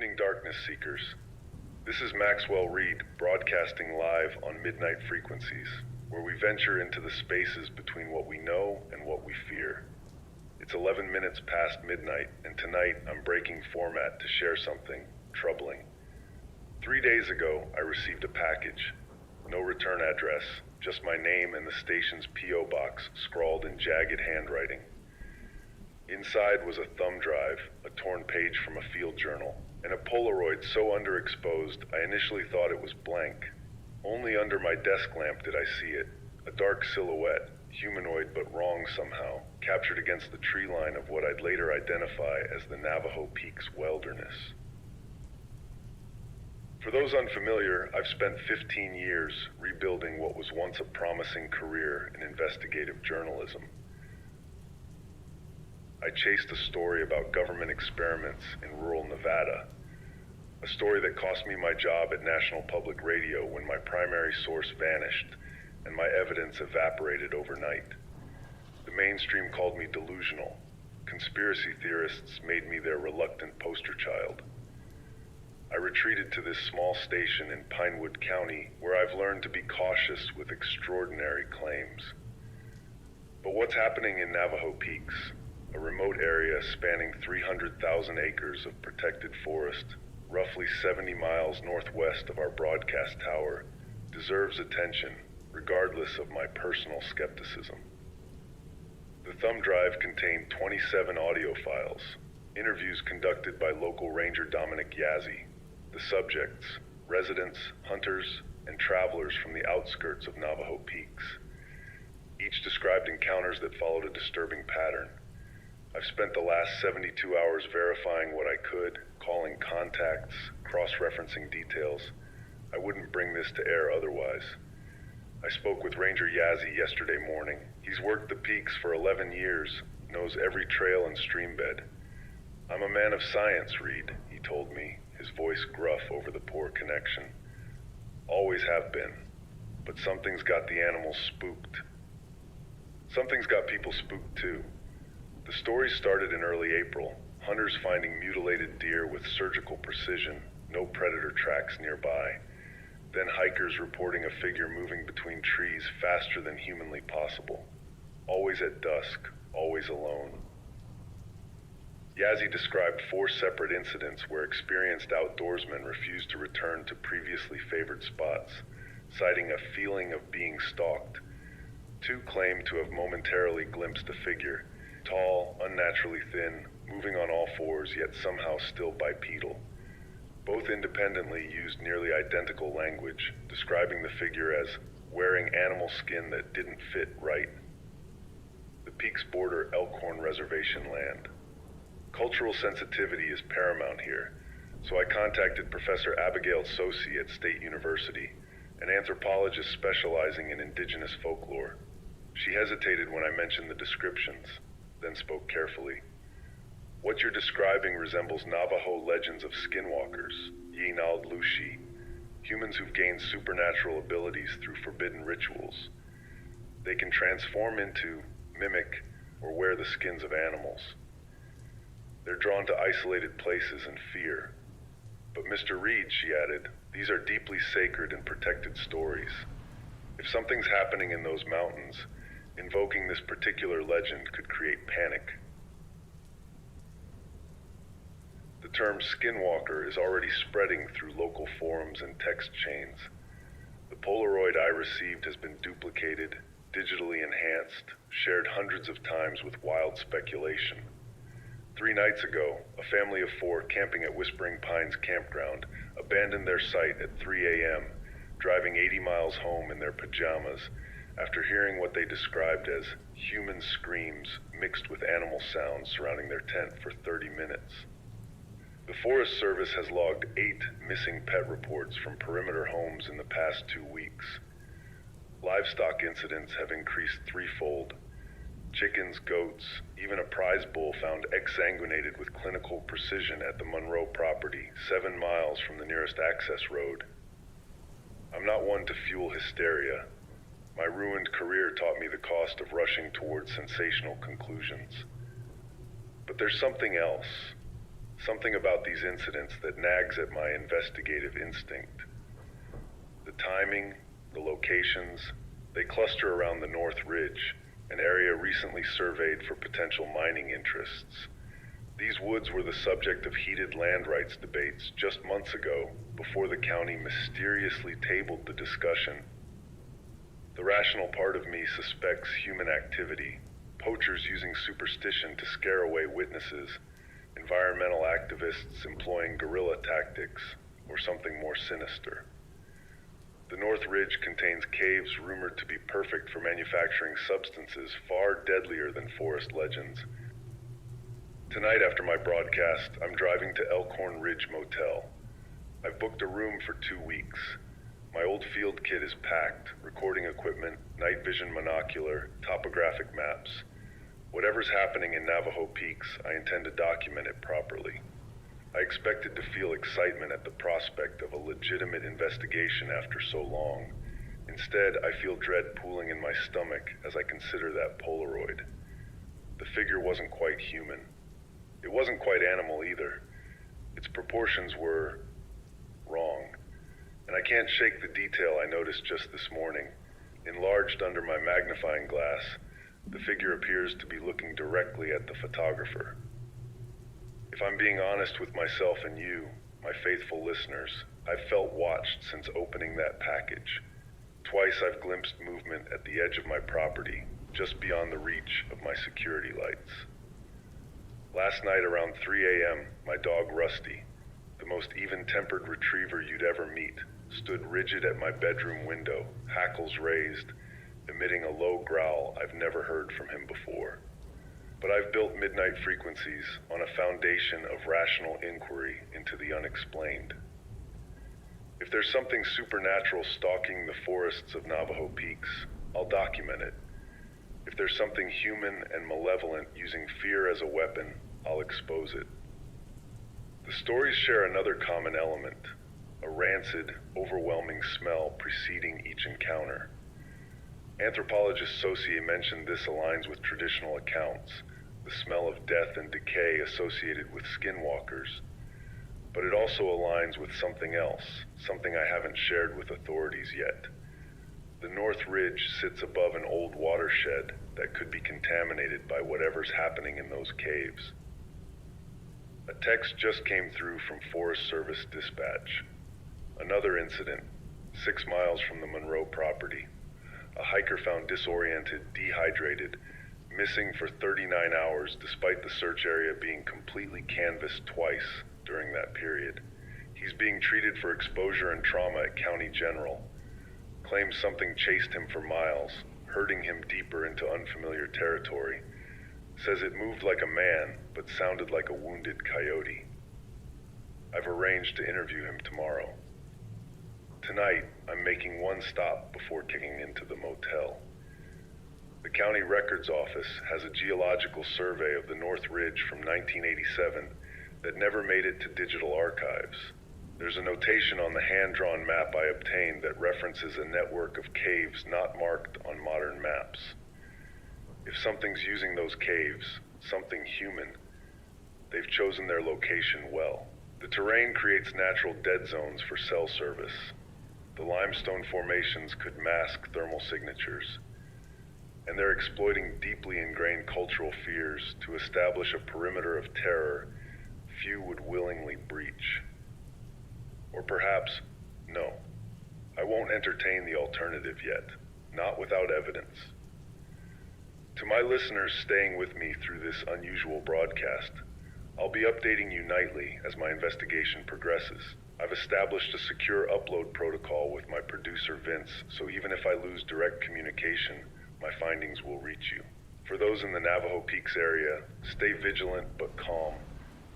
evening, Darkness Seekers. This is Maxwell Reed, broadcasting live on Midnight Frequencies, where we venture into the spaces between what we know and what we fear. It's 11 minutes past midnight, and tonight I'm breaking format to share something troubling. 3 days ago, I received a package. No return address, just my name and the station's P.O. box scrawled in jagged handwriting. Inside was a thumb drive, a torn page from a field journal, and a Polaroid so underexposed I initially thought it was blank. Only under my desk lamp did I see it, a dark silhouette, humanoid but wrong somehow, captured against the tree line of what I'd later identify as the Navajo Peaks wilderness. For those unfamiliar, I've spent 15 years rebuilding what was once a promising career in investigative journalism. I chased a story about government experiments in rural Nevada, a story that cost me my job at National Public Radio when my primary source vanished and my evidence evaporated overnight. The mainstream called me delusional. Conspiracy theorists made me their reluctant poster child. I retreated to this small station in Pinewood County where I've learned to be cautious with extraordinary claims. But what's happening in Navajo Peaks, a remote area spanning 300,000 acres of protected forest, roughly 70 miles northwest of our broadcast tower, deserves attention, regardless of my personal skepticism. The thumb drive contained 27 audio files, interviews conducted by local ranger Dominic Yazzie, the subjects, residents, hunters, and travelers from the outskirts of Navajo Peaks. Each described encounters that followed a disturbing pattern. I've spent the last 72 hours verifying what I could, calling contacts, cross-referencing details. I wouldn't bring this to air otherwise. I spoke with Ranger Yazzie yesterday morning. He's worked the peaks for 11 years, knows every trail and stream bed. I'm a man of science, Reed, he told me, his voice gruff over the poor connection. Always have been, but something's got the animals spooked. Something's got people spooked too. The story started in early April, hunters finding mutilated deer with surgical precision, no predator tracks nearby. Then hikers reporting a figure moving between trees faster than humanly possible. Always at dusk, always alone. Yazzie described 4 separate incidents where experienced outdoorsmen refused to return to previously favored spots, citing a feeling of being stalked. 2 claimed to have momentarily glimpsed a figure, tall, unnaturally thin, moving on all fours yet somehow still bipedal. Both independently used nearly identical language, describing the figure as wearing animal skin that didn't fit right. The peaks border Elkhorn Reservation land. Cultural sensitivity is paramount here, so I contacted Professor Abigail Sosi at State University, an anthropologist specializing in indigenous folklore. She hesitated when I mentioned the descriptions, then spoke carefully. What you're describing resembles Navajo legends of skinwalkers, Yinald Lushi, humans who've gained supernatural abilities through forbidden rituals. They can transform into, mimic, or wear the skins of animals. They're drawn to isolated places and fear. But Mr. Reed, she added, these are deeply sacred and protected stories. If something's happening in those mountains, invoking this particular legend could create panic. The term skinwalker is already spreading through local forums and text chains. The Polaroid I received has been duplicated, digitally enhanced, shared hundreds of times with wild speculation. 3 nights ago, a family of 4 camping at Whispering Pines campground abandoned their site at 3 a.m., driving 80 miles home in their pajamas after hearing what they described as human screams mixed with animal sounds surrounding their tent for 30 minutes. The Forest Service has logged 8 missing pet reports from perimeter homes in the past 2 weeks. Livestock incidents have increased threefold. Chickens, goats, even a prize bull found exsanguinated with clinical precision at the Monroe property, 7 miles from the nearest access road. I'm not one to fuel hysteria. My ruined career taught me the cost of rushing towards sensational conclusions. But there's something else. Something about these incidents that nags at my investigative instinct. The timing, the locations, they cluster around the North Ridge, an area recently surveyed for potential mining interests. These woods were the subject of heated land rights debates just months ago, before the county mysteriously tabled the discussion. The rational part of me suspects human activity, poachers using superstition to scare away witnesses, environmental activists employing guerrilla tactics, or something more sinister. The North Ridge contains caves rumored to be perfect for manufacturing substances far deadlier than forest legends. Tonight after my broadcast, I'm driving to Elkhorn Ridge Motel. I've booked a room for 2 weeks. My old field kit is packed, recording equipment, night vision monocular, topographic maps. Whatever's happening in Navajo Peaks, I intend to document it properly. I expected to feel excitement at the prospect of a legitimate investigation after so long. Instead, I feel dread pooling in my stomach as I consider that Polaroid. The figure wasn't quite human. It wasn't quite animal either. Its proportions were wrong. And I can't shake the detail I noticed just this morning. Enlarged under my magnifying glass, the figure appears to be looking directly at the photographer. If I'm being honest with myself and you, my faithful listeners, I've felt watched since opening that package. Twice I've glimpsed movement at the edge of my property, just beyond the reach of my security lights. Last night around 3 a.m., my dog Rusty, the most even-tempered retriever you'd ever meet, stood rigid at my bedroom window, hackles raised, emitting a low growl I've never heard from him before. But I've built midnight frequencies on a foundation of rational inquiry into the unexplained. If there's something supernatural stalking the forests of Navajo Peaks, I'll document it. If there's something human and malevolent using fear as a weapon, I'll expose it. The stories share another common element, a rancid, overwhelming smell preceding each encounter. Anthropologist Saussure mentioned this aligns with traditional accounts, the smell of death and decay associated with skinwalkers. But it also aligns with something else, something I haven't shared with authorities yet. The North Ridge sits above an old watershed that could be contaminated by whatever's happening in those caves. A text just came through from Forest Service dispatch. Another incident, 6 miles from the Monroe property. A hiker found disoriented, dehydrated, missing for 39 hours despite the search area being completely canvassed twice during that period. He's being treated for exposure and trauma at County General. Claims something chased him for miles, herding him deeper into unfamiliar territory. Says it moved like a man, but sounded like a wounded coyote. I've arranged to interview him tomorrow. Tonight, I'm making one stop before kicking into the motel. The County Records Office has a geological survey of the North Ridge from 1987 that never made it to digital archives. There's a notation on the hand-drawn map I obtained that references a network of caves not marked on modern maps. If something's using those caves, something human, they've chosen their location well. The terrain creates natural dead zones for cell service. The limestone formations could mask thermal signatures. And they're exploiting deeply ingrained cultural fears to establish a perimeter of terror few would willingly breach. Or perhaps, no. I won't entertain the alternative yet, not without evidence. To my listeners staying with me through this unusual broadcast, I'll be updating you nightly as my investigation progresses. I've established a secure upload protocol with my producer Vince, so even if I lose direct communication, my findings will reach you. For those in the Navajo Peaks area, stay vigilant but calm.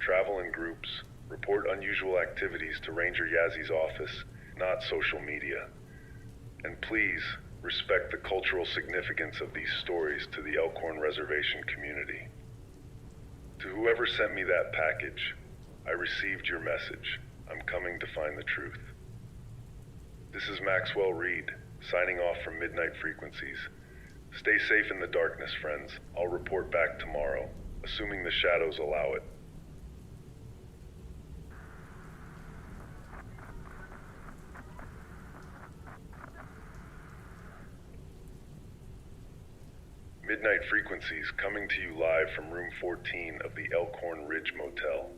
Travel in groups. Report unusual activities to Ranger Yazzy's office, not social media. And please, respect the cultural significance of these stories to the Elkhorn Reservation community. To whoever sent me that package, I received your message. I'm coming to find the truth. This is Maxwell Reed, signing off from Midnight Frequencies. Stay safe in the darkness, friends. I'll report back tomorrow, assuming the shadows allow it. Midnight Frequencies coming to you live from room 14 of the Elkhorn Ridge Motel.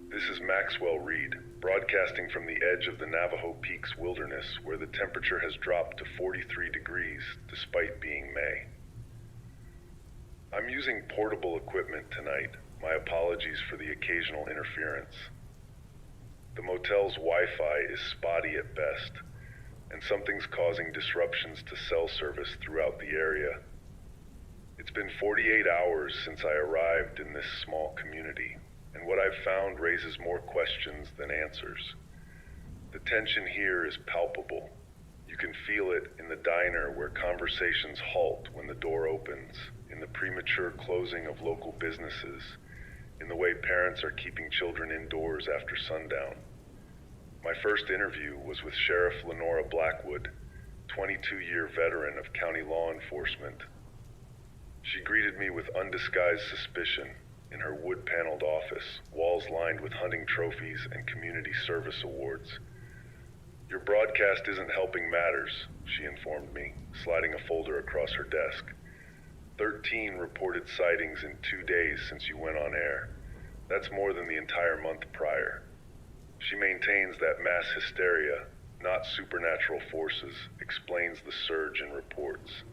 This is Maxwell Reed, broadcasting from the edge of the Navajo Peaks wilderness where the temperature has dropped to 43 degrees despite being May. I'm using portable equipment tonight. My apologies for the occasional interference. The motel's Wi-Fi is spotty at best, and something's causing disruptions to cell service throughout the area. It's been 48 hours since I arrived in this small community, and what I've found raises more questions than answers. The tension here is palpable. You can feel it in the diner where conversations halt when the door opens, in the premature closing of local businesses, in the way parents are keeping children indoors after sundown. My first interview was with Sheriff Lenora Blackwood, 22-year veteran of county law enforcement. She greeted me with undisguised suspicion in her wood-paneled office, walls lined with hunting trophies and community service awards. "Your broadcast isn't helping matters," she informed me, sliding a folder across her desk. 13 reported sightings in 2 days since you went on air. That's more than the entire month prior. She maintains that mass hysteria, not supernatural forces, explains the surge in reports.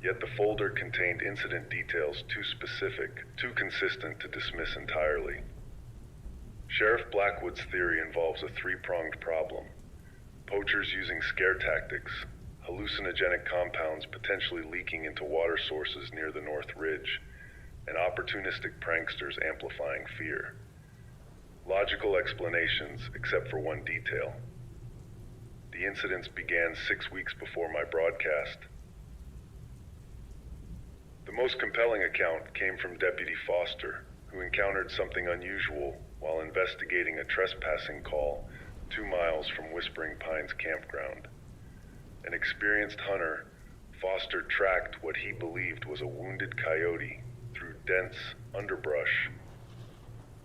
Yet the folder contained incident details too specific, too consistent to dismiss entirely. Sheriff Blackwood's theory involves a three-pronged problem: poachers using scare tactics, hallucinogenic compounds potentially leaking into water sources near the North Ridge, and opportunistic pranksters amplifying fear. Logical explanations, except for one detail. The incidents began 6 weeks before my broadcast. The most compelling account came from Deputy Foster, who encountered something unusual while investigating a trespassing call 2 miles from Whispering Pines campground. An experienced hunter, Foster tracked what he believed was a wounded coyote through dense underbrush.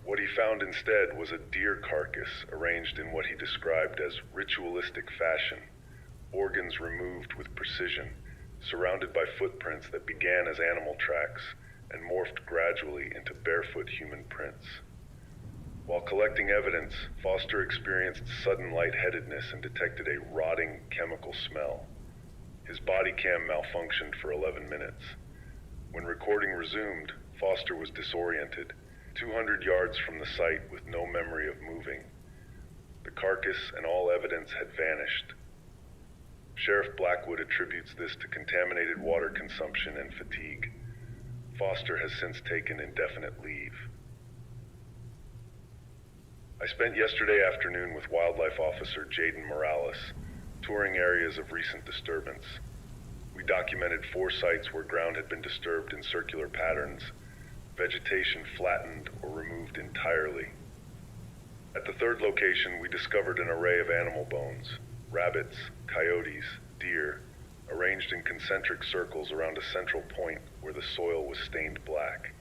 What he found instead was a deer carcass arranged in what he described as ritualistic fashion, organs removed with precision, surrounded by footprints that began as animal tracks and morphed gradually into barefoot human prints. While collecting evidence, Foster experienced sudden lightheadedness and detected a rotting chemical smell. His body cam malfunctioned for 11 minutes. When recording resumed, Foster was disoriented, 200 yards from the site with no memory of moving. The carcass and all evidence had vanished. Sheriff Blackwood attributes this to contaminated water consumption and fatigue. Foster has since taken indefinite leave. I spent yesterday afternoon with Wildlife Officer Jaden Morales, touring areas of recent disturbance. We documented 4 sites where ground had been disturbed in circular patterns, vegetation flattened or removed entirely. At the 3rd location, we discovered an array of animal bones: rabbits, coyotes, deer, arranged in concentric circles around a central point where the soil was stained black.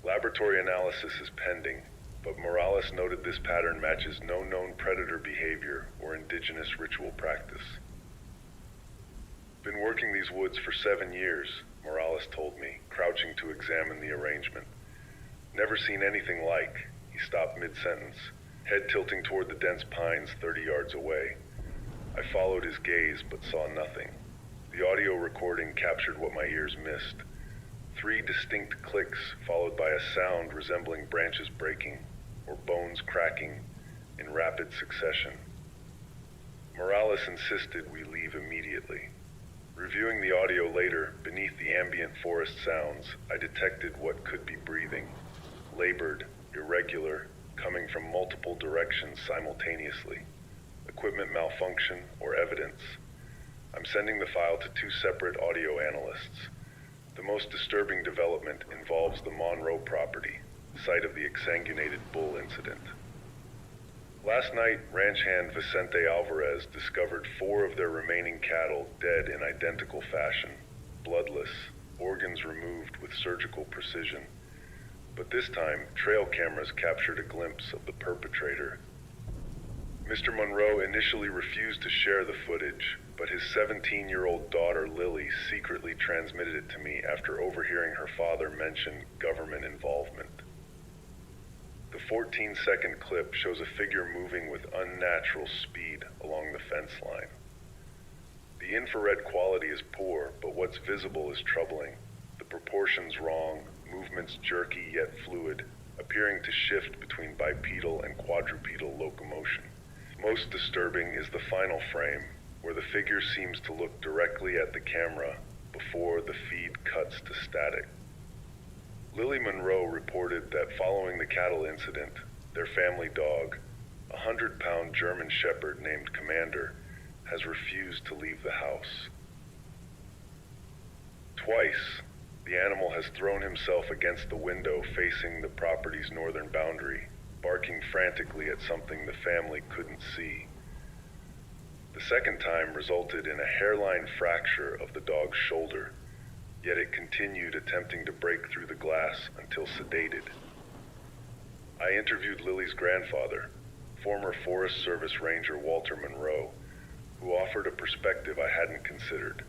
Laboratory analysis is pending, but Morales noted this pattern matches no known predator behavior or indigenous ritual practice. "Been working these woods for 7 years, Morales told me, crouching to examine the arrangement. "Never seen anything like," he stopped mid-sentence, head tilting toward the dense pines 30 yards away. I followed his gaze but saw nothing. The audio recording captured what my ears missed. 3 distinct clicks followed by a sound resembling branches breaking or bones cracking in rapid succession. Morales insisted we leave immediately. Reviewing the audio later, beneath the ambient forest sounds, I detected what could be breathing, labored, irregular, coming from multiple directions simultaneously. Equipment malfunction or evidence. I'm sending the file to 2 separate audio analysts. The most disturbing development involves the Monroe property, site of the exsanguinated bull incident. Last night, ranch hand Vicente Alvarez discovered 4 of their remaining cattle dead in identical fashion, bloodless, organs removed with surgical precision. But this time, trail cameras captured a glimpse of the perpetrator. Mr. Monroe initially refused to share the footage, but his 17-year-old daughter Lily secretly transmitted it to me after overhearing her father mention government involvement. The 14-second clip shows a figure moving with unnatural speed along the fence line. The infrared quality is poor, but what's visible is troubling. The proportions wrong, movements jerky yet fluid, appearing to shift between bipedal and quadrupedal locomotion. Most disturbing is the final frame, where the figure seems to look directly at the camera before the feed cuts to static. Lily Monroe reported that following the cattle incident, their family dog, a 100-pound German Shepherd named Commander, has refused to leave the house. Twice, the animal has thrown himself against the window facing the property's northern boundary, barking frantically at something the family couldn't see. The second time resulted in a hairline fracture of the dog's shoulder, yet it continued attempting to break through the glass until sedated. I interviewed Lily's grandfather, former Forest Service Ranger Walter Monroe, who offered a perspective I hadn't considered.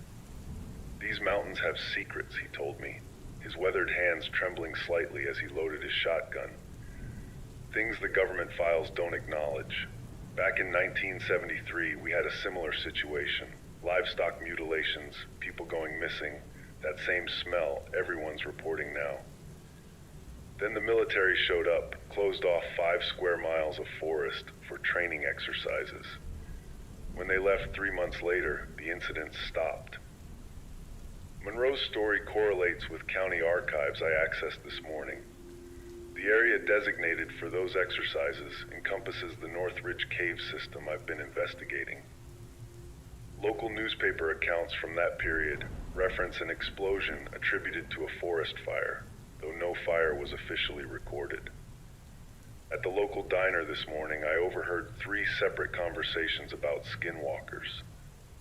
These mountains have secrets, he told me, his weathered hands trembling slightly as he loaded his shotgun. Things the government files don't acknowledge. Back in 1973, we had a similar situation. Livestock mutilations, people going missing, that same smell everyone's reporting now. Then the military showed up, closed off 5 square miles of forest for training exercises. When they left 3 months later, the incidents stopped. Monroe's story correlates with county archives I accessed this morning. The area designated for those exercises encompasses the North Ridge cave system I've been investigating. Local newspaper accounts from that period reference an explosion attributed to a forest fire, though no fire was officially recorded. At the local diner this morning, I overheard 3 separate conversations about skinwalkers.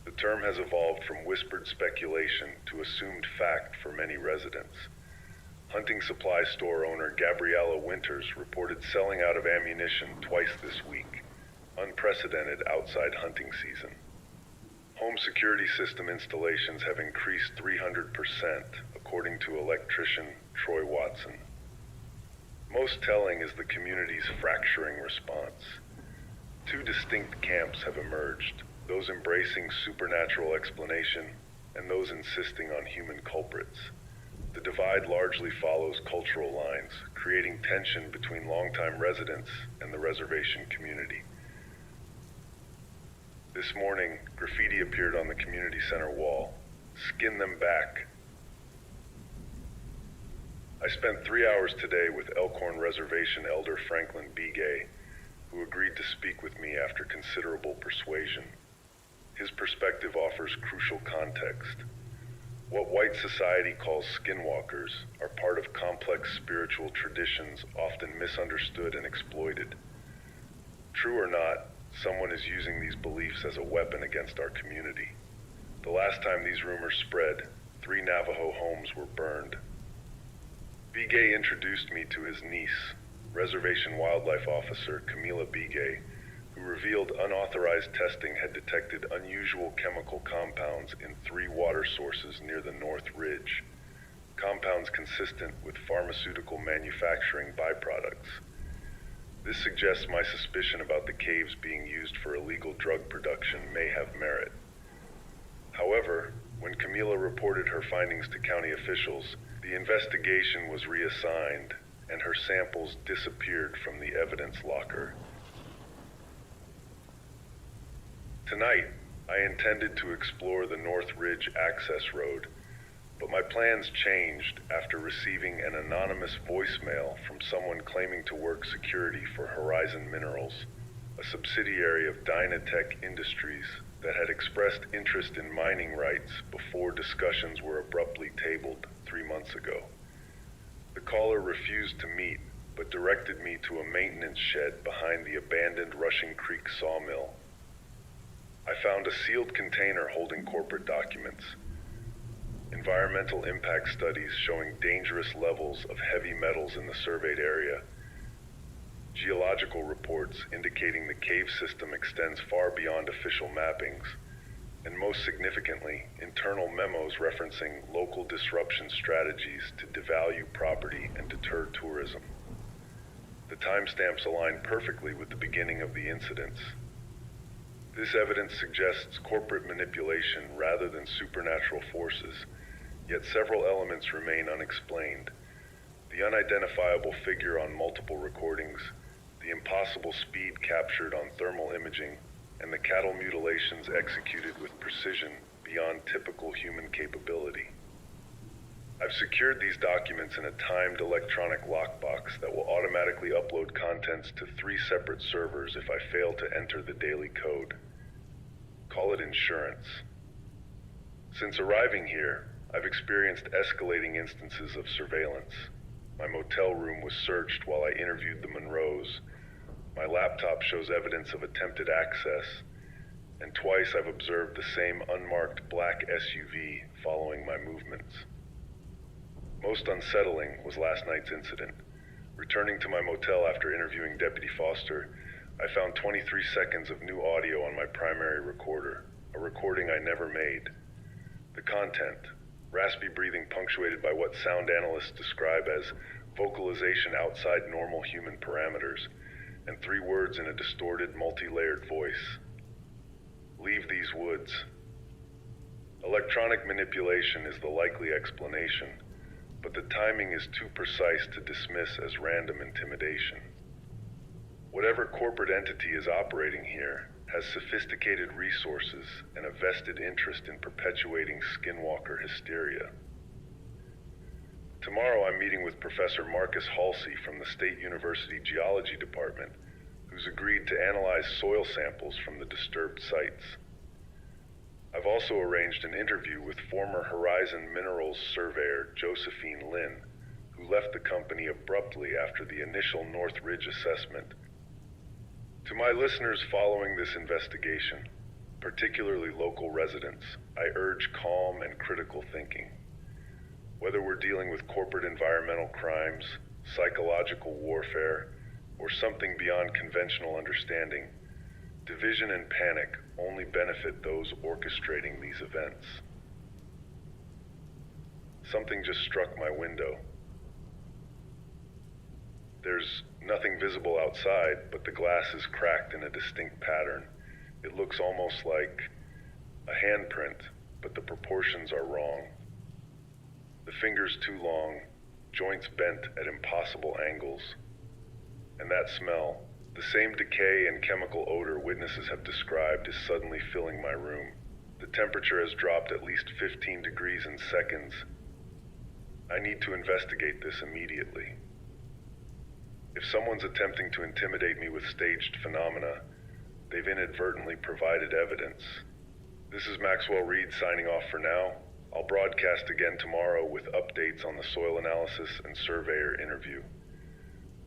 The term has evolved from whispered speculation to assumed fact for many residents. Hunting supply store owner Gabriella Winters reported selling out of ammunition twice this week, unprecedented outside hunting season. Home security system installations have increased 300%, according to electrician Troy Watson. Most telling is the community's fracturing response. 2 distinct camps have emerged, those embracing supernatural explanation and those insisting on human culprits. The divide largely follows cultural lines, creating tension between longtime residents and the reservation community. This morning, graffiti appeared on the community center wall. Skin them back. I spent 3 hours today with Elkhorn Reservation Elder Franklin Begay, who agreed to speak with me after considerable persuasion. His perspective offers crucial context. What white society calls skinwalkers are part of complex spiritual traditions often misunderstood and exploited. True or not, someone is using these beliefs as a weapon against our community. The last time these rumors spread, 3 Navajo homes were burned. Begay introduced me to his niece, Reservation Wildlife Officer Camila Begay, who revealed unauthorized testing had detected unusual chemical compounds in 3 water sources near the North Ridge, compounds consistent with pharmaceutical manufacturing byproducts. This suggests my suspicion about the caves being used for illegal drug production may have merit. However, when Camila reported her findings to county officials, the investigation was reassigned and her samples disappeared from the evidence locker. Tonight, I intended to explore the North Ridge access road, but my plans changed after receiving an anonymous voicemail from someone claiming to work security for Horizon Minerals, a subsidiary of Dynatech Industries that had expressed interest in mining rights before discussions were abruptly tabled 3 months ago. The caller refused to meet, but directed me to a maintenance shed behind the abandoned Rushing Creek sawmill. I found a sealed container holding corporate documents, environmental impact studies showing dangerous levels of heavy metals in the surveyed area, geological reports indicating the cave system extends far beyond official mappings, and most significantly, internal memos referencing local disruption strategies to devalue property and deter tourism. The timestamps align perfectly with the beginning of the incidents. This evidence suggests corporate manipulation rather than supernatural forces, yet several elements remain unexplained. The unidentifiable figure on multiple recordings, the impossible speed captured on thermal imaging, and the cattle mutilations executed with precision beyond typical human capability. I've secured these documents in a timed electronic lockbox that will automatically upload contents to 3 separate servers if I fail to enter the daily code. Call it insurance. Since arriving here, I've experienced escalating instances of surveillance. My motel room was searched while I interviewed the Monroes. My laptop shows evidence of attempted access, and twice I've observed the same unmarked black SUV following my movements. Most unsettling was last night's incident. Returning to my motel after interviewing Deputy Foster, I found 23 seconds of new audio on my primary recorder, a recording I never made. The content, raspy breathing punctuated by what sound analysts describe as vocalization outside normal human parameters, and 3 words in a distorted, multi-layered voice. Leave these woods. Electronic manipulation is the likely explanation, but the timing is too precise to dismiss as random intimidation. Whatever corporate entity is operating here has sophisticated resources and a vested interest in perpetuating Skinwalker hysteria. Tomorrow I'm meeting with Professor Marcus Halsey from the State University Geology Department, who's agreed to analyze soil samples from the disturbed sites. I've also arranged an interview with former Horizon Minerals surveyor Josephine Lynn, who left the company abruptly after the initial North Ridge assessment. To my listeners following this investigation, particularly local residents, I urge calm and critical thinking. Whether we're dealing with corporate environmental crimes, psychological warfare, or something beyond conventional understanding, division and panic only benefit those orchestrating these events. Something just struck my window. There's nothing visible outside, but the glass is cracked in a distinct pattern. It looks almost like a handprint, but the proportions are wrong. The fingers too long, joints bent at impossible angles. And that smell, the same decay and chemical odor witnesses have described, is suddenly filling my room. The temperature has dropped at least 15 degrees in seconds. I need to investigate this immediately. If someone's attempting to intimidate me with staged phenomena, they've inadvertently provided evidence. This is Maxwell Reed signing off for now. I'll broadcast again tomorrow with updates on the soil analysis and surveyor interview.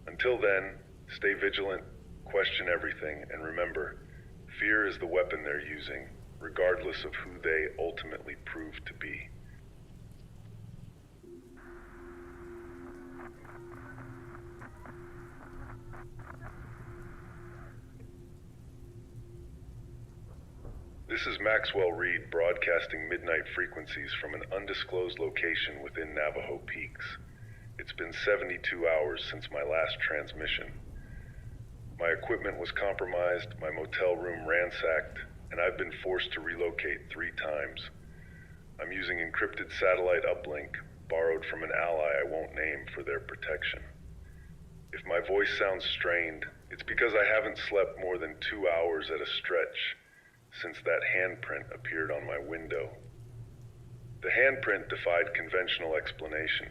Until then, stay vigilant, question everything, and remember, fear is the weapon they're using, regardless of who they ultimately prove to be. This is Maxwell Reed broadcasting midnight frequencies from an undisclosed location within Navajo Peaks. It's been 72 hours since my last transmission. My equipment was compromised, my motel room ransacked, and I've been forced to relocate 3 times. I'm using encrypted satellite uplink, borrowed from an ally I won't name for their protection. If my voice sounds strained, it's because I haven't slept more than 2 hours at a stretch since that handprint appeared on my window. The handprint defied conventional explanation.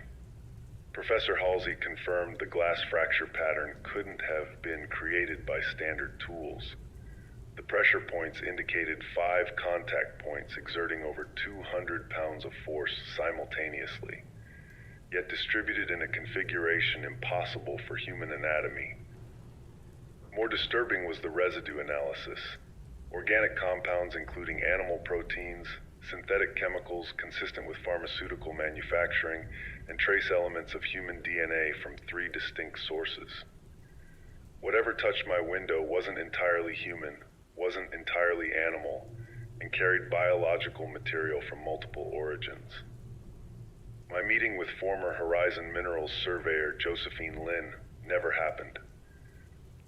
Professor Halsey confirmed the glass fracture pattern couldn't have been created by standard tools. The pressure points indicated 5 contact points exerting over 200 pounds of force simultaneously, yet distributed in a configuration impossible for human anatomy. More disturbing was the residue analysis. Organic compounds including animal proteins, synthetic chemicals consistent with pharmaceutical manufacturing, and trace elements of human DNA from 3 distinct sources. Whatever touched my window wasn't entirely human, wasn't entirely animal, and carried biological material from multiple origins. My meeting with former Horizon Minerals surveyor Josephine Lynn never happened.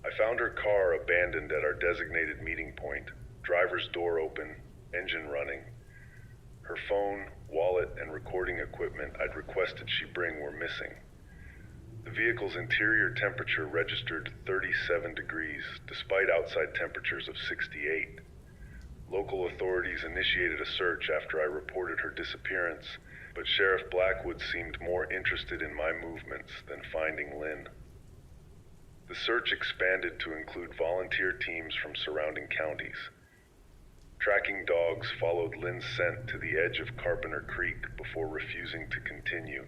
I found her car abandoned at our designated meeting point, driver's door open, engine running. Her phone, wallet, and recording equipment I'd requested she bring were missing. The vehicle's interior temperature registered 37 degrees, despite outside temperatures of 68. Local authorities initiated a search after I reported her disappearance, but Sheriff Blackwood seemed more interested in my movements than finding Lynn. The search expanded to include volunteer teams from surrounding counties. Tracking dogs followed Lynn's scent to the edge of Carpenter Creek before refusing to continue.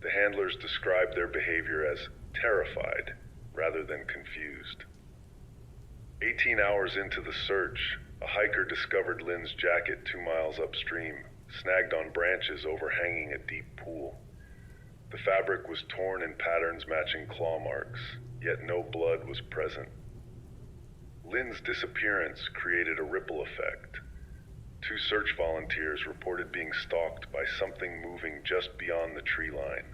The handlers described their behavior as terrified rather than confused. 18 hours into the search, a hiker discovered Lynn's jacket 2 miles upstream, snagged on branches overhanging a deep pool. The fabric was torn in patterns matching claw marks, yet no blood was present. Lynn's disappearance created a ripple effect. 2 search volunteers reported being stalked by something moving just beyond the tree line.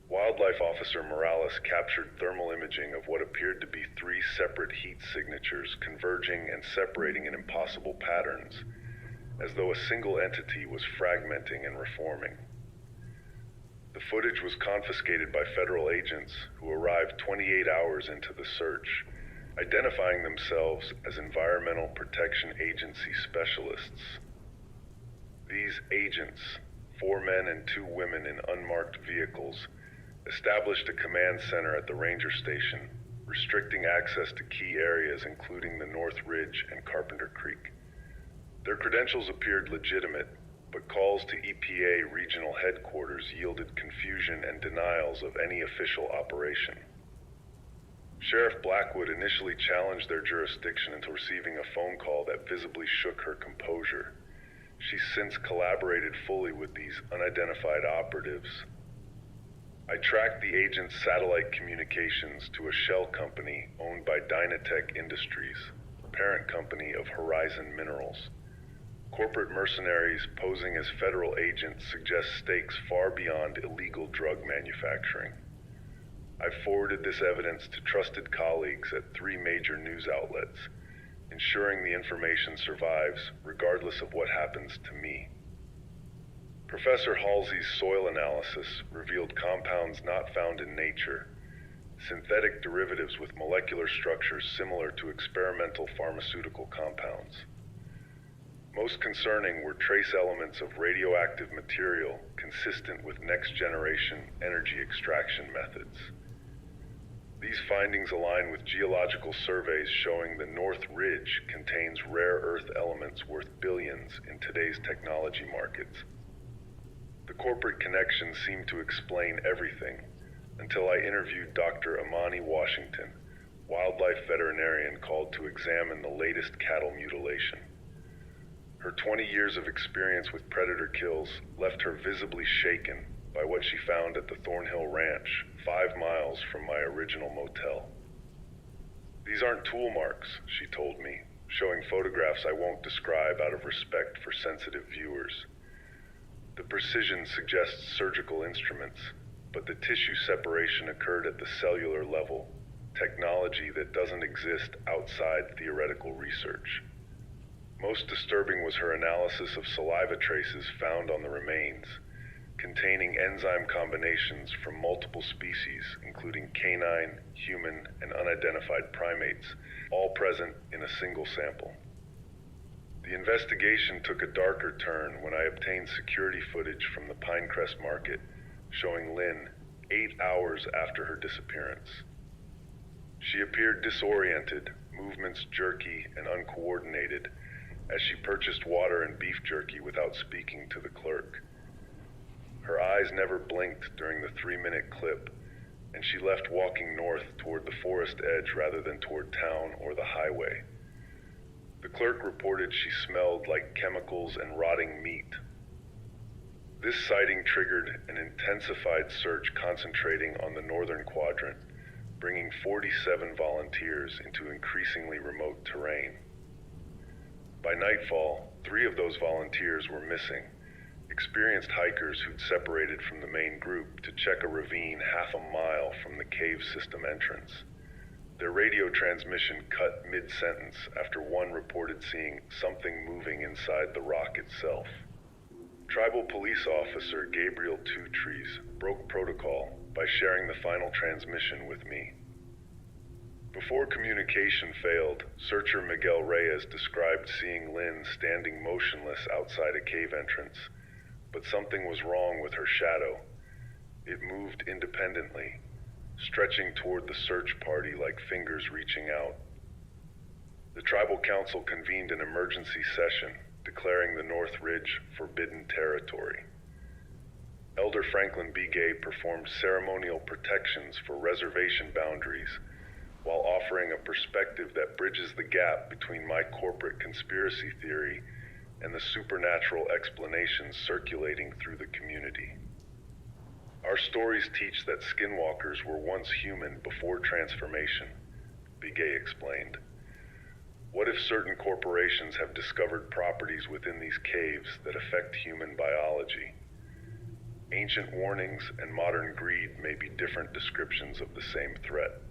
Wildlife Officer Morales captured thermal imaging of what appeared to be 3 separate heat signatures converging and separating in impossible patterns, as though a single entity was fragmenting and reforming. The footage was confiscated by federal agents who arrived 28 hours into the search, identifying themselves as Environmental Protection Agency specialists. These agents, 4 men and 2 women in unmarked vehicles, established a command center at the ranger station, restricting access to key areas including the North Ridge and Carpenter Creek. Their credentials appeared legitimate, but calls to EPA regional headquarters yielded confusion and denials of any official operation. Sheriff Blackwood initially challenged their jurisdiction until receiving a phone call that visibly shook her composure. She's since collaborated fully with these unidentified operatives. I tracked the agent's satellite communications to a shell company owned by Dynatech Industries, parent company of Horizon Minerals. Corporate mercenaries posing as federal agents suggest stakes far beyond illegal drug manufacturing. I've forwarded this evidence to trusted colleagues at 3 major news outlets, ensuring the information survives regardless of what happens to me. Professor Halsey's soil analysis revealed compounds not found in nature, synthetic derivatives with molecular structures similar to experimental pharmaceutical compounds. Most concerning were trace elements of radioactive material consistent with next-generation energy extraction methods. These findings align with geological surveys showing the North Ridge contains rare earth elements worth billions in today's technology markets. The corporate connections seemed to explain everything until I interviewed Dr. Amani Washington, wildlife veterinarian called to examine the latest cattle mutilation. Her 20 years of experience with predator kills left her visibly shaken by what she found at the Thornhill Ranch, 5 miles from my original motel. These aren't tool marks, she told me, showing photographs I won't describe out of respect for sensitive viewers. The precision suggests surgical instruments, but the tissue separation occurred at the cellular level, technology that doesn't exist outside theoretical research. Most disturbing was her analysis of saliva traces found on the remains, containing enzyme combinations from multiple species, including canine, human, and unidentified primates, all present in a single sample. The investigation took a darker turn when I obtained security footage from the Pinecrest Market, showing Lynn 8 hours after her disappearance. She appeared disoriented, movements jerky and uncoordinated, as she purchased water and beef jerky without speaking to the clerk. Her eyes never blinked during the 3-minute clip, and she left walking north toward the forest edge rather than toward town or the highway. The clerk reported she smelled like chemicals and rotting meat. This sighting triggered an intensified search concentrating on the northern quadrant, bringing 47 volunteers into increasingly remote terrain. By nightfall, 3 of those volunteers were missing, experienced hikers who'd separated from the main group to check a ravine half a mile from the cave system entrance. Their radio transmission cut mid-sentence after one reported seeing something moving inside the rock itself. Tribal Police Officer Gabriel Two-Trees broke protocol by sharing the final transmission with me. Before communication failed, searcher Miguel Reyes described seeing Lynn standing motionless outside a cave entrance, but something was wrong with her shadow. It moved independently, stretching toward the search party like fingers reaching out. The Tribal Council convened an emergency session, declaring the North Ridge forbidden territory. Elder Franklin B. Gay performed ceremonial protections for reservation boundaries, while offering a perspective that bridges the gap between my corporate conspiracy theory and the supernatural explanations circulating through the community. Our stories teach that skinwalkers were once human before transformation, Begay explained. What if certain corporations have discovered properties within these caves that affect human biology? Ancient warnings and modern greed may be different descriptions of the same threat.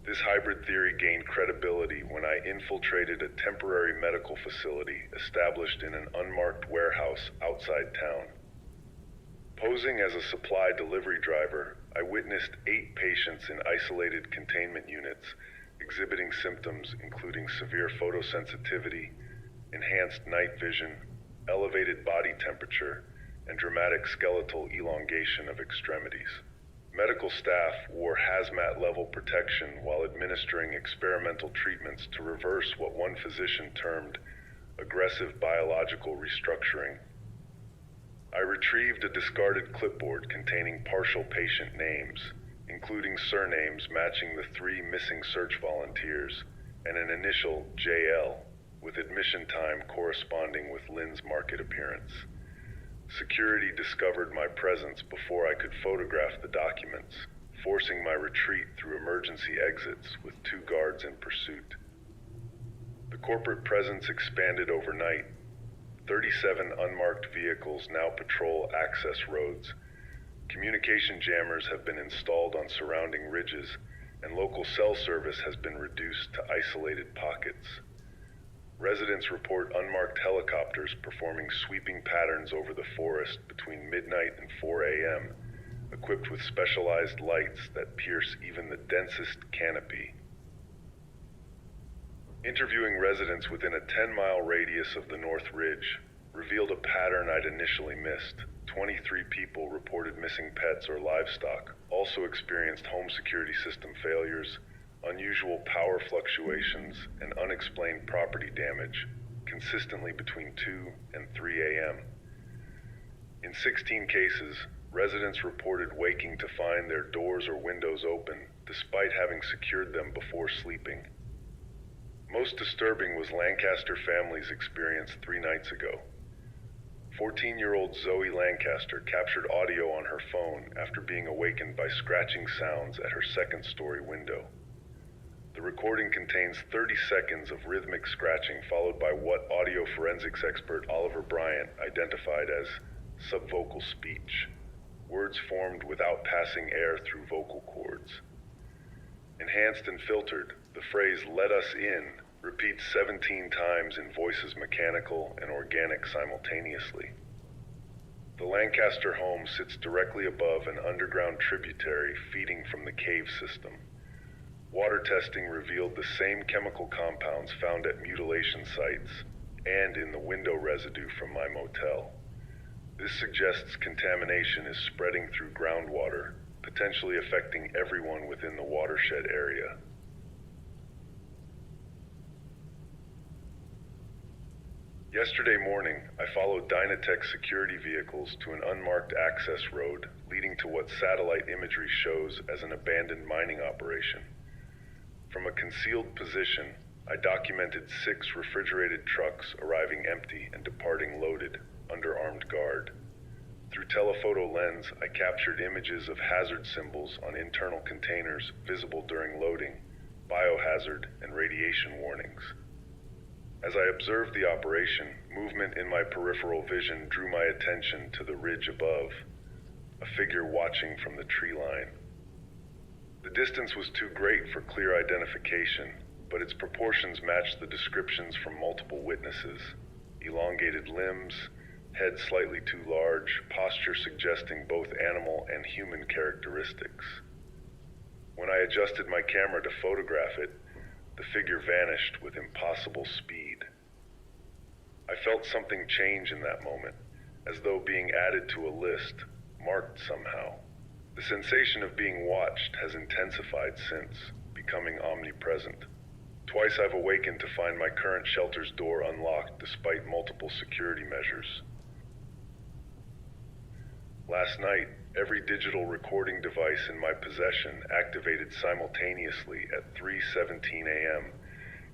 This hybrid theory gained credibility when I infiltrated a temporary medical facility established in an unmarked warehouse outside town. Posing as a supply delivery driver, I witnessed 8 patients in isolated containment units exhibiting symptoms including severe photosensitivity, enhanced night vision, elevated body temperature, and dramatic skeletal elongation of extremities. Medical staff wore hazmat-level protection while administering experimental treatments to reverse what one physician termed aggressive biological restructuring. I retrieved a discarded clipboard containing partial patient names, including surnames matching the 3 missing search volunteers, and an initial JL, with admission time corresponding with Lynn's market appearance. Security discovered my presence before I could photograph the documents, forcing my retreat through emergency exits with 2 guards in pursuit. The corporate presence expanded overnight. 37 unmarked vehicles now patrol access roads. Communication jammers have been installed on surrounding ridges, and local cell service has been reduced to isolated pockets. Residents report unmarked helicopters performing sweeping patterns over the forest between midnight and 4 a.m., equipped with specialized lights that pierce even the densest canopy. Interviewing residents within a 10-mile radius of the North Ridge revealed a pattern I'd initially missed. 23 people reported missing pets or livestock, also experienced home security system failures, unusual power fluctuations, and unexplained property damage, consistently between 2 and 3 a.m. In 16 cases, residents reported waking to find their doors or windows open, despite having secured them before sleeping. Most disturbing was Lancaster family's experience 3 nights ago. 14-year-old Zoe Lancaster captured audio on her phone after being awakened by scratching sounds at her second-story window. The recording contains 30 seconds of rhythmic scratching followed by what audio forensics expert Oliver Bryant identified as subvocal speech, words formed without passing air through vocal cords. Enhanced and filtered, the phrase "let us in" repeats 17 times in voices mechanical and organic simultaneously. The Lancaster home sits directly above an underground tributary feeding from the cave system. Water testing revealed the same chemical compounds found at mutilation sites and in the window residue from my motel. This suggests contamination is spreading through groundwater, potentially affecting everyone within the watershed area. Yesterday morning, I followed Dynatech security vehicles to an unmarked access road leading to what satellite imagery shows as an abandoned mining operation. From a concealed position, I documented 6 refrigerated trucks arriving empty and departing loaded, under armed guard. Through telephoto lens, I captured images of hazard symbols on internal containers visible during loading, biohazard, and radiation warnings. As I observed the operation, movement in my peripheral vision drew my attention to the ridge above, a figure watching from the tree line. The distance was too great for clear identification, but its proportions matched the descriptions from multiple witnesses: elongated limbs, head slightly too large, posture suggesting both animal and human characteristics. When I adjusted my camera to photograph it, the figure vanished with impossible speed. I felt something change in that moment, as though being added to a list, marked somehow. The sensation of being watched has intensified since, becoming omnipresent. Twice I've awakened to find my current shelter's door unlocked despite multiple security measures. Last night, every digital recording device in my possession activated simultaneously at 3:17 a.m.,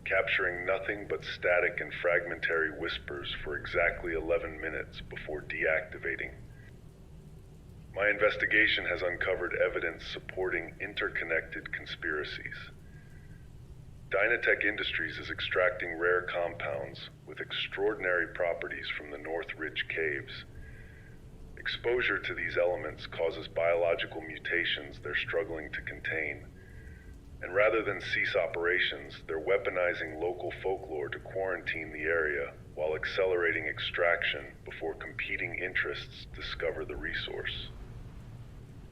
capturing nothing but static and fragmentary whispers for exactly 11 minutes before deactivating. My investigation has uncovered evidence supporting interconnected conspiracies. Dynatech Industries is extracting rare compounds with extraordinary properties from the North Ridge caves. Exposure to these elements causes biological mutations they're struggling to contain. And rather than cease operations, they're weaponizing local folklore to quarantine the area while accelerating extraction before competing interests discover the resource.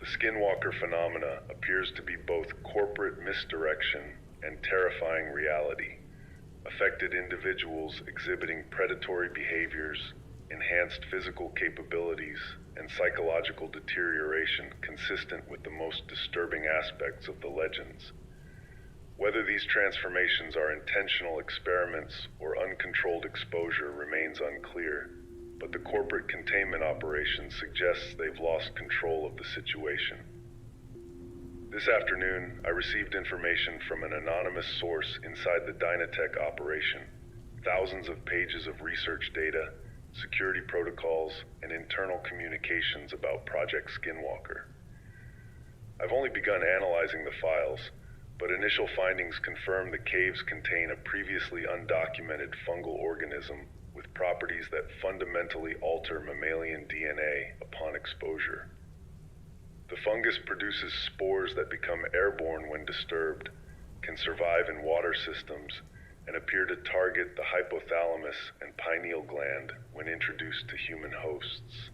The Skinwalker phenomena appears to be both corporate misdirection and terrifying reality. Affected individuals exhibiting predatory behaviors, enhanced physical capabilities, and psychological deterioration consistent with the most disturbing aspects of the legends. Whether these transformations are intentional experiments or uncontrolled exposure remains unclear, but the corporate containment operation suggests they've lost control of the situation. This afternoon, I received information from an anonymous source inside the Dynatech operation. Thousands of pages of research data, security protocols, and internal communications about Project Skinwalker. I've only begun analyzing the files, but initial findings confirm the caves contain a previously undocumented fungal organism with properties that fundamentally alter mammalian DNA upon exposure. The fungus produces spores that become airborne when disturbed, can survive in water systems, and appear to target the hypothalamus and pineal gland when introduced to human hosts.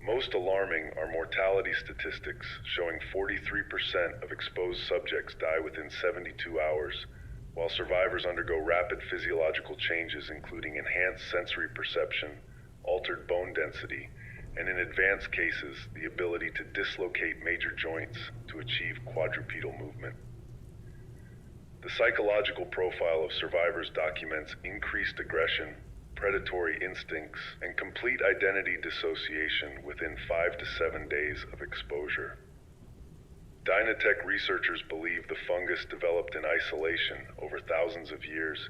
Most alarming are mortality statistics showing 43% of exposed subjects die within 72 hours, while survivors undergo rapid physiological changes including enhanced sensory perception, altered bone density, and in advanced cases, the ability to dislocate major joints to achieve quadrupedal movement. The psychological profile of survivors documents increased aggression, predatory instincts, and complete identity dissociation within 5 to 7 days of exposure. Dynatech researchers believe the fungus developed in isolation over thousands of years,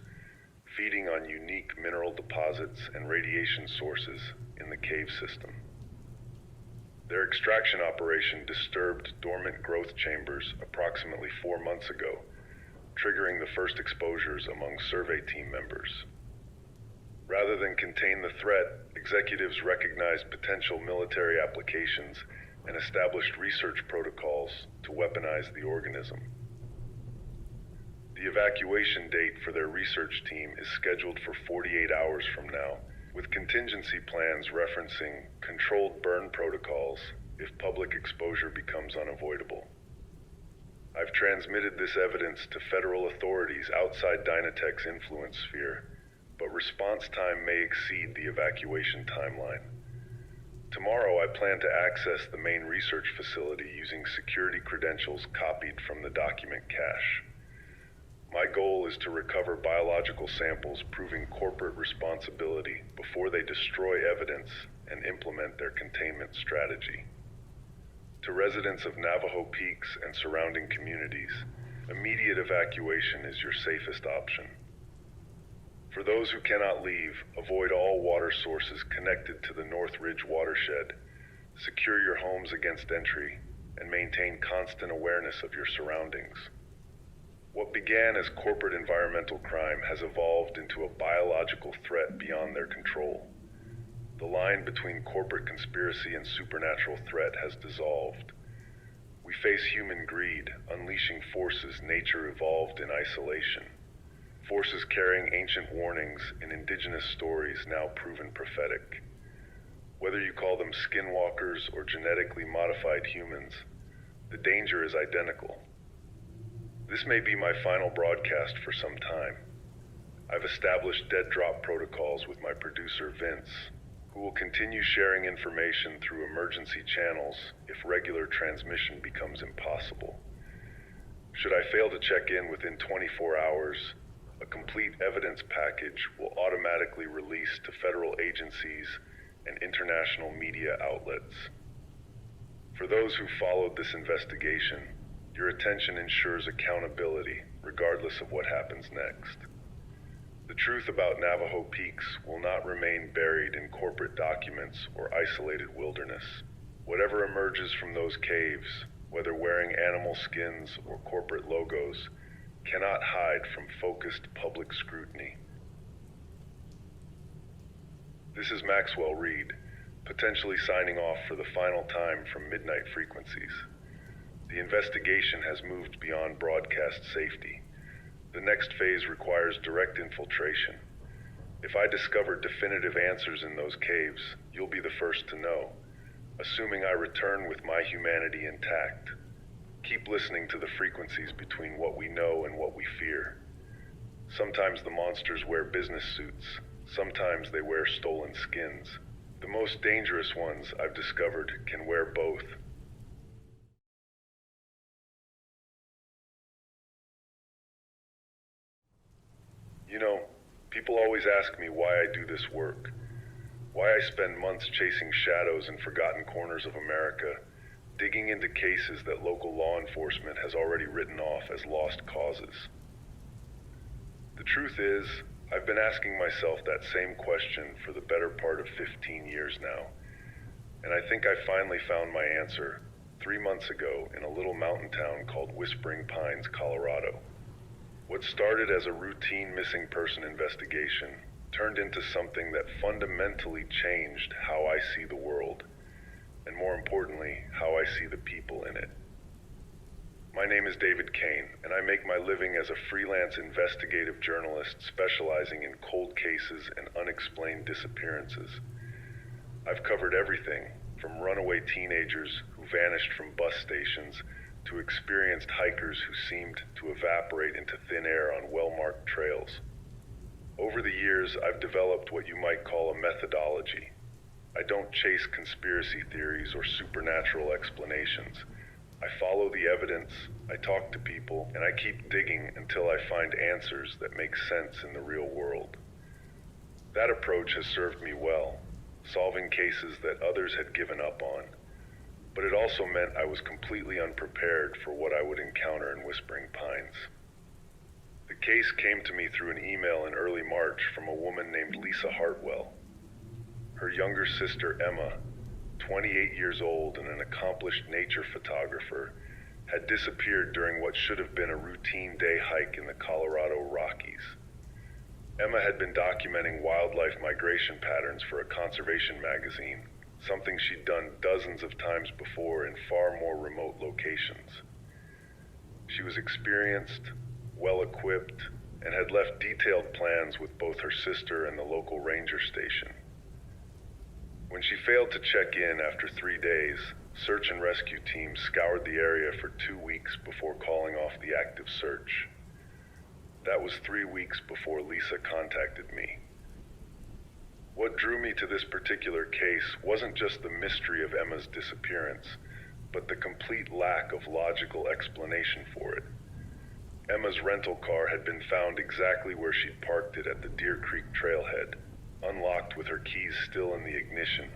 feeding on unique mineral deposits and radiation sources in the cave system. Their extraction operation disturbed dormant growth chambers approximately 4 months ago, triggering the first exposures among survey team members. Rather than contain the threat, executives recognized potential military applications and established research protocols to weaponize the organism. The evacuation date for their research team is scheduled for 48 hours from now, with contingency plans referencing controlled burn protocols if public exposure becomes unavoidable. I've transmitted this evidence to federal authorities outside Dynatech's influence sphere, but response time may exceed the evacuation timeline. Tomorrow, I plan to access the main research facility using security credentials copied from the document cache. My goal is to recover biological samples proving corporate responsibility before they destroy evidence and implement their containment strategy. To residents of Navajo Peaks and surrounding communities, immediate evacuation is your safest option. For those who cannot leave, avoid all water sources connected to the North Ridge watershed, secure your homes against entry, and maintain constant awareness of your surroundings. What began as corporate environmental crime has evolved into a biological threat beyond their control. The line between corporate conspiracy and supernatural threat has dissolved. We face human greed, unleashing forces nature evolved in isolation. Forces carrying ancient warnings in indigenous stories now proven prophetic. Whether you call them skinwalkers or genetically modified humans, the danger is identical. This may be my final broadcast for some time. I've established dead drop protocols with my producer Vince, who will continue sharing information through emergency channels if regular transmission becomes impossible. Should I fail to check in within 24 hours, a complete evidence package will automatically release to federal agencies and international media outlets. For those who followed this investigation, your attention ensures accountability regardless of what happens next. The truth about Navajo Peaks will not remain buried in corporate documents or isolated wilderness. Whatever emerges from those caves, whether wearing animal skins or corporate logos, cannot hide from focused public scrutiny. This is Maxwell Reed, potentially signing off for the final time from Midnight Frequencies. The investigation has moved beyond broadcast safety. The next phase requires direct infiltration. If I discover definitive answers in those caves, you'll be the first to know, assuming I return with my humanity intact. Keep listening to the frequencies between what we know and what we fear. Sometimes the monsters wear business suits, sometimes they wear stolen skins. The most dangerous ones I've discovered can wear both. You know, people always ask me why I do this work, why I spend months chasing shadows in forgotten corners of America, digging into cases that local law enforcement has already written off as lost causes. The truth is, I've been asking myself that same question for the better part of 15 years now, and I think I finally found my answer 3 months ago in a little mountain town called Whispering Pines, Colorado. What started as a routine missing person investigation turned into something that fundamentally changed how I see the world, and more importantly, how I see the people in it. My name is David Kane, and I make my living as a freelance investigative journalist specializing in cold cases and unexplained disappearances. I've covered everything from runaway teenagers who vanished from bus stations to experienced hikers who seemed to evaporate into thin air on well-marked trails. Over the years, I've developed what you might call a methodology. I don't chase conspiracy theories or supernatural explanations. I follow the evidence, I talk to people, and I keep digging until I find answers that make sense in the real world. That approach has served me well, solving cases that others had given up on. But it also meant I was completely unprepared for what I would encounter in Whispering Pines. The case came to me through an email in early March from a woman named Lisa Hartwell. Her younger sister, Emma, 28 years old and an accomplished nature photographer, had disappeared during what should have been a routine day hike in the Colorado Rockies. Emma had been documenting wildlife migration patterns for a conservation magazine, something she'd done dozens of times before in far more remote locations. She was experienced, well-equipped, and had left detailed plans with both her sister and the local ranger station. When she failed to check in after 3 days, search and rescue teams scoured the area for 2 weeks before calling off the active search. That was 3 weeks before Lisa contacted me. What drew me to this particular case wasn't just the mystery of Emma's disappearance, but the complete lack of logical explanation for it. Emma's rental car had been found exactly where she'd parked it at the Deer Creek trailhead, unlocked with her keys still in the ignition.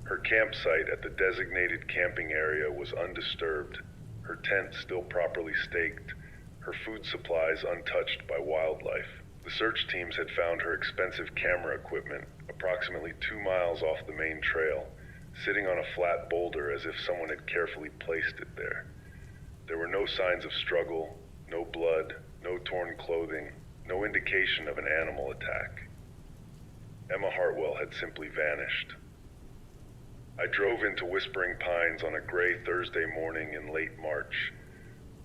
Her campsite at the designated camping area was undisturbed, her tent still properly staked, her food supplies untouched by wildlife. The search teams had found her expensive camera equipment approximately 2 miles off the main trail, sitting on a flat boulder as if someone had carefully placed it there. There were no signs of struggle, No blood, no torn clothing, no indication of an animal attack. Emma Hartwell had simply vanished. I drove into Whispering Pines on a gray Thursday morning in late March,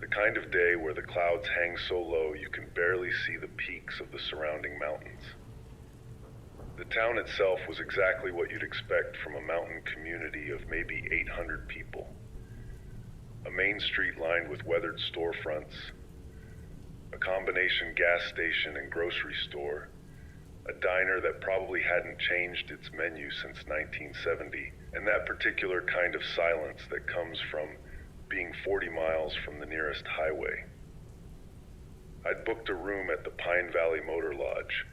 the kind of day where the clouds hang so low you can barely see the peaks of the surrounding mountains. The town itself was exactly what you'd expect from a mountain community of maybe 800 people. A main street lined with weathered storefronts, a combination gas station and grocery store, a diner that probably hadn't changed its menu since 1970, and that particular kind of silence that comes from being 40 miles from the nearest highway. I'd booked a room at the Pine Valley Motor Lodge,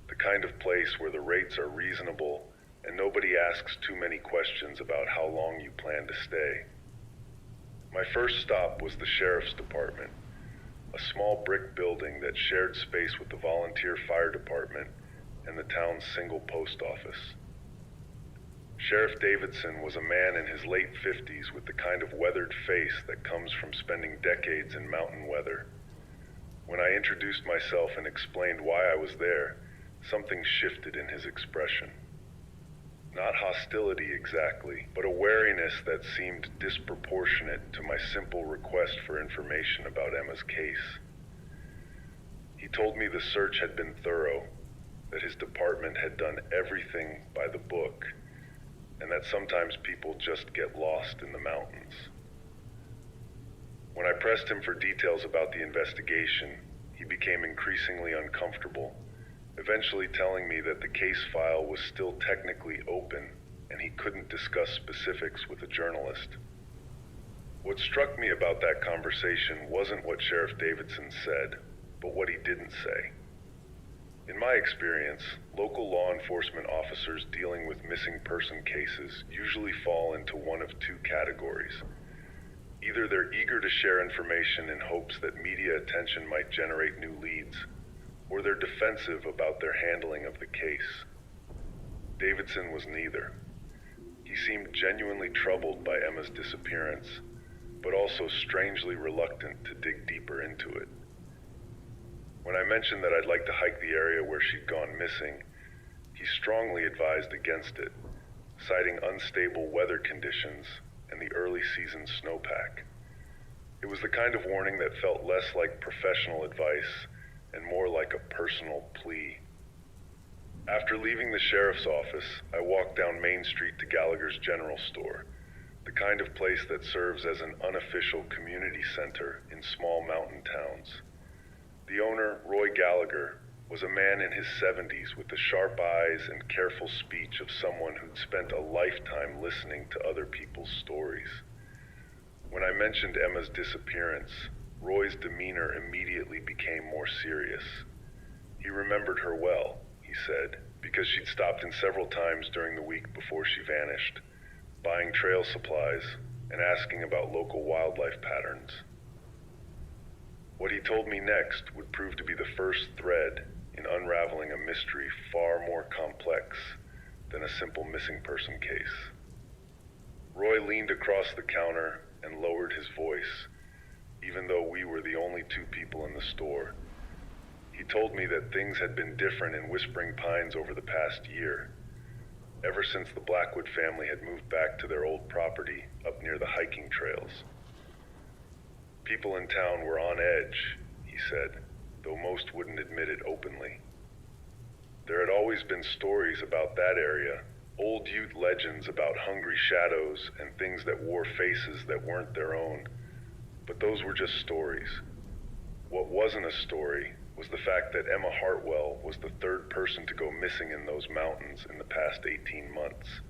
the kind of place where the rates are reasonable and nobody asks too many questions about how long you plan to stay. My first stop was the Sheriff's Department, a small brick building that shared space with the volunteer fire department and the town's single post office. Sheriff Davidson was a man in his late 50s with the kind of weathered face that comes from spending decades in mountain weather. When I introduced myself and explained why I was there, something shifted in his expression. Not hostility exactly, but a wariness that seemed disproportionate to my simple request for information about Emma's case. He told me the search had been thorough, that his department had done everything by the book, and that sometimes people just get lost in the mountains. When I pressed him for details about the investigation, he became increasingly uncomfortable, eventually telling me that the case file was still technically open and he couldn't discuss specifics with a journalist. What struck me about that conversation wasn't what Sheriff Davidson said, but what he didn't say. In my experience, local law enforcement officers dealing with missing person cases usually fall into one of two categories. Either they're eager to share information in hopes that media attention might generate new leads, or they're defensive about their handling of the case. Davidson was neither. He seemed genuinely troubled by Emma's disappearance, but also strangely reluctant to dig deeper into it. When I mentioned that I'd like to hike the area where she'd gone missing, he strongly advised against it, citing unstable weather conditions and the early season snowpack. It was the kind of warning that felt less like professional advice and more like a personal plea. After leaving the sheriff's office, I walked down Main Street to Gallagher's General Store, the kind of place that serves as an unofficial community center in small mountain towns. The owner, Roy Gallagher, was a man in his 70s with the sharp eyes and careful speech of someone who'd spent a lifetime listening to other people's stories. When I mentioned Emma's disappearance, Roy's demeanor immediately became more serious. He remembered her well, he said, because she'd stopped in several times during the week before she vanished, buying trail supplies and asking about local wildlife patterns. What he told me next would prove to be the first thread in unraveling a mystery far more complex than a simple missing person case. Roy leaned across the counter and lowered his voice, even though we were the only two people in the store. He told me that things had been different in Whispering Pines over the past year, ever since the Blackwood family had moved back to their old property up near the hiking trails. People in town were on edge, he said, though most wouldn't admit it openly. There had always been stories about that area, old Ute legends about hungry shadows and things that wore faces that weren't their own, but those were just stories. What wasn't a story was the fact that Emma Hartwell was the third person to go missing in those mountains in the past 18 months.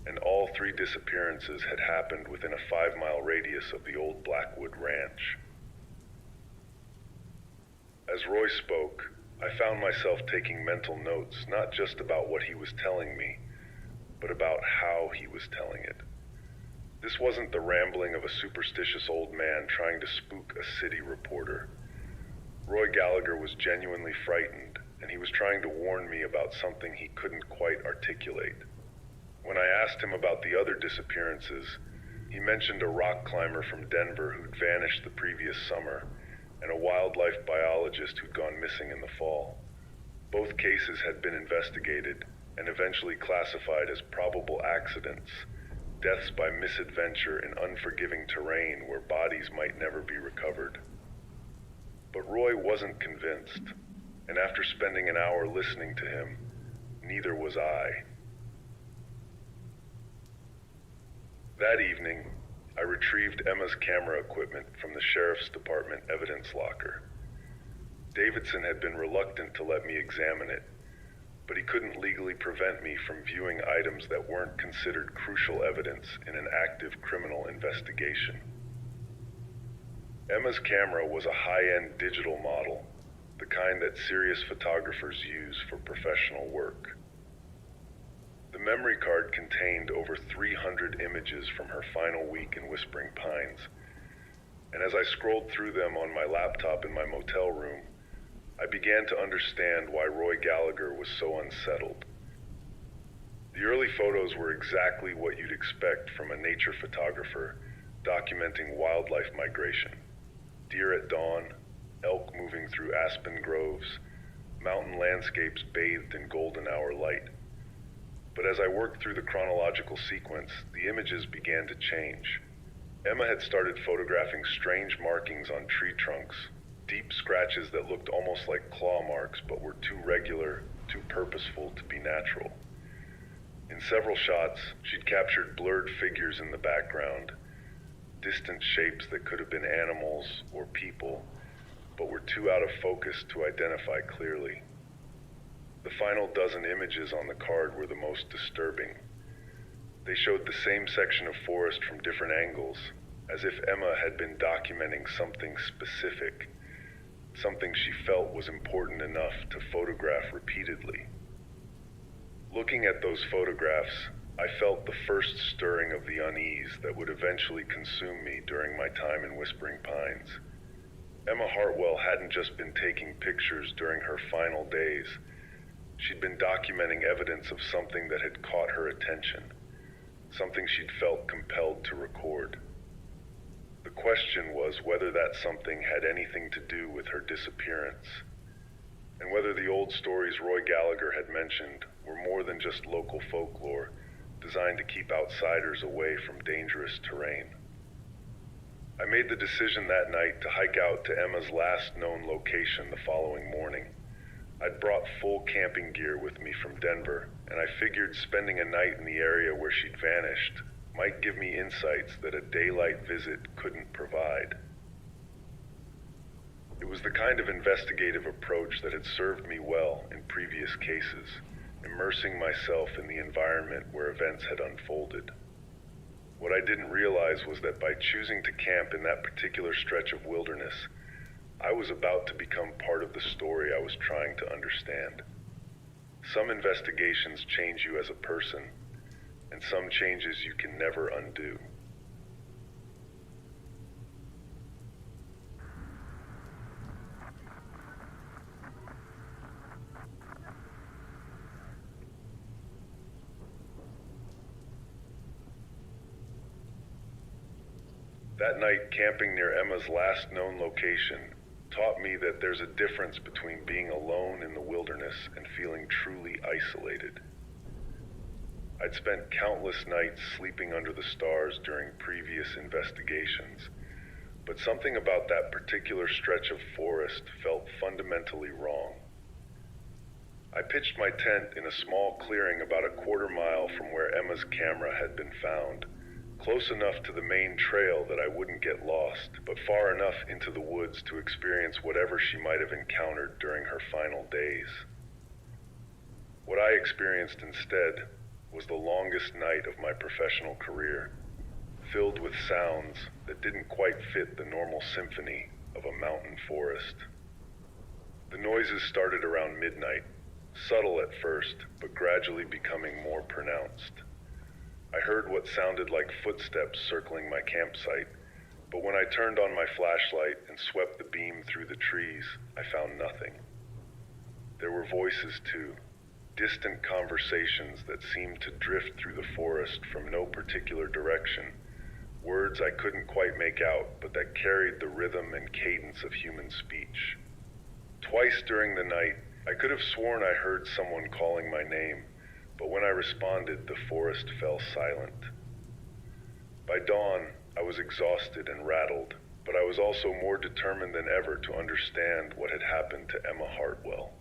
And all three disappearances had happened within a 5-mile radius of the old Blackwood ranch. As Roy spoke, I found myself taking mental notes, not just about what he was telling me, but about how he was telling it. This wasn't the rambling of a superstitious old man trying to spook a city reporter. Roy Gallagher was genuinely frightened, and he was trying to warn me about something he couldn't quite articulate. When I asked him about the other disappearances, he mentioned a rock climber from Denver who'd vanished the previous summer, and a wildlife biologist who'd gone missing in the fall. Both cases had been investigated and eventually classified as probable accidents, deaths by misadventure in unforgiving terrain where bodies might never be recovered. But Roy wasn't convinced, and after spending an hour listening to him, neither was I. That evening, I retrieved Emma's camera equipment from the sheriff's department evidence locker. Davidson had been reluctant to let me examine it, but he couldn't legally prevent me from viewing items that weren't considered crucial evidence in an active criminal investigation. Emma's camera was a high-end digital model, the kind that serious photographers use for professional work. The memory card contained over 300 images from her final week in Whispering Pines, and as I scrolled through them on my laptop in my motel room, I began to understand why Roy Gallagher was so unsettled. The early photos were exactly what you'd expect from a nature photographer documenting wildlife migration. Deer at dawn, elk moving through aspen groves, mountain landscapes bathed in golden hour light. But as I worked through the chronological sequence, the images began to change. Emma had started photographing strange markings on tree trunks, deep scratches that looked almost like claw marks but were too regular, too purposeful to be natural. In several shots, she'd captured blurred figures in the background, distant shapes that could have been animals or people, but were too out of focus to identify clearly. The final dozen images on the card were the most disturbing. They showed the same section of forest from different angles, as if Emma had been documenting something specific, something she felt was important enough to photograph repeatedly. Looking at those photographs, I felt the first stirring of the unease that would eventually consume me during my time in Whispering Pines. Emma Hartwell hadn't just been taking pictures during her final days. She'd been documenting evidence of something that had caught her attention, something she'd felt compelled to record. The question was whether that something had anything to do with her disappearance, and whether the old stories Roy Gallagher had mentioned were more than just local folklore designed to keep outsiders away from dangerous terrain. I made the decision that night to hike out to Emma's last known location the following morning. I'd brought full camping gear with me from Denver, and I figured spending a night in the area where she'd vanished might give me insights that a daylight visit couldn't provide. It was the kind of investigative approach that had served me well in previous cases, immersing myself in the environment where events had unfolded. What I didn't realize was that by choosing to camp in that particular stretch of wilderness, I was about to become part of the story I was trying to understand. Some investigations change you as a person, and some changes you can never undo. That night, camping near Emma's last known location taught me that there's a difference between being alone in the wilderness and feeling truly isolated. I'd spent countless nights sleeping under the stars during previous investigations, but something about that particular stretch of forest felt fundamentally wrong. I pitched my tent in a small clearing about a quarter-mile from where Emma's camera had been found, close enough to the main trail that I wouldn't get lost, but far enough into the woods to experience whatever she might have encountered during her final days. What I experienced instead was the longest night of my professional career, filled with sounds that didn't quite fit the normal symphony of a mountain forest. The noises started around midnight, subtle at first, but gradually becoming more pronounced. I heard what sounded like footsteps circling my campsite, but when I turned on my flashlight and swept the beam through the trees, I found nothing. There were voices too, distant conversations that seemed to drift through the forest from no particular direction, words I couldn't quite make out, but that carried the rhythm and cadence of human speech. Twice during the night, I could have sworn I heard someone calling my name, but when I responded, the forest fell silent. By dawn, I was exhausted and rattled, but I was also more determined than ever to understand what had happened to Emma Hartwell.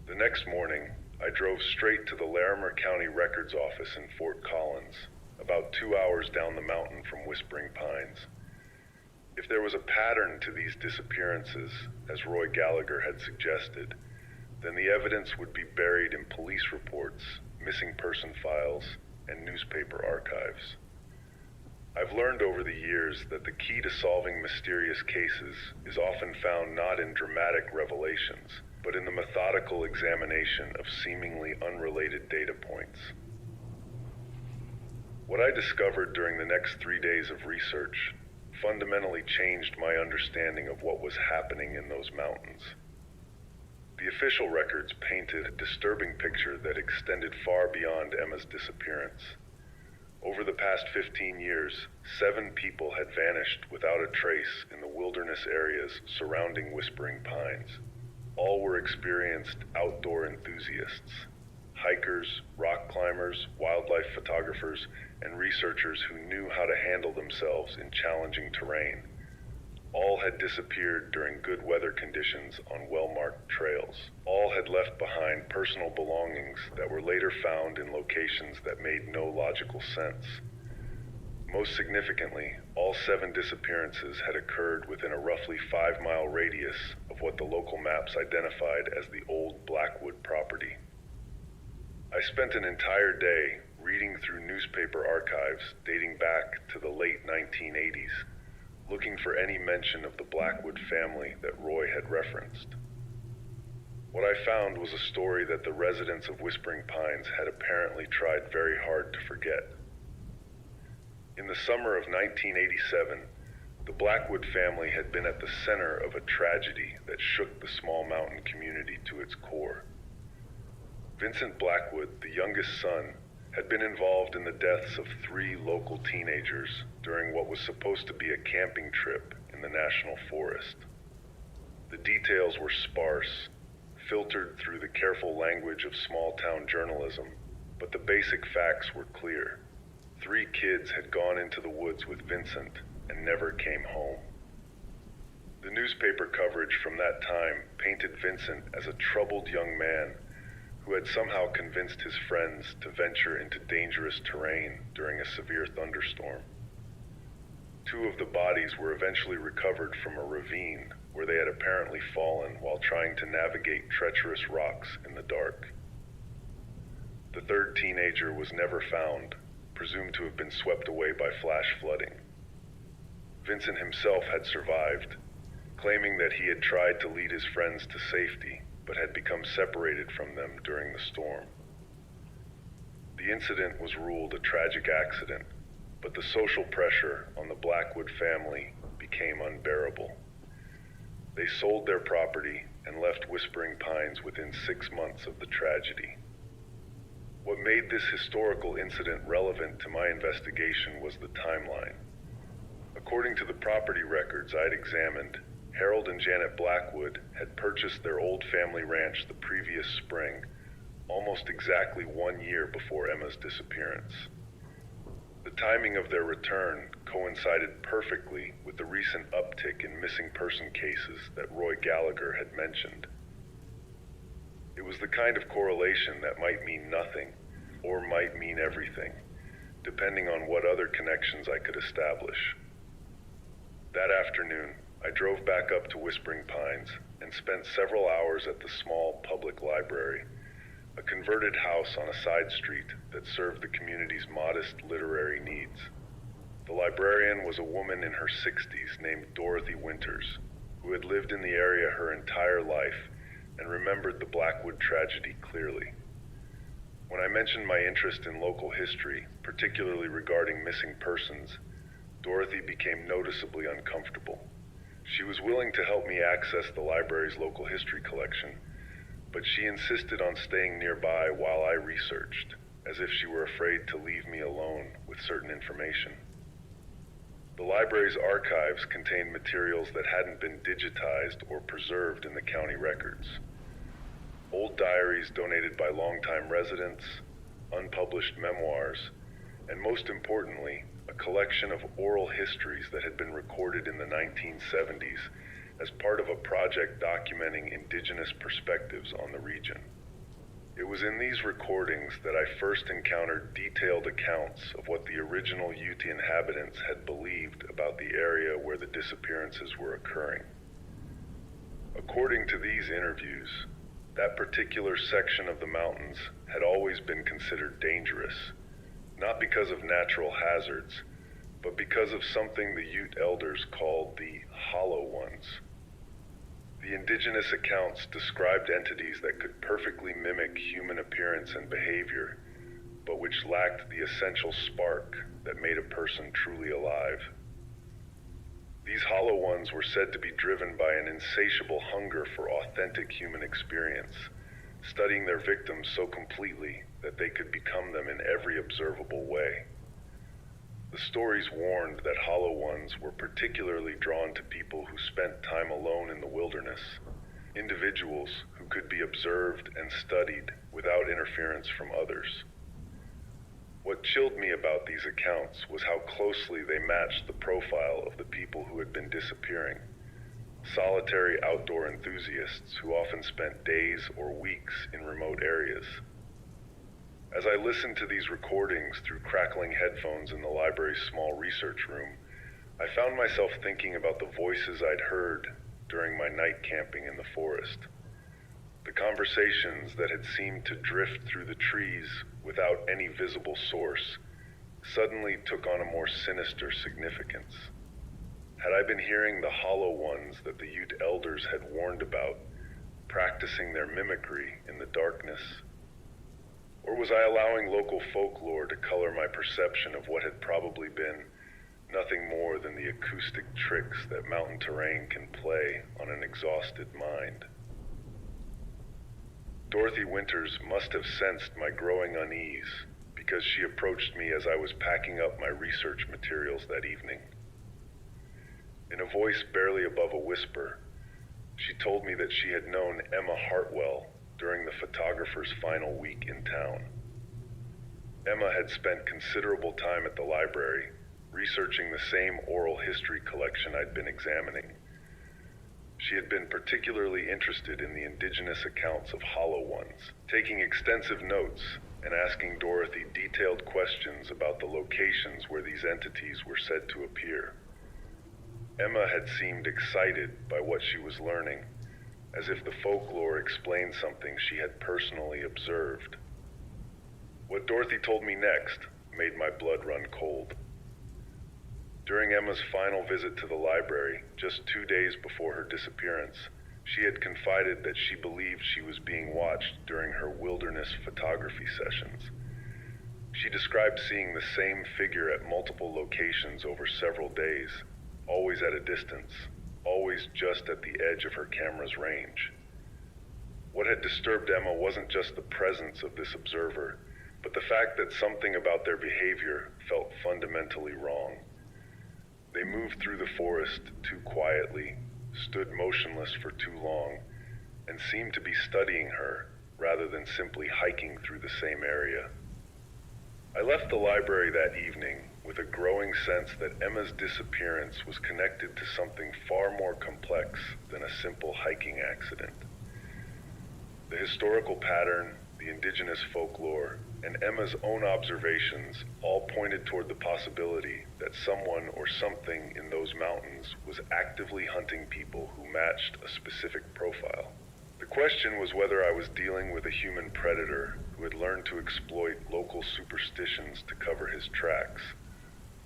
The next morning, I drove straight to the Larimer County Records Office in Fort Collins, about 2 hours down the mountain from Whispering Pines. If there was a pattern to these disappearances, as Roy Gallagher had suggested, then the evidence would be buried in police reports, missing person files, and newspaper archives. I've learned over the years that the key to solving mysterious cases is often found not in dramatic revelations, but in the methodical examination of seemingly unrelated data points. What I discovered during the next 3 days of research fundamentally changed my understanding of what was happening in those mountains. The official records painted a disturbing picture that extended far beyond Emma's disappearance. Over the past 15 years, 7 people had vanished without a trace in the wilderness areas surrounding Whispering Pines. All were experienced outdoor enthusiasts, hikers, rock climbers, wildlife photographers, and researchers who knew how to handle themselves in challenging terrain. All had disappeared during good weather conditions on well-marked trails. All had left behind personal belongings that were later found in locations that made no logical sense. Most significantly, all 7 disappearances had occurred within a roughly 5-mile radius of what the local maps identified as the old Blackwood property. I spent an entire day reading through newspaper archives dating back to the late 1980s, looking for any mention of the Blackwood family that Roy had referenced. What I found was a story that the residents of Whispering Pines had apparently tried very hard to forget. In the summer of 1987, the Blackwood family had been at the center of a tragedy that shook the small mountain community to its core. Vincent Blackwood, the youngest son, had been involved in the deaths of 3 local teenagers during what was supposed to be a camping trip in the National Forest. The details were sparse, filtered through the careful language of small-town journalism, but the basic facts were clear. 3 kids had gone into the woods with Vincent and never came home. The newspaper coverage from that time painted Vincent as a troubled young man who had somehow convinced his friends to venture into dangerous terrain during a severe thunderstorm. 2 of the bodies were eventually recovered from a ravine where they had apparently fallen while trying to navigate treacherous rocks in the dark. The 3rd teenager was never found, presumed to have been swept away by flash flooding. Vincent himself had survived, claiming that he had tried to lead his friends to safety, but had become separated from them during the storm. The incident was ruled a tragic accident, but the social pressure on the Blackwood family became unbearable. They sold their property and left Whispering Pines within 6 months of the tragedy. What made this historical incident relevant to my investigation was the timeline. According to the property records I'd examined, Harold and Janet Blackwood had purchased their old family ranch the previous spring, almost exactly 1 year before Emma's disappearance. The timing of their return coincided perfectly with the recent uptick in missing person cases that Roy Gallagher had mentioned. It was the kind of correlation that might mean nothing, or might mean everything, depending on what other connections I could establish. That afternoon, I drove back up to Whispering Pines and spent several hours at the small public library, a converted house on a side street that served the community's modest literary needs. The librarian was a woman in her 60s named Dorothy Winters, who had lived in the area her entire life and remembered the Blackwood tragedy clearly. When I mentioned my interest in local history, particularly regarding missing persons, Dorothy became noticeably uncomfortable. She was willing to help me access the library's local history collection, but she insisted on staying nearby while I researched, as if she were afraid to leave me alone with certain information. The library's archives contained materials that hadn't been digitized or preserved in the county records. Old diaries donated by longtime residents, unpublished memoirs, and most importantly, a collection of oral histories that had been recorded in the 1970s as part of a project documenting indigenous perspectives on the region. It was in these recordings that I first encountered detailed accounts of what the original Ute inhabitants had believed about the area where the disappearances were occurring. According to these interviews, that particular section of the mountains had always been considered dangerous, not because of natural hazards, but because of something the Ute elders called the Hollow Ones. The indigenous accounts described entities that could perfectly mimic human appearance and behavior, but which lacked the essential spark that made a person truly alive. These Hollow Ones were said to be driven by an insatiable hunger for authentic human experience, studying their victims so completely that they could become them in every observable way. The stories warned that Hollow Ones were particularly drawn to people who spent time alone in the wilderness, individuals who could be observed and studied without interference from others. What chilled me about these accounts was how closely they matched the profile of the people who had been disappearing, solitary outdoor enthusiasts who often spent days or weeks in remote areas. As I listened to these recordings through crackling headphones in the library's small research room, I found myself thinking about the voices I'd heard during my night camping in the forest. The conversations that had seemed to drift through the trees without any visible source suddenly took on a more sinister significance. Had I been hearing the Hollow Ones that the Ute elders had warned about, practicing their mimicry in the darkness? Or was I allowing local folklore to color my perception of what had probably been nothing more than the acoustic tricks that mountain terrain can play on an exhausted mind? Dorothy Winters must have sensed my growing unease because she approached me as I was packing up my research materials that evening. In a voice barely above a whisper, she told me that she had known Emma Hartwell during the photographer's final week in town. Emma had spent considerable time at the library, researching the same oral history collection I'd been examining. She had been particularly interested in the indigenous accounts of Hollow Ones, taking extensive notes and asking Dorothy detailed questions about the locations where these entities were said to appear. Emma had seemed excited by what she was learning, as if the folklore explained something she had personally observed. What Dorothy told me next made my blood run cold. During Emma's final visit to the library, just 2 days before her disappearance, she had confided that she believed she was being watched during her wilderness photography sessions. She described seeing the same figure at multiple locations over several days, always at a distance, always just at the edge of her camera's range. What had disturbed Emma wasn't just the presence of this observer, but the fact that something about their behavior felt fundamentally wrong. They moved through the forest too quietly, stood motionless for too long, and seemed to be studying her rather than simply hiking through the same area. I left the library that evening with a growing sense that Emma's disappearance was connected to something far more complex than a simple hiking accident. The historical pattern, the indigenous folklore, and Emma's own observations all pointed toward the possibility that someone or something in those mountains was actively hunting people who matched a specific profile. The question was whether I was dealing with a human predator who had learned to exploit local superstitions to cover his tracks,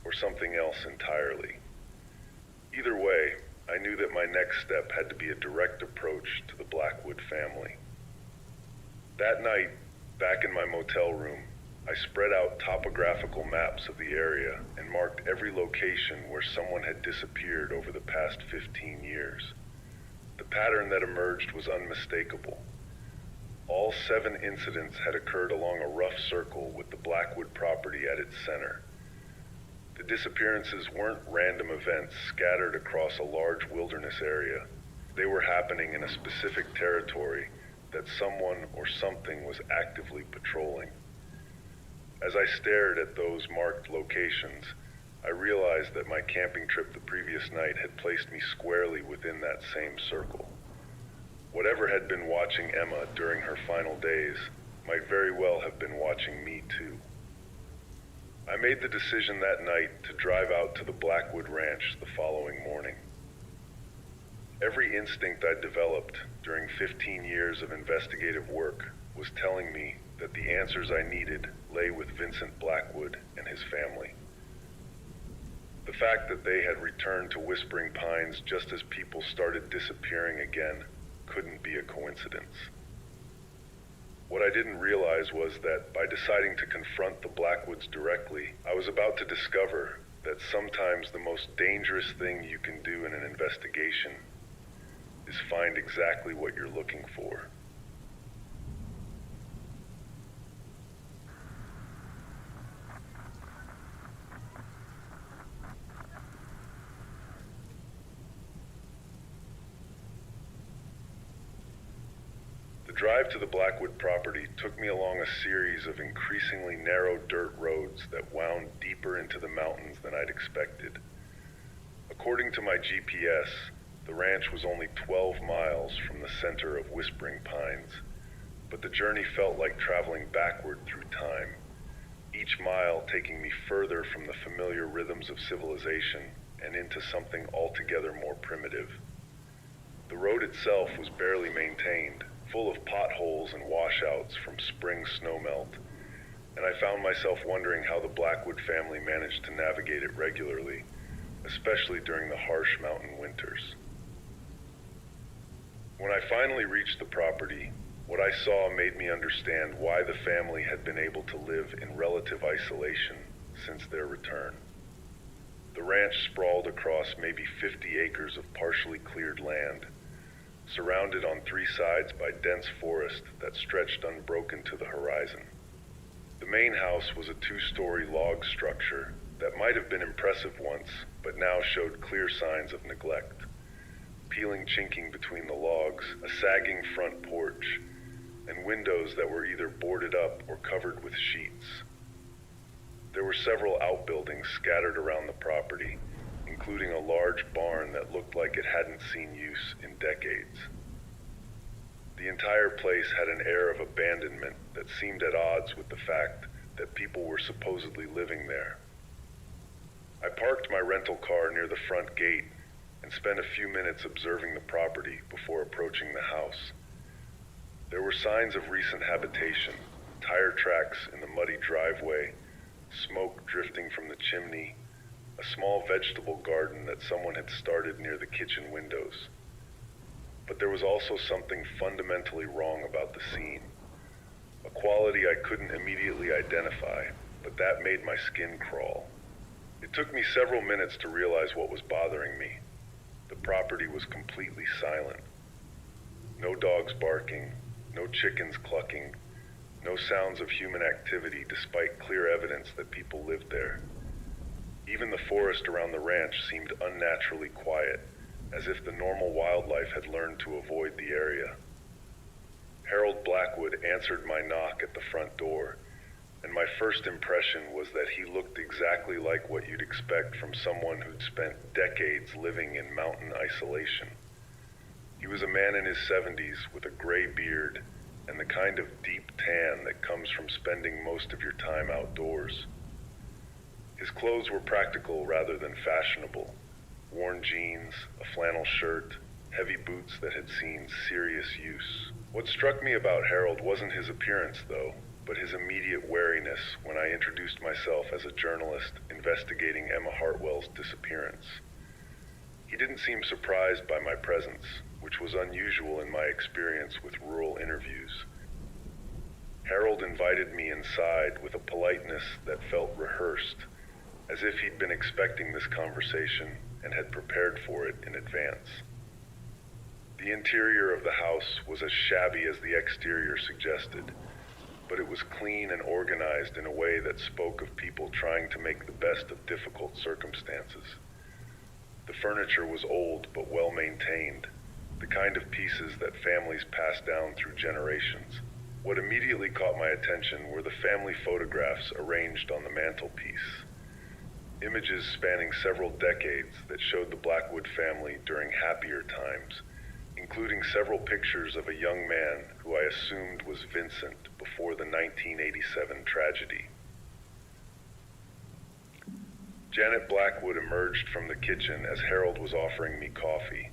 or something else entirely. Either way, I knew that my next step had to be a direct approach to the Blackwood family. That night, back in my motel room, I spread out topographical maps of the area and marked every location where someone had disappeared over the past 15 years. The pattern that emerged was unmistakable. All 7 incidents had occurred along a rough circle with the Blackwood property at its center. The disappearances weren't random events scattered across a large wilderness area. They were happening in a specific territory that someone or something was actively patrolling. As I stared at those marked locations, I realized that my camping trip the previous night had placed me squarely within that same circle. Whatever had been watching Emma during her final days might very well have been watching me too. I made the decision that night to drive out to the Blackwood Ranch the following morning. Every instinct I'd developed during 15 years of investigative work was telling me that the answers I needed lay with Vincent Blackwood and his family. The fact that they had returned to Whispering Pines just as people started disappearing again couldn't be a coincidence. What I didn't realize was that by deciding to confront the Blackwoods directly, I was about to discover that sometimes the most dangerous thing you can do in an investigation is find exactly what you're looking for. The drive to the Blackwood property took me along a series of increasingly narrow dirt roads that wound deeper into the mountains than I'd expected. According to my GPS, the ranch was only 12 miles from the center of Whispering Pines, but the journey felt like traveling backward through time, each mile taking me further from the familiar rhythms of civilization and into something altogether more primitive. The road itself was barely maintained, full of potholes and washouts from spring snowmelt, and I found myself wondering how the Blackwood family managed to navigate it regularly, especially during the harsh mountain winters. When I finally reached the property, what I saw made me understand why the family had been able to live in relative isolation since their return. The ranch sprawled across maybe 50 acres of partially cleared land, surrounded on three sides by dense forest that stretched unbroken to the horizon. The main house was a two-story log structure that might have been impressive once, but now showed clear signs of neglect. Peeling chinking between the logs, a sagging front porch, and windows that were either boarded up or covered with sheets. There were several outbuildings scattered around the property, including a large barn that looked like it hadn't seen use in decades. The entire place had an air of abandonment that seemed at odds with the fact that people were supposedly living there. I parked my rental car near the front gate and spent a few minutes observing the property before approaching the house. There were signs of recent habitation, tire tracks in the muddy driveway, smoke drifting from the chimney, a small vegetable garden that someone had started near the kitchen windows. But there was also something fundamentally wrong about the scene, a quality I couldn't immediately identify, but that made my skin crawl. It took me several minutes to realize what was bothering me. The property was completely silent. No dogs barking, no chickens clucking, no sounds of human activity despite clear evidence that people lived there. Even the forest around the ranch seemed unnaturally quiet, as if the normal wildlife had learned to avoid the area. Harold Blackwood answered my knock at the front door, and my first impression was that he looked exactly like what you'd expect from someone who'd spent decades living in mountain isolation. He was a man in his 70s with a gray beard and the kind of deep tan that comes from spending most of your time outdoors. His clothes were practical rather than fashionable. Worn jeans, a flannel shirt, heavy boots that had seen serious use. What struck me about Harold wasn't his appearance, though, but his immediate wariness when I introduced myself as a journalist investigating Emma Hartwell's disappearance. He didn't seem surprised by my presence, which was unusual in my experience with rural interviews. Harold invited me inside with a politeness that felt rehearsed, as if he'd been expecting this conversation and had prepared for it in advance. The interior of the house was as shabby as the exterior suggested. but it was clean and organized in a way that spoke of people trying to make the best of difficult circumstances. The furniture was old but well maintained, the kind of pieces that families pass down through generations. What immediately caught my attention were the family photographs arranged on the mantelpiece. Images spanning several decades that showed the Blackwood family during happier times, including several pictures of a young man who I assumed was Vincent before the 1987 tragedy. Janet Blackwood emerged from the kitchen as Harold was offering me coffee,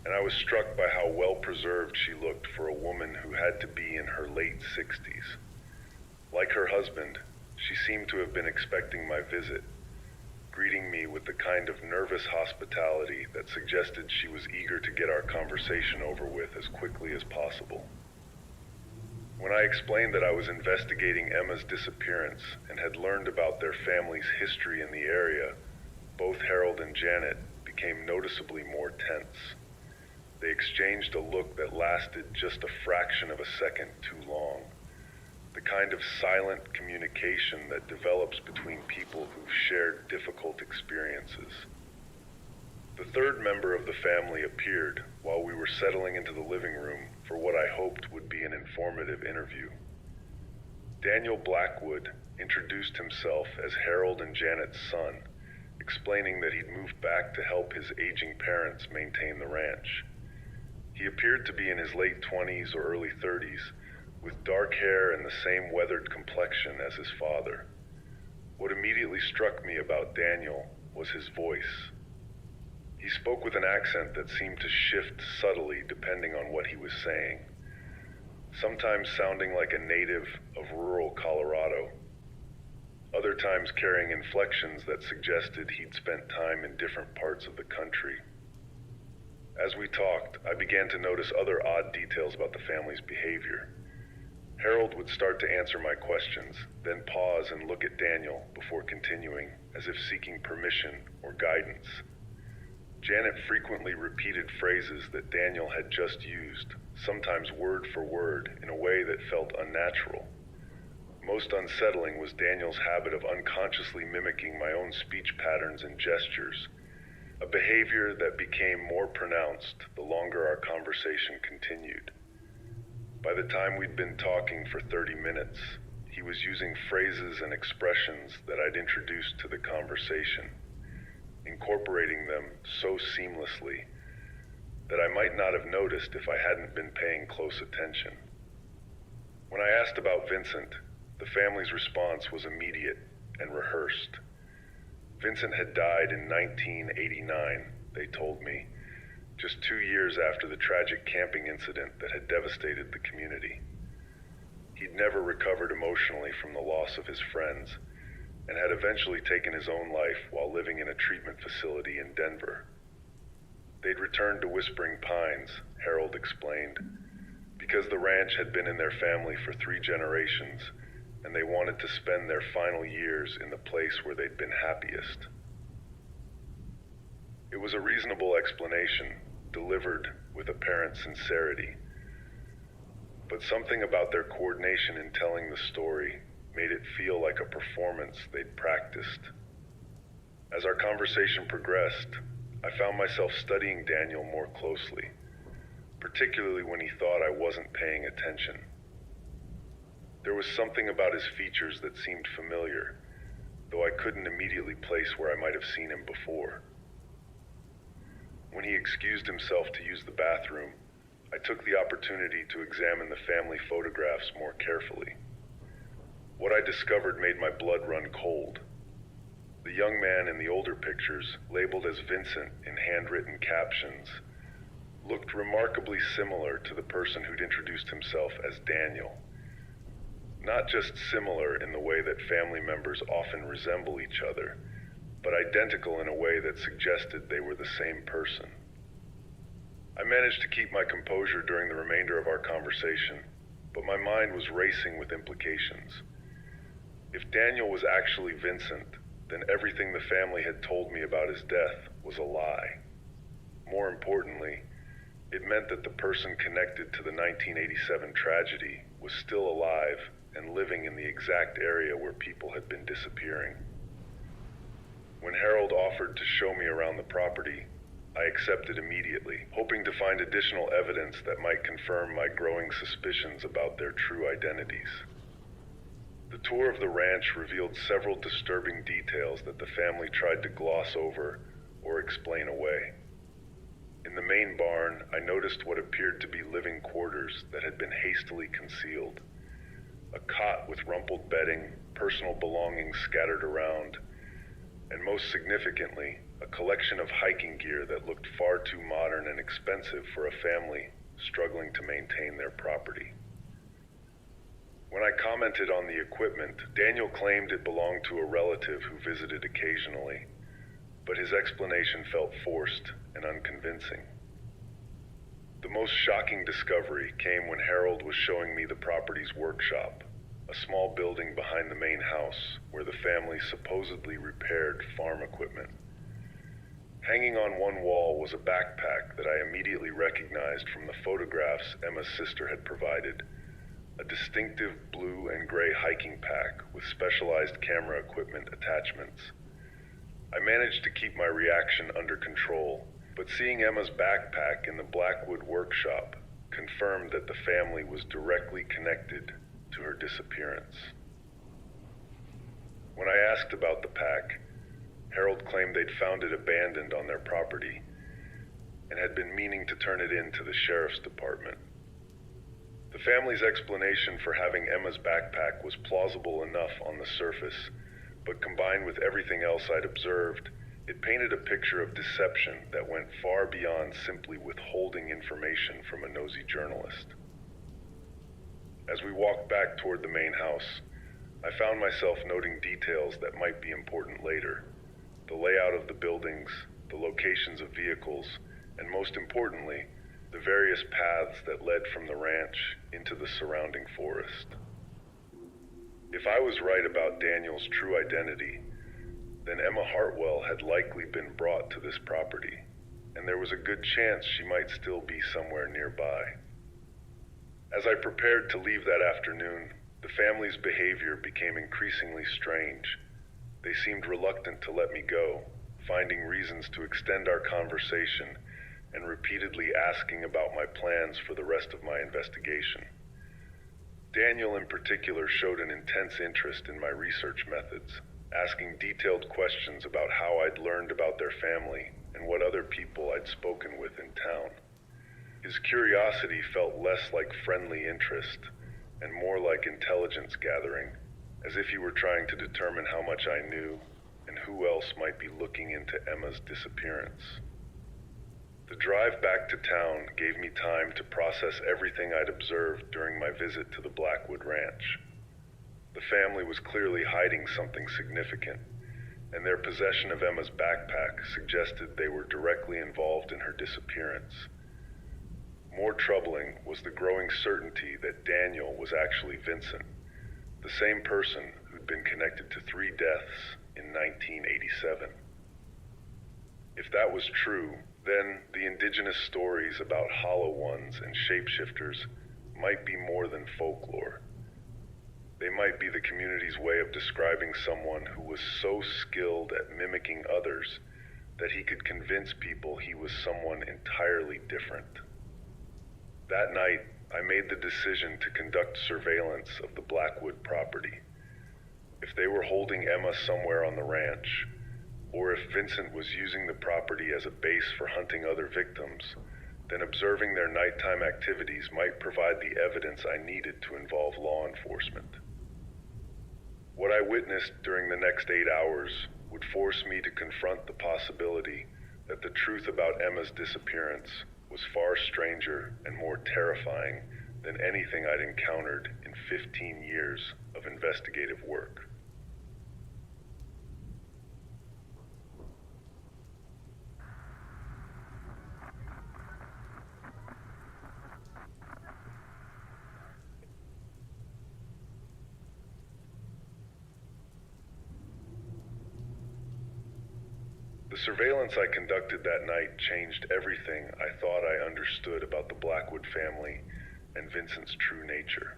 and I was struck by how well preserved she looked for a woman who had to be in her late 60s. Like her husband, she seemed to have been expecting my visit, greeting me with the kind of nervous hospitality that suggested she was eager to get our conversation over with as quickly as possible. When I explained that I was investigating Emma's disappearance and had learned about their family's history in the area, both Harold and Janet became noticeably more tense. They exchanged a look that lasted just a fraction of a second too long. The kind of silent communication that develops between people who've shared difficult experiences. The third member of the family appeared while we were settling into the living room for what I hoped would be an informative interview. Daniel Blackwood introduced himself as Harold and Janet's son, explaining that he'd moved back to help his aging parents maintain the ranch. He appeared to be in his late 20s or early 30s, with dark hair and the same weathered complexion as his father. What immediately struck me about Daniel was his voice. He spoke with an accent that seemed to shift subtly depending on what he was saying, sometimes sounding like a native of rural Colorado, other times carrying inflections that suggested he'd spent time in different parts of the country. As we talked, I began to notice other odd details about the family's behavior. Harold would start to answer my questions, then pause and look at Daniel before continuing, as if seeking permission or guidance. Janet frequently repeated phrases that Daniel had just used, sometimes word for word, in a way that felt unnatural. Most unsettling was Daniel's habit of unconsciously mimicking my own speech patterns and gestures, a behavior that became more pronounced the longer our conversation continued. By the time we'd been talking for 30 minutes, he was using phrases and expressions that I'd introduced to the conversation, incorporating them so seamlessly that I might not have noticed if I hadn't been paying close attention. When I asked about Vincent, the family's response was immediate and rehearsed. Vincent had died in 1989, they told me, just 2 years after the tragic camping incident that had devastated the community. He'd never recovered emotionally from the loss of his friends, and had eventually taken his own life while living in a treatment facility in Denver. They'd returned to Whispering Pines, Harold explained, because the ranch had been in their family for 3 generations, and they wanted to spend their final years in the place where they'd been happiest. It was a reasonable explanation, delivered with apparent sincerity, but something about their coordination in telling the story made it feel like a performance they'd practiced. As our conversation progressed, I found myself studying Daniel more closely, particularly when he thought I wasn't paying attention. There was something about his features that seemed familiar, though I couldn't immediately place where I might have seen him before. When he excused himself to use the bathroom, I took the opportunity to examine the family photographs more carefully. What I discovered made my blood run cold. The young man in the older pictures, labeled as Vincent in handwritten captions, looked remarkably similar to the person who'd introduced himself as Daniel. Not just similar in the way that family members often resemble each other, but identical in a way that suggested they were the same person. I managed to keep my composure during the remainder of our conversation, but my mind was racing with implications. If Daniel was actually Vincent, then everything the family had told me about his death was a lie. More importantly, it meant that the person connected to the 1987 tragedy was still alive and living in the exact area where people had been disappearing. When Harold offered to show me around the property, I accepted immediately, hoping to find additional evidence that might confirm my growing suspicions about their true identities. The tour of the ranch revealed several disturbing details that the family tried to gloss over or explain away. In the main barn, I noticed what appeared to be living quarters that had been hastily concealed. A cot with rumpled bedding, personal belongings scattered around, and most significantly, a collection of hiking gear that looked far too modern and expensive for a family struggling to maintain their property. When I commented on the equipment, Daniel claimed it belonged to a relative who visited occasionally, but his explanation felt forced and unconvincing. The most shocking discovery came when Harold was showing me the property's workshop, a small building behind the main house where the family supposedly repaired farm equipment. Hanging on one wall was a backpack that I immediately recognized from the photographs Emma's sister had provided, a distinctive blue and gray hiking pack with specialized camera equipment attachments. I managed to keep my reaction under control, but seeing Emma's backpack in the Blackwood workshop confirmed that the family was directly connected to her disappearance. When I asked about the pack, Harold claimed they'd found it abandoned on their property and had been meaning to turn it in to the sheriff's department. The family's explanation for having Emma's backpack was plausible enough on the surface, but combined with everything else I'd observed, it painted a picture of deception that went far beyond simply withholding information from a nosy journalist. As we walked back toward the main house, I found myself noting details that might be important later. The layout of the buildings, the locations of vehicles, and most importantly, the various paths that led from the ranch into the surrounding forest. If I was right about Daniel's true identity, then Emma Hartwell had likely been brought to this property, and there was a good chance she might still be somewhere nearby. As I prepared to leave that afternoon, the family's behavior became increasingly strange. They seemed reluctant to let me go, finding reasons to extend our conversation and repeatedly asking about my plans for the rest of my investigation. Daniel in particular showed an intense interest in my research methods, asking detailed questions about how I'd learned about their family and what other people I'd spoken with in town. His curiosity felt less like friendly interest and more like intelligence gathering, as if he were trying to determine how much I knew and who else might be looking into Emma's disappearance. The drive back to town gave me time to process everything I'd observed during my visit to the Blackwood Ranch. The family was clearly hiding something significant, and their possession of Emma's backpack suggested they were directly involved in her disappearance. More troubling was the growing certainty that Daniel was actually Vincent, the same person who'd been connected to 3 deaths in 1987. If that was true, then the indigenous stories about hollow ones and shapeshifters might be more than folklore. They might be the community's way of describing someone who was so skilled at mimicking others that he could convince people he was someone entirely different. That night, I made the decision to conduct surveillance of the Blackwood property. If they were holding Emma somewhere on the ranch, or if Vincent was using the property as a base for hunting other victims, then observing their nighttime activities might provide the evidence I needed to involve law enforcement. What I witnessed during the next 8 hours would force me to confront the possibility that the truth about Emma's disappearance was far stranger and more terrifying than anything I'd encountered in 15 years of investigative work. The surveillance I conducted that night changed everything I thought I understood about the Blackwood family and Vincent's true nature.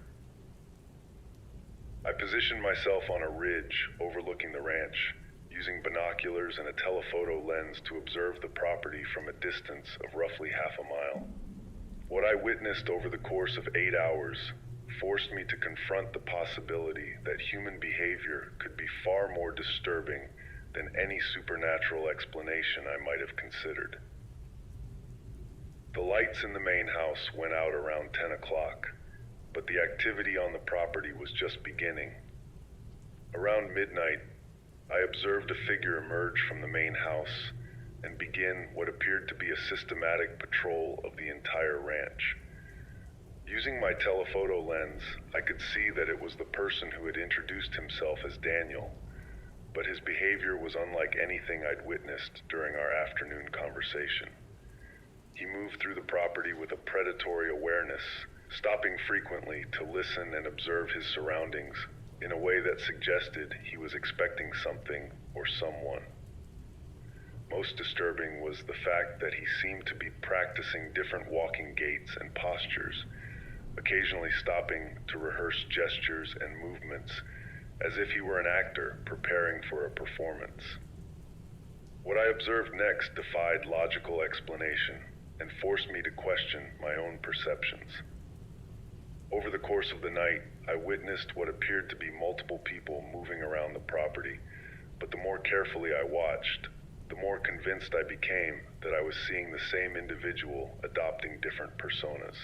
I positioned myself on a ridge overlooking the ranch, using binoculars and a telephoto lens to observe the property from a distance of roughly half a mile. What I witnessed over the course of 8 hours forced me to confront the possibility that human behavior could be far more disturbing than any supernatural explanation I might have considered. The lights in the main house went out around 10 o'clock, but the activity on the property was just beginning. Around midnight, I observed a figure emerge from the main house and begin what appeared to be a systematic patrol of the entire ranch. Using my telephoto lens, I could see that it was the person who had introduced himself as Daniel, but his behavior was unlike anything I'd witnessed during our afternoon conversation. He moved through the property with a predatory awareness, stopping frequently to listen and observe his surroundings in a way that suggested he was expecting something or someone. Most disturbing was the fact that he seemed to be practicing different walking gaits and postures, occasionally stopping to rehearse gestures and movements as if he were an actor preparing for a performance. What I observed next defied logical explanation and forced me to question my own perceptions. Over the course of the night, I witnessed what appeared to be multiple people moving around the property, but the more carefully I watched, the more convinced I became that I was seeing the same individual adopting different personas.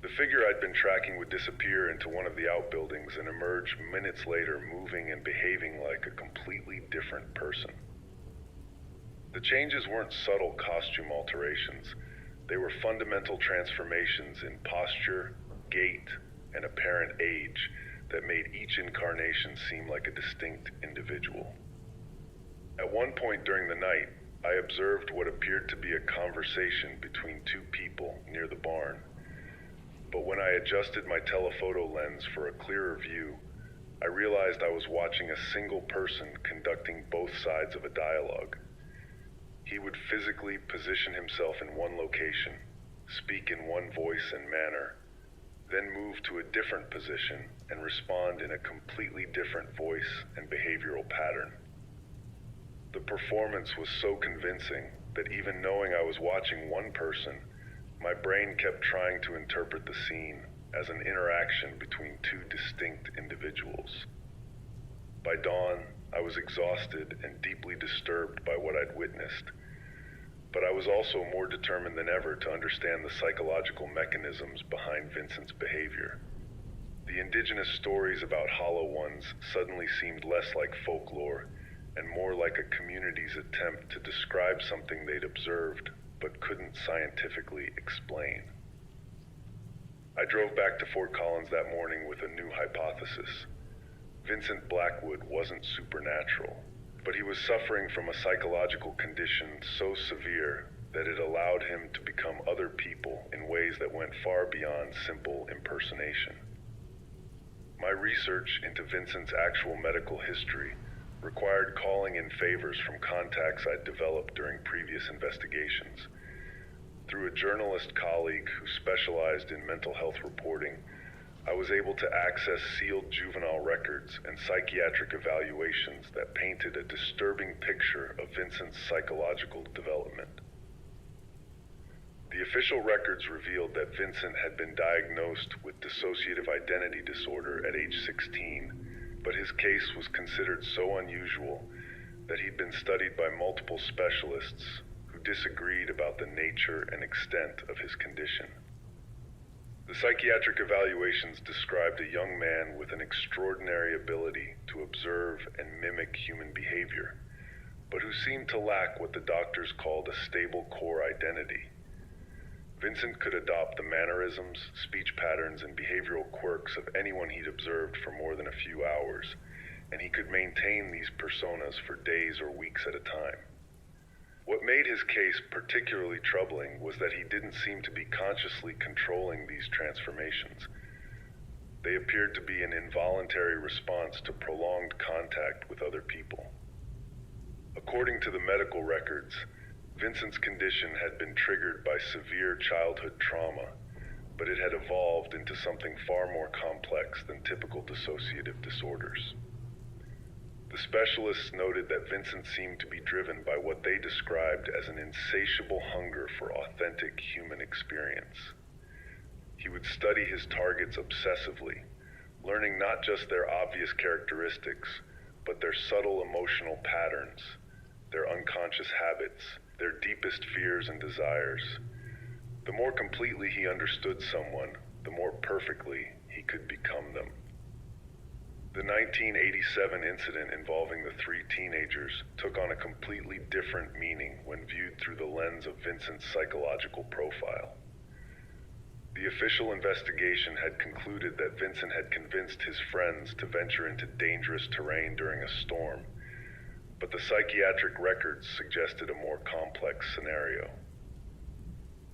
The figure I'd been tracking would disappear into one of the outbuildings and emerge minutes later, moving and behaving like a completely different person. The changes weren't subtle costume alterations. They were fundamental transformations in posture, gait, and apparent age that made each incarnation seem like a distinct individual. At one point during the night, I observed what appeared to be a conversation between two people near the barn. But when I adjusted my telephoto lens for a clearer view, I realized I was watching a single person conducting both sides of a dialogue. He would physically position himself in one location, speak in one voice and manner, then move to a different position and respond in a completely different voice and behavioral pattern. The performance was so convincing that even knowing I was watching one person, my brain kept trying to interpret the scene as an interaction between two distinct individuals. By dawn, I was exhausted and deeply disturbed by what I'd witnessed, but I was also more determined than ever to understand the psychological mechanisms behind Vincent's behavior. The indigenous stories about Hollow Ones suddenly seemed less like folklore and more like a community's attempt to describe something they'd observed but couldn't scientifically explain. I drove back to Fort Collins that morning with a new hypothesis. Vincent Blackwood wasn't supernatural, but he was suffering from a psychological condition so severe that it allowed him to become other people in ways that went far beyond simple impersonation. My research into Vincent's actual medical history required calling in favors from contacts I'd developed during previous investigations. Through a journalist colleague who specialized in mental health reporting, I was able to access sealed juvenile records and psychiatric evaluations that painted a disturbing picture of Vincent's psychological development. The official records revealed that Vincent had been diagnosed with dissociative identity disorder at age 16, but his case was considered so unusual that he'd been studied by multiple specialists who disagreed about the nature and extent of his condition. The psychiatric evaluations described a young man with an extraordinary ability to observe and mimic human behavior, but who seemed to lack what the doctors called a stable core identity. Vincent could adopt the mannerisms, speech patterns, and behavioral quirks of anyone he'd observed for more than a few hours, and he could maintain these personas for days or weeks at a time. What made his case particularly troubling was that he didn't seem to be consciously controlling these transformations. They appeared to be an involuntary response to prolonged contact with other people. According to the medical records, Vincent's condition had been triggered by severe childhood trauma, but it had evolved into something far more complex than typical dissociative disorders. The specialists noted that Vincent seemed to be driven by what they described as an insatiable hunger for authentic human experience. He would study his targets obsessively, learning not just their obvious characteristics, but their subtle emotional patterns, their unconscious habits, their deepest fears and desires. The more completely he understood someone, the more perfectly he could become them. The 1987 incident involving the 3 teenagers took on a completely different meaning when viewed through the lens of Vincent's psychological profile. The official investigation had concluded that Vincent had convinced his friends to venture into dangerous terrain during a storm, but the psychiatric records suggested a more complex scenario.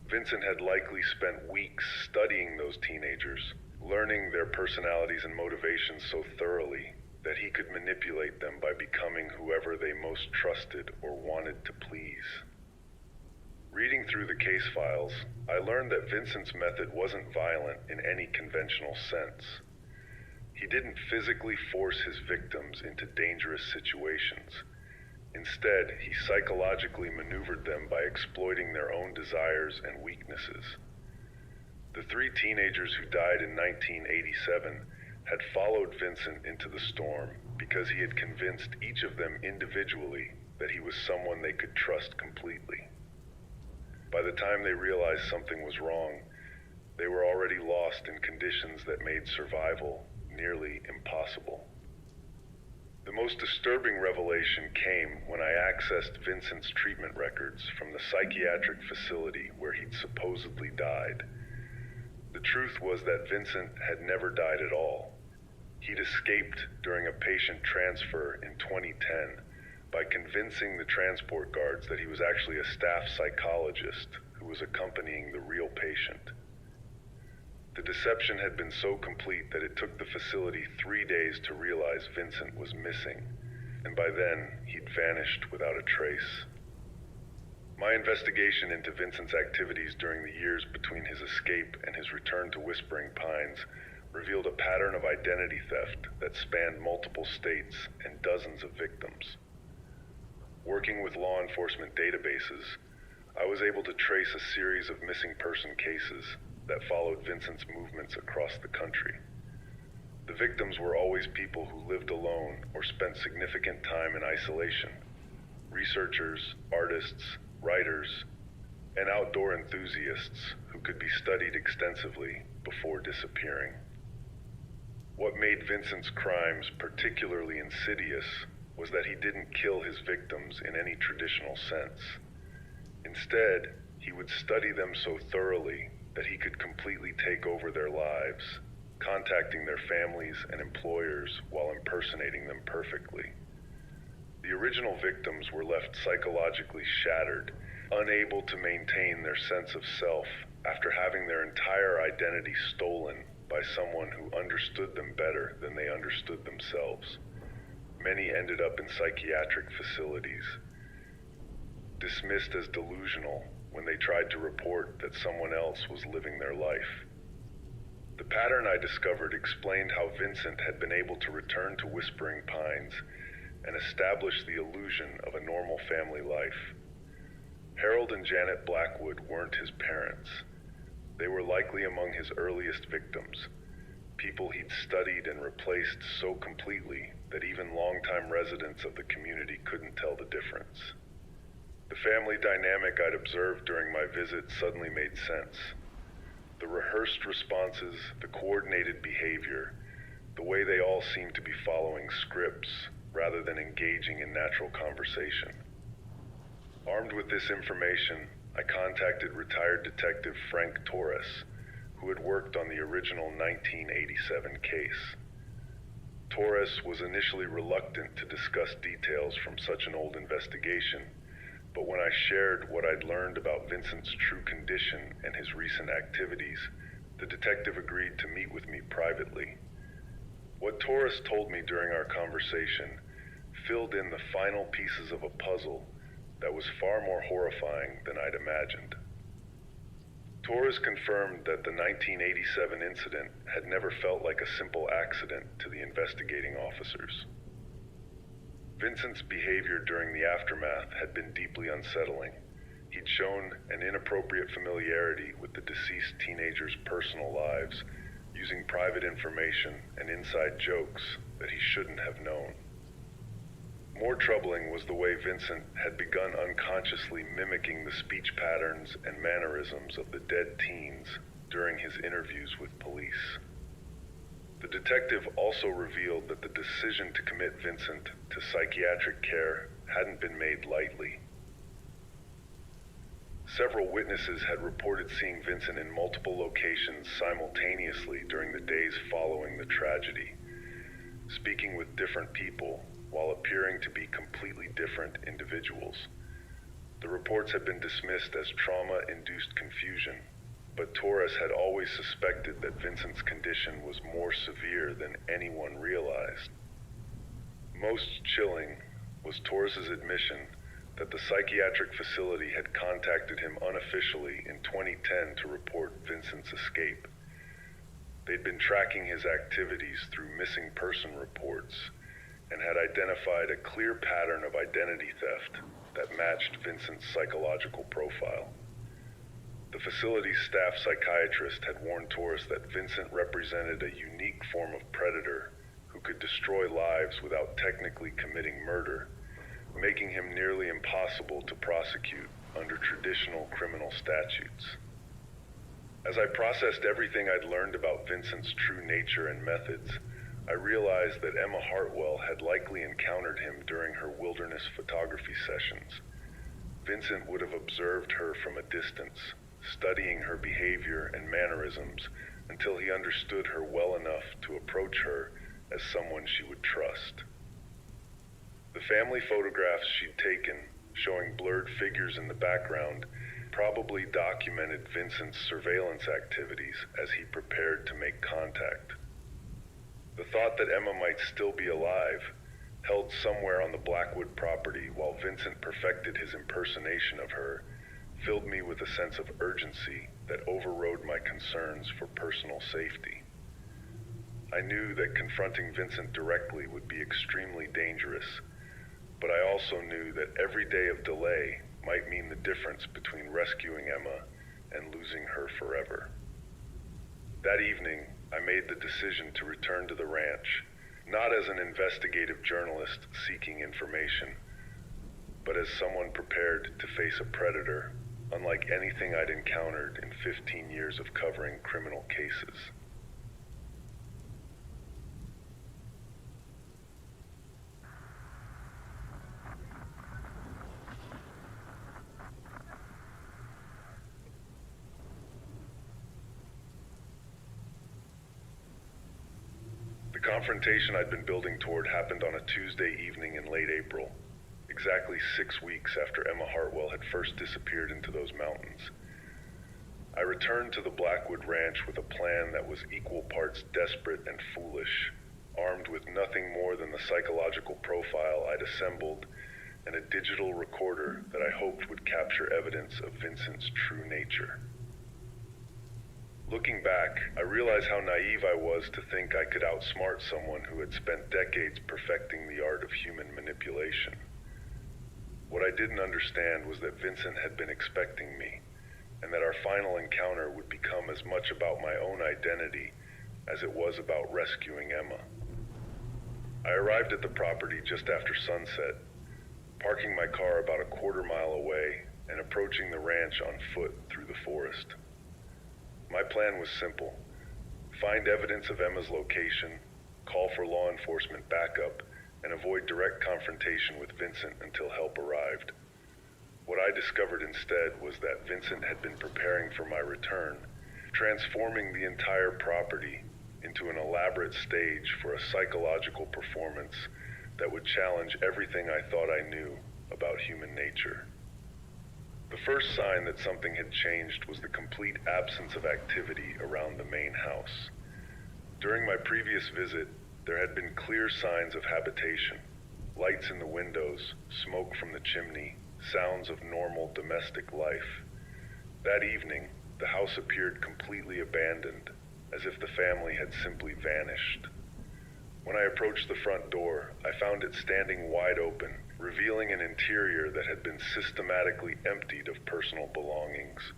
Vincent had likely spent weeks studying those teenagers, learning their personalities and motivations so thoroughly that he could manipulate them by becoming whoever they most trusted or wanted to please. Reading through the case files, I learned that Vincent's method wasn't violent in any conventional sense. He didn't physically force his victims into dangerous situations. Instead, he psychologically maneuvered them by exploiting their own desires and weaknesses. The 3 teenagers who died in 1987 had followed Vincent into the storm because he had convinced each of them individually that he was someone they could trust completely. By the time they realized something was wrong, they were already lost in conditions that made survival nearly impossible. The most disturbing revelation came when I accessed Vincent's treatment records from the psychiatric facility where he'd supposedly died. The truth was that Vincent had never died at all. He'd escaped during a patient transfer in 2010 by convincing the transport guards that he was actually a staff psychologist who was accompanying the real patient. The deception had been so complete that it took the facility 3 days to realize Vincent was missing, and by then he'd vanished without a trace. My investigation into Vincent's activities during the years between his escape and his return to Whispering Pines revealed a pattern of identity theft that spanned multiple states and dozens of victims. Working with law enforcement databases, I was able to trace a series of missing person cases that followed Vincent's movements across the country. The victims were always people who lived alone or spent significant time in isolation: researchers, artists, writers, and outdoor enthusiasts who could be studied extensively before disappearing. What made Vincent's crimes particularly insidious was that he didn't kill his victims in any traditional sense. Instead, he would study them so thoroughly that he could completely take over their lives, contacting their families and employers while impersonating them perfectly. The original victims were left psychologically shattered, unable to maintain their sense of self after having their entire identity stolen by someone who understood them better than they understood themselves. Many ended up in psychiatric facilities, dismissed as delusional when they tried to report that someone else was living their life. The pattern I discovered explained how Vincent had been able to return to Whispering Pines and establish the illusion of a normal family life. Harold and Janet Blackwood weren't his parents. They were likely among his earliest victims, people he'd studied and replaced so completely that even longtime residents of the community couldn't tell the difference. The family dynamic I'd observed during my visit suddenly made sense. The rehearsed responses, the coordinated behavior, the way they all seemed to be following scripts rather than engaging in natural conversation. Armed with this information, I contacted retired detective Frank Torres, who had worked on the original 1987 case. Torres was initially reluctant to discuss details from such an old investigation, but when I shared what I'd learned about Vincent's true condition and his recent activities, the detective agreed to meet with me privately. What Torres told me during our conversation filled in the final pieces of a puzzle that was far more horrifying than I'd imagined. Torres confirmed that the 1987 incident had never felt like a simple accident to the investigating officers. Vincent's behavior during the aftermath had been deeply unsettling. He'd shown an inappropriate familiarity with the deceased teenagers' personal lives, using private information and inside jokes that he shouldn't have known. More troubling was the way Vincent had begun unconsciously mimicking the speech patterns and mannerisms of the dead teens during his interviews with police. The detective also revealed that the decision to commit Vincent to psychiatric care hadn't been made lightly. Several witnesses had reported seeing Vincent in multiple locations simultaneously during the days following the tragedy, speaking with different people while appearing to be completely different individuals. The reports had been dismissed as trauma-induced confusion, but Torres had always suspected that Vincent's condition was more severe than anyone realized. Most chilling was Torres's admission that the psychiatric facility had contacted him unofficially in 2010 to report Vincent's escape. They'd been tracking his activities through missing person reports and had identified a clear pattern of identity theft that matched Vincent's psychological profile. The facility's staff psychiatrist had warned Torres that Vincent represented a unique form of predator who could destroy lives without technically committing murder, making him nearly impossible to prosecute under traditional criminal statutes. As I processed everything I'd learned about Vincent's true nature and methods, I realized that Emma Hartwell had likely encountered him during her wilderness photography sessions. Vincent would have observed her from a distance, studying her behavior and mannerisms until he understood her well enough to approach her as someone she would trust. The family photographs she'd taken, showing blurred figures in the background, probably documented Vincent's surveillance activities as he prepared to make contact. The thought that Emma might still be alive, held somewhere on the Blackwood property while Vincent perfected his impersonation of her, filled me with a sense of urgency that overrode my concerns for personal safety. I knew that confronting Vincent directly would be extremely dangerous, but I also knew that every day of delay might mean the difference between rescuing Emma and losing her forever. That evening, I made the decision to return to the ranch, not as an investigative journalist seeking information, but as someone prepared to face a predator unlike anything I'd encountered in 15 years of covering criminal cases. The confrontation I'd been building toward happened on a Tuesday evening in late April, exactly 6 weeks after Emma Hartwell had first disappeared into those mountains. I returned to the Blackwood Ranch with a plan that was equal parts desperate and foolish, armed with nothing more than the psychological profile I'd assembled and a digital recorder that I hoped would capture evidence of Vincent's true nature. Looking back, I realize how naive I was to think I could outsmart someone who had spent decades perfecting the art of human manipulation. What I didn't understand was that Vincent had been expecting me, and that our final encounter would become as much about my own identity as it was about rescuing Emma. I arrived at the property just after sunset, parking my car about a quarter-mile away and approaching the ranch on foot through the forest. My plan was simple: find evidence of Emma's location, call for law enforcement backup, and avoid direct confrontation with Vincent until help arrived. What I discovered instead was that Vincent had been preparing for my return, transforming the entire property into an elaborate stage for a psychological performance that would challenge everything I thought I knew about human nature. The first sign that something had changed was the complete absence of activity around the main house. During my previous visit, there had been clear signs of habitation: lights in the windows, smoke from the chimney, sounds of normal domestic life. That evening, The house appeared completely abandoned, as if the family had simply vanished. When I approached the front door, I found it standing wide open, revealing an interior that had been systematically emptied of personal belongings.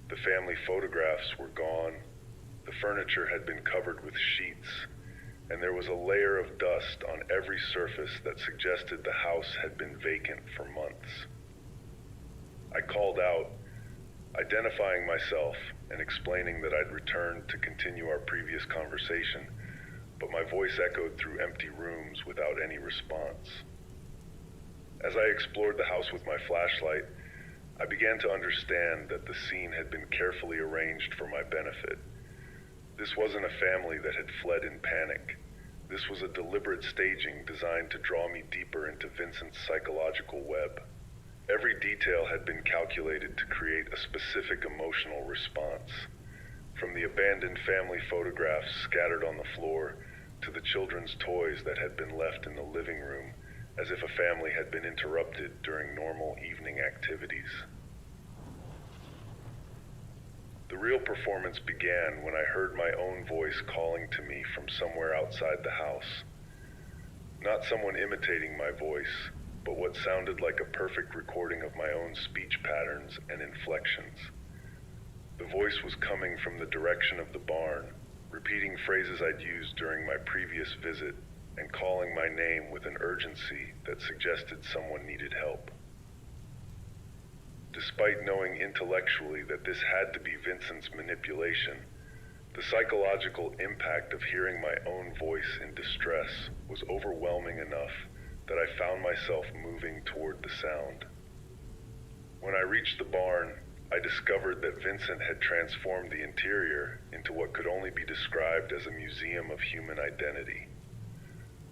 The family photographs were gone, the furniture had been covered with sheets, and there was a layer of dust on every surface that suggested the house had been vacant for months. I called out, identifying myself and explaining that I'd returned to continue our previous conversation, but my voice echoed through empty rooms without any response. As I explored the house with my flashlight, I began to understand that the scene had been carefully arranged for my benefit. This wasn't a family that had fled in panic. This was a deliberate staging designed to draw me deeper into Vincent's psychological web. Every detail had been calculated to create a specific emotional response. From the abandoned family photographs scattered on the floor to the children's toys that had been left in the living room, as if a family had been interrupted during normal evening activities. The real performance began when I heard my own voice calling to me from somewhere outside the house. Not someone imitating my voice, but what sounded like a perfect recording of my own speech patterns and inflections. The voice was coming from the direction of the barn, repeating phrases I'd used during my previous visit and calling my name with an urgency that suggested someone needed help. Despite knowing intellectually that this had to be Vincent's manipulation, the psychological impact of hearing my own voice in distress was overwhelming enough that I found myself moving toward the sound. When I reached the barn, I discovered that Vincent had transformed the interior into what could only be described as a museum of human identity.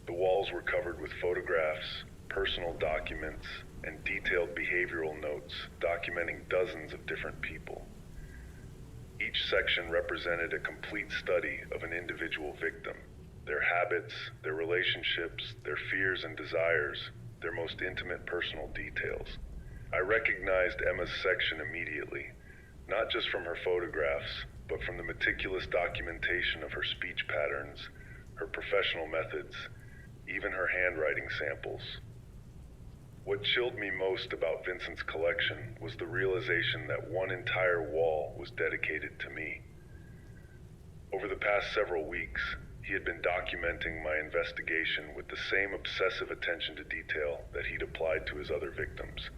The walls were covered with photographs, personal documents, and detailed behavioral notes documenting dozens of different people. Each section represented a complete study of an individual victim, their habits, their relationships, their fears and desires, their most intimate personal details. I recognized Emma's section immediately, not just from her photographs, but from the meticulous documentation of her speech patterns, her professional methods, even her handwriting samples. What chilled me most about Vincent's collection was the realization that one entire wall was dedicated to me. Over the past several weeks, he had been documenting my investigation with the same obsessive attention to detail that he'd applied to his other victims.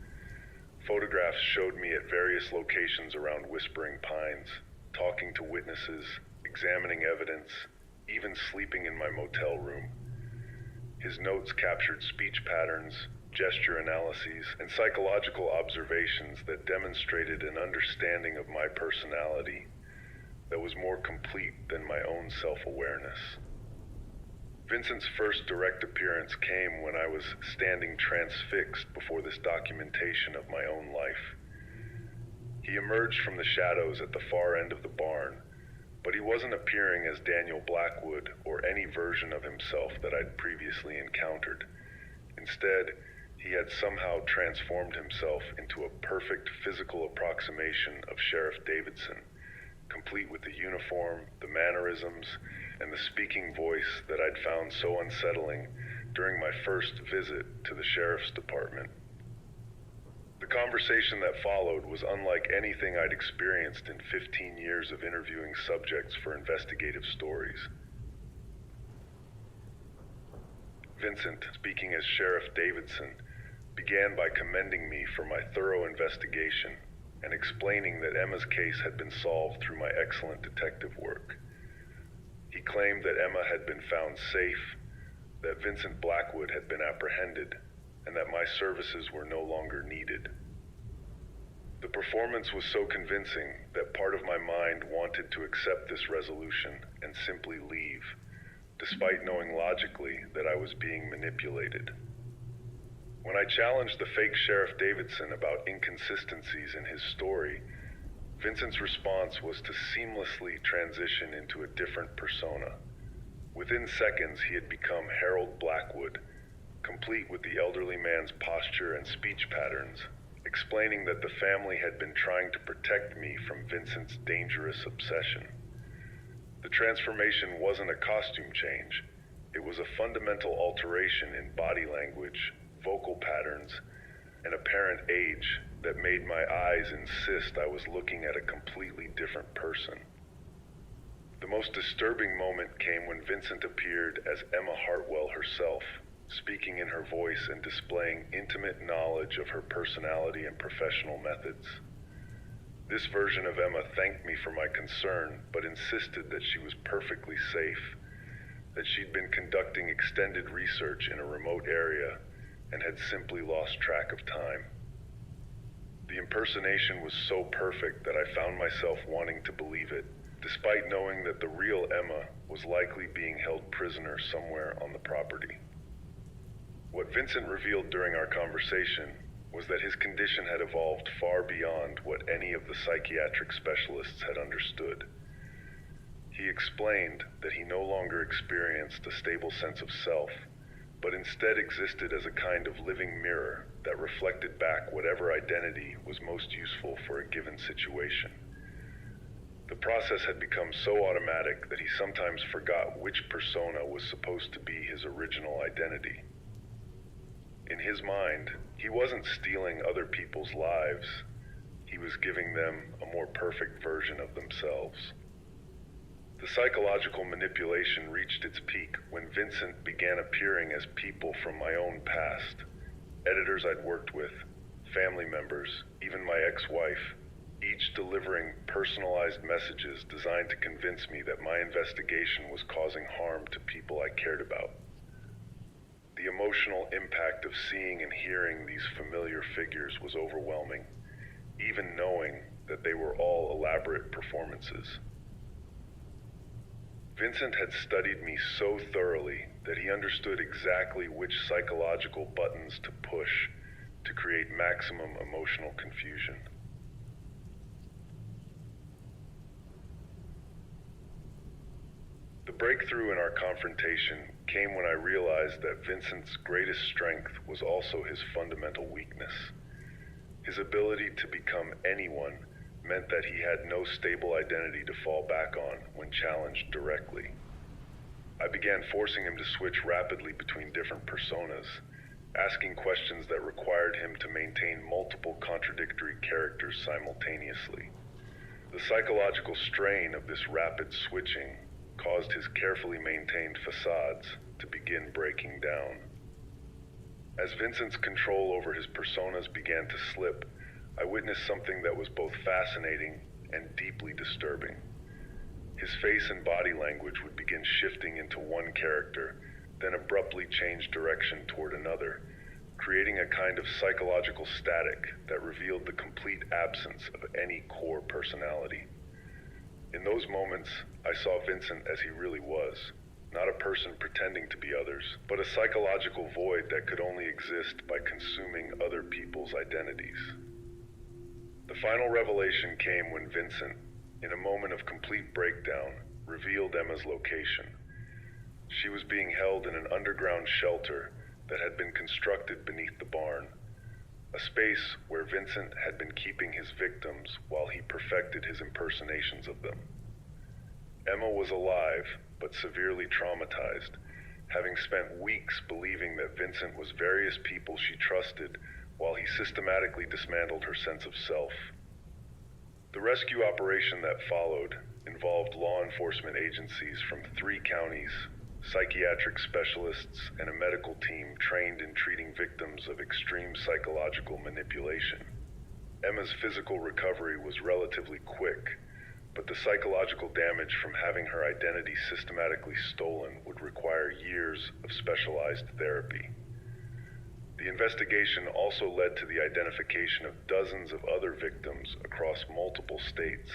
Photographs showed me at various locations around Whispering Pines, talking to witnesses, examining evidence, even sleeping in my motel room. His notes captured speech patterns, gesture analyses, and psychological observations that demonstrated an understanding of my personality that was more complete than my own self-awareness. Vincent's first direct appearance came when I was standing transfixed before this documentation of my own life. He emerged from the shadows at the far end of the barn, but he wasn't appearing as Daniel Blackwood or any version of himself that I'd previously encountered. Instead, he had somehow transformed himself into a perfect physical approximation of Sheriff Davidson, complete with the uniform, the mannerisms, and the speaking voice that I'd found so unsettling during my first visit to the sheriff's department. The conversation that followed was unlike anything I'd experienced in 15 years of interviewing subjects for investigative stories. Vincent, speaking as Sheriff Davidson, began by commending me for my thorough investigation and explaining that Emma's case had been solved through my excellent detective work. He claimed that Emma had been found safe, that Vincent Blackwood had been apprehended, and that my services were no longer needed. The performance was so convincing that part of my mind wanted to accept this resolution and simply leave, despite knowing logically that I was being manipulated. When I challenged the fake Sheriff Davidson about inconsistencies in his story, Vincent's response was to seamlessly transition into a different persona. Within seconds, he had become Harold Blackwood, complete with the elderly man's posture and speech patterns, explaining that the family had been trying to protect me from Vincent's dangerous obsession. The transformation wasn't a costume change. It was a fundamental alteration in body language, vocal patterns, and apparent age that made my eyes insist I was looking at a completely different person. The most disturbing moment came when Vincent appeared as Emma Hartwell herself, speaking in her voice and displaying intimate knowledge of her personality and professional methods. This version of Emma thanked me for my concern, but insisted that she was perfectly safe, that she'd been conducting extended research in a remote area and had simply lost track of time. The impersonation was so perfect that I found myself wanting to believe it, despite knowing that the real Emma was likely being held prisoner somewhere on the property. What Vincent revealed during our conversation was that his condition had evolved far beyond what any of the psychiatric specialists had understood. He explained that he no longer experienced a stable sense of self, but instead existed as a kind of living mirror that reflected back whatever identity was most useful for a given situation. The process had become so automatic that he sometimes forgot which persona was supposed to be his original identity. In his mind, he wasn't stealing other people's lives. He was giving them a more perfect version of themselves. The psychological manipulation reached its peak when Vincent began appearing as people from my own past, editors I'd worked with, family members, even my ex-wife, each delivering personalized messages designed to convince me that my investigation was causing harm to people I cared about. The emotional impact of seeing and hearing these familiar figures was overwhelming, even knowing that they were all elaborate performances. Vincent had studied me so thoroughly that he understood exactly which psychological buttons to push to create maximum emotional confusion. The breakthrough in our confrontation came when I realized that Vincent's greatest strength was also his fundamental weakness. His ability to become anyone meant that he had no stable identity to fall back on when challenged directly. I began forcing him to switch rapidly between different personas, asking questions that required him to maintain multiple contradictory characters simultaneously. The psychological strain of this rapid switching caused his carefully maintained facades to begin breaking down. As Vincent's control over his personas began to slip, I witnessed something that was both fascinating and deeply disturbing. His face and body language would begin shifting into one character, then abruptly change direction toward another, creating a kind of psychological static that revealed the complete absence of any core personality. In those moments, I saw Vincent as he really was, not a person pretending to be others, but a psychological void that could only exist by consuming other people's identities. The final revelation came when Vincent, in a moment of complete breakdown, revealed Emma's location. She was being held in an underground shelter that had been constructed beneath the barn, a space where Vincent had been keeping his victims while he perfected his impersonations of them. Emma was alive, but severely traumatized, having spent weeks believing that Vincent was various people she trusted while he systematically dismantled her sense of self. The rescue operation that followed involved law enforcement agencies from 3 counties, psychiatric specialists, and a medical team trained in treating victims of extreme psychological manipulation. Emma's physical recovery was relatively quick, but the psychological damage from having her identity systematically stolen would require years of specialized therapy. The investigation also led to the identification of dozens of other victims across multiple states,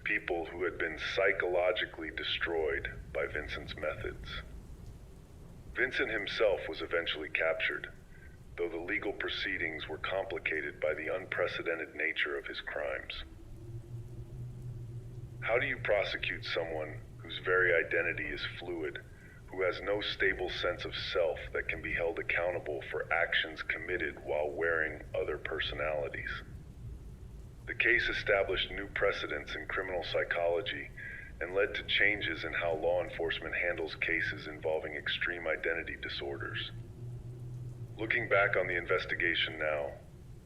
people who had been psychologically destroyed by Vincent's methods. Vincent himself was eventually captured, though the legal proceedings were complicated by the unprecedented nature of his crimes. How do you prosecute someone whose very identity is fluid, who has no stable sense of self that can be held accountable for actions committed while wearing other personalities. The case established new precedents in criminal psychology and led to changes in how law enforcement handles cases involving extreme identity disorders. Looking back on the investigation now,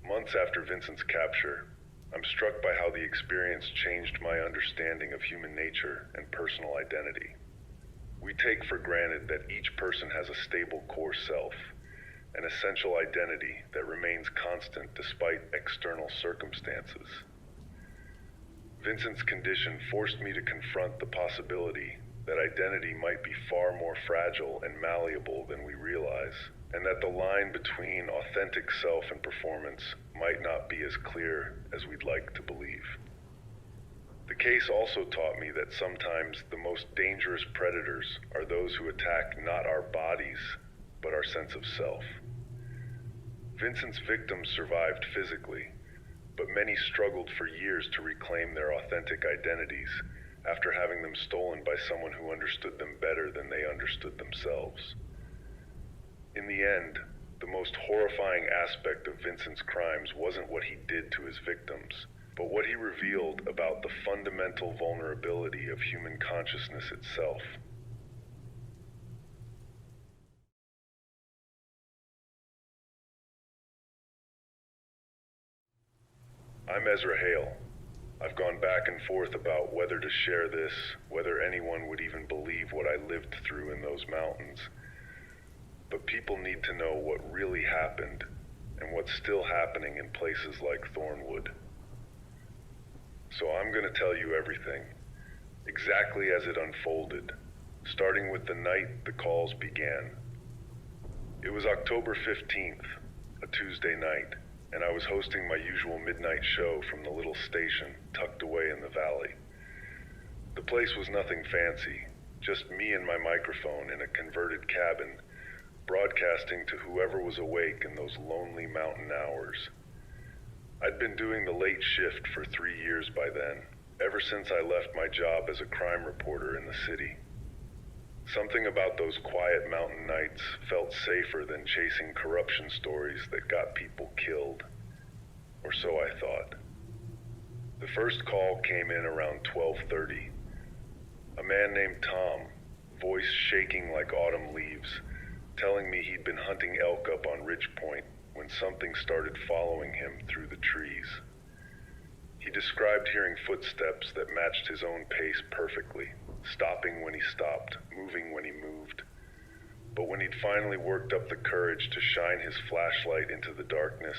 months after Vincent's capture, I'm struck by how the experience changed my understanding of human nature and personal identity. We take for granted that each person has a stable core self, an essential identity that remains constant despite external circumstances. Vincent's condition forced me to confront the possibility that identity might be far more fragile and malleable than we realize, and that the line between authentic self and performance might not be as clear as we'd like to believe. The case also taught me that sometimes the most dangerous predators are those who attack not our bodies, but our sense of self. Vincent's victims survived physically, but many struggled for years to reclaim their authentic identities after having them stolen by someone who understood them better than they understood themselves. In the end, the most horrifying aspect of Vincent's crimes wasn't what he did to his victims, but what he revealed about the fundamental vulnerability of human consciousness itself. I'm Ezra Hale. I've gone back and forth about whether to share this, whether anyone would even believe what I lived through in those mountains. But people need to know what really happened and what's still happening in places like Thornwood. So I'm going to tell you everything, exactly as it unfolded, starting with the night the calls began. It was October 15th, a Tuesday night, and I was hosting my usual midnight show from the little station tucked away in the valley. The place was nothing fancy, just me and my microphone in a converted cabin, broadcasting to whoever was awake in those lonely mountain hours. I'd been doing the late shift for 3 years by then, ever since I left my job as a crime reporter in the city. Something about those quiet mountain nights felt safer than chasing corruption stories that got people killed, or so I thought. The first call came in around 12:30. A man named Tom, voice shaking like autumn leaves, telling me he'd been hunting elk up on Ridge Point when something started following him through the trees. He described hearing footsteps that matched his own pace perfectly, stopping when he stopped, moving when he moved. But when he'd finally worked up the courage to shine his flashlight into the darkness,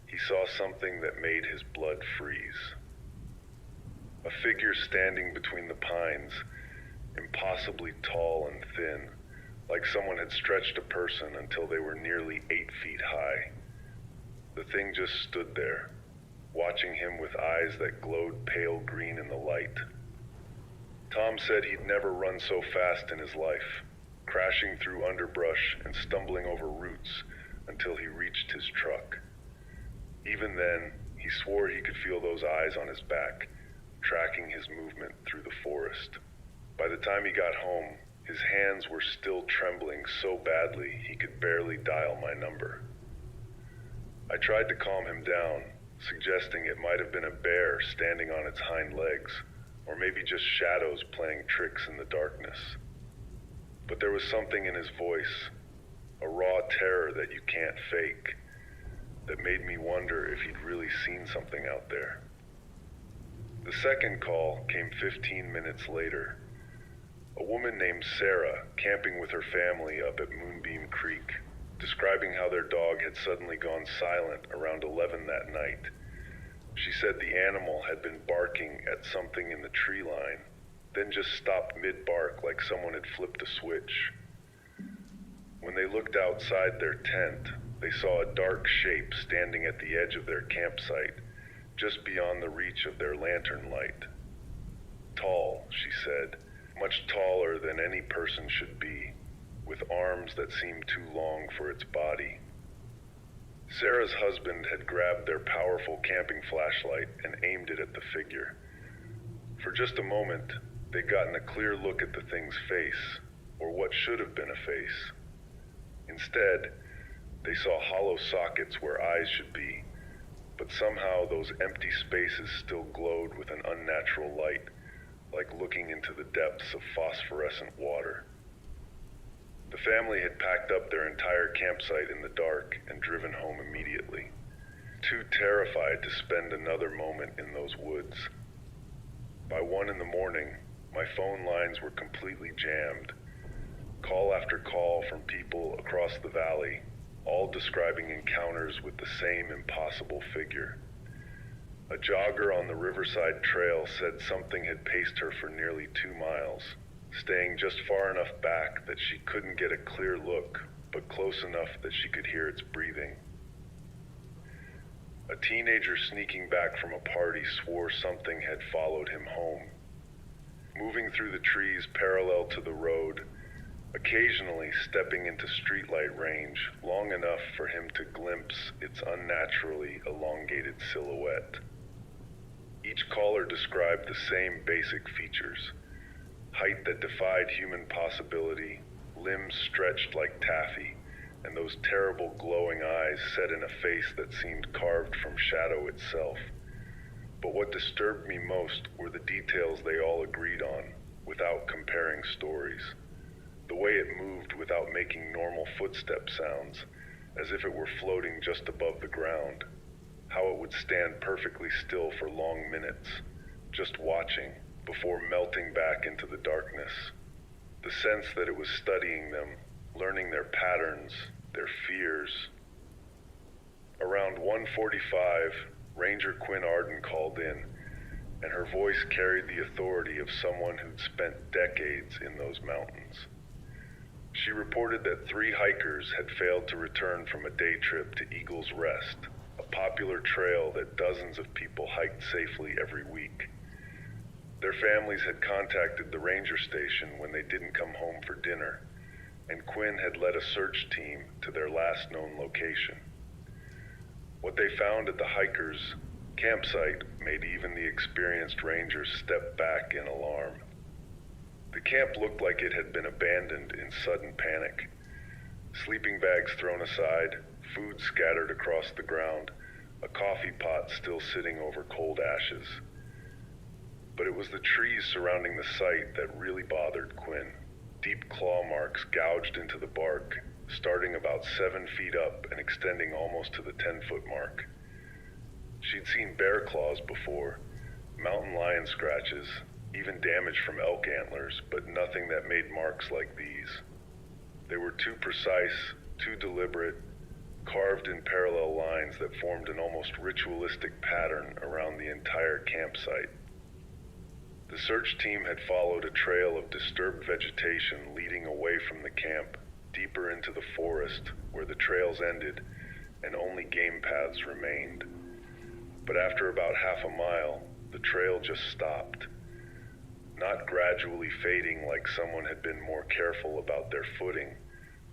he saw something that made his blood freeze. A figure standing between the pines, impossibly tall and thin, like someone had stretched a person until they were nearly 8 feet high. The thing just stood there, watching him with eyes that glowed pale green in the light. Tom said he'd never run so fast in his life, crashing through underbrush and stumbling over roots until he reached his truck. Even then, he swore he could feel those eyes on his back, tracking his movement through the forest. By the time he got home, his hands were still trembling so badly he could barely dial my number. I tried to calm him down, suggesting it might have been a bear standing on its hind legs, or maybe just shadows playing tricks in the darkness. But there was something in his voice, a raw terror that you can't fake, that made me wonder if he'd really seen something out there. The second call came 15 minutes later. A woman named Sarah, camping with her family up at Moonbeam Creek, describing how their dog had suddenly gone silent around 11 that night. She said the animal had been barking at something in the tree line, then just stopped mid-bark like someone had flipped a switch. When they looked outside their tent, they saw a dark shape standing at the edge of their campsite, just beyond the reach of their lantern light. Tall, she said, much taller than any person should be, with arms that seemed too long for its body. Sarah's husband had grabbed their powerful camping flashlight and aimed it at the figure. For just a moment, they'd gotten a clear look at the thing's face, or what should have been a face. Instead, they saw hollow sockets where eyes should be, but somehow those empty spaces still glowed with an unnatural light, like looking into the depths of phosphorescent water. The family had packed up their entire campsite in the dark and driven home immediately, too terrified to spend another moment in those woods. By 1 a.m, my phone lines were completely jammed. Call after call from people across the valley, all describing encounters with the same impossible figure. A jogger on the Riverside Trail said something had paced her for nearly 2 miles, staying just far enough back that she couldn't get a clear look, but close enough that she could hear its breathing. A teenager sneaking back from a party swore something had followed him home. Moving through the trees parallel to the road, occasionally stepping into streetlight range long enough for him to glimpse its unnaturally elongated silhouette. Each caller described the same basic features: height that defied human possibility, limbs stretched like taffy, and those terrible glowing eyes set in a face that seemed carved from shadow itself. But what disturbed me most were the details they all agreed on, without comparing stories. The way it moved without making normal footstep sounds, as if it were floating just above the ground. How it would stand perfectly still for long minutes, just watching, before melting back into the darkness. The sense that it was studying them, learning their patterns, their fears. Around 1:45, Ranger Quinn Arden called in, and her voice carried the authority of someone who'd spent decades in those mountains. She reported that 3 hikers had failed to return from a day trip to Eagle's Rest, a popular trail that dozens of people hiked safely every week. Their families had contacted the ranger station when they didn't come home for dinner, and Quinn had led a search team to their last known location. What they found at the hikers' campsite made even the experienced rangers step back in alarm. The camp looked like it had been abandoned in sudden panic. Sleeping bags thrown aside, food scattered across the ground, a coffee pot still sitting over cold ashes. But it was the trees surrounding the site that really bothered Quinn. Deep claw marks gouged into the bark, starting about 7 feet up and extending almost to the 10-foot mark. She'd seen bear claws before, mountain lion scratches, even damage from elk antlers, but nothing that made marks like these. They were too precise, too deliberate, carved in parallel lines that formed an almost ritualistic pattern around the entire campsite. The search team had followed a trail of disturbed vegetation leading away from the camp, deeper into the forest where the trails ended and only game paths remained. But after about half a mile, the trail just stopped. Not gradually fading like someone had been more careful about their footing,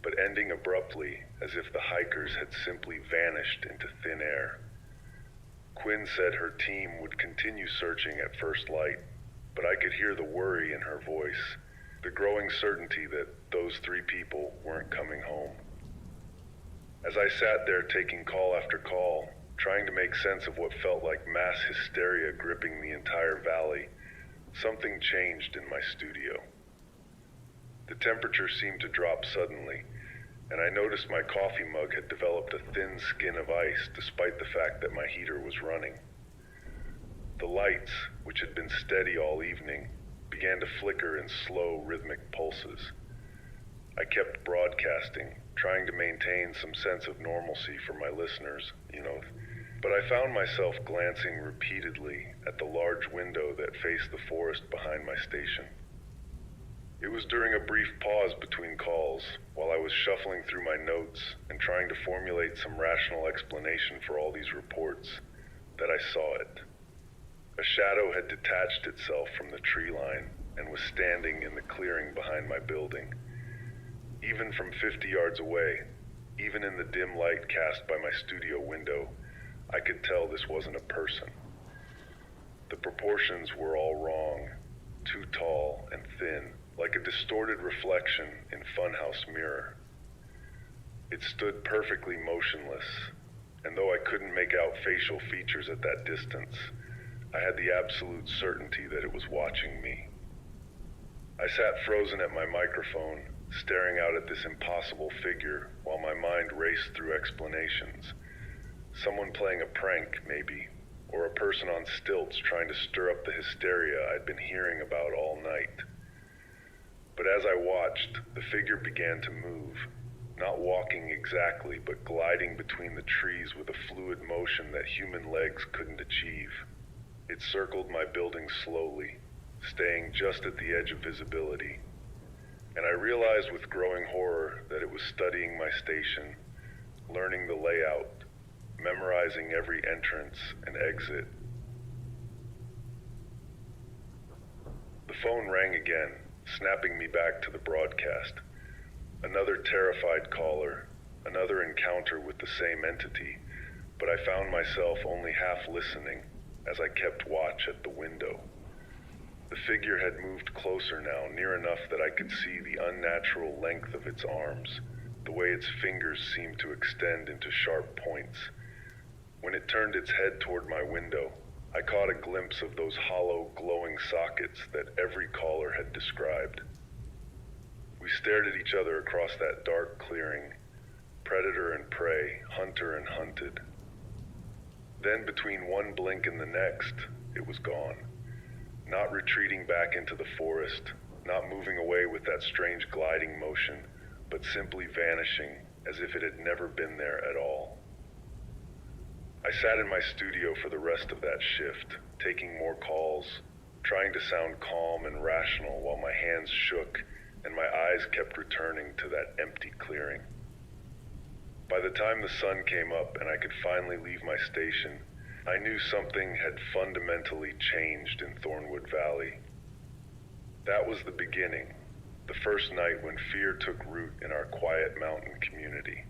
but ending abruptly as if the hikers had simply vanished into thin air. Quinn said her team would continue searching at first light, but I could hear the worry in her voice, the growing certainty that those 3 people weren't coming home. As I sat there taking call after call, trying to make sense of what felt like mass hysteria gripping the entire valley, something changed in my studio. The temperature seemed to drop suddenly, and I noticed my coffee mug had developed a thin skin of ice despite the fact that my heater was running. The lights, which had been steady all evening, began to flicker in slow, rhythmic pulses. I kept broadcasting, trying to maintain some sense of normalcy for my listeners, but I found myself glancing repeatedly at the large window that faced the forest behind my station. It was during a brief pause between calls, while I was shuffling through my notes and trying to formulate some rational explanation for all these reports, that I saw it. A shadow had detached itself from the tree line and was standing in the clearing behind my building. Even from 50 yards away, even in the dim light cast by my studio window, I could tell this wasn't a person. The proportions were all wrong, too tall and thin, like a distorted reflection in funhouse mirror. It stood perfectly motionless, and though I couldn't make out facial features at that distance, I had the absolute certainty that it was watching me. I sat frozen at my microphone, staring out at this impossible figure while my mind raced through explanations. Someone playing a prank, maybe, or a person on stilts trying to stir up the hysteria I'd been hearing about all night. But as I watched, the figure began to move, not walking exactly, but gliding between the trees with a fluid motion that human legs couldn't achieve. It circled my building slowly, staying just at the edge of visibility. And I realized with growing horror that it was studying my station, learning the layout, memorizing every entrance and exit. The phone rang again, snapping me back to the broadcast. Another terrified caller, another encounter with the same entity, but I found myself only half listening as I kept watch at the window. The figure had moved closer now, near enough that I could see the unnatural length of its arms, the way its fingers seemed to extend into sharp points. When it turned its head toward my window, I caught a glimpse of those hollow, glowing sockets that every caller had described. We stared at each other across that dark clearing, predator and prey, hunter and hunted. Then between one blink and the next, it was gone. Not retreating back into the forest, not moving away with that strange gliding motion, but simply vanishing as if it had never been there at all. I sat in my studio for the rest of that shift, taking more calls, trying to sound calm and rational while my hands shook and my eyes kept returning to that empty clearing. By the time the sun came up and I could finally leave my station, I knew something had fundamentally changed in Thornwood Valley. That was the beginning, the first night when fear took root in our quiet mountain community.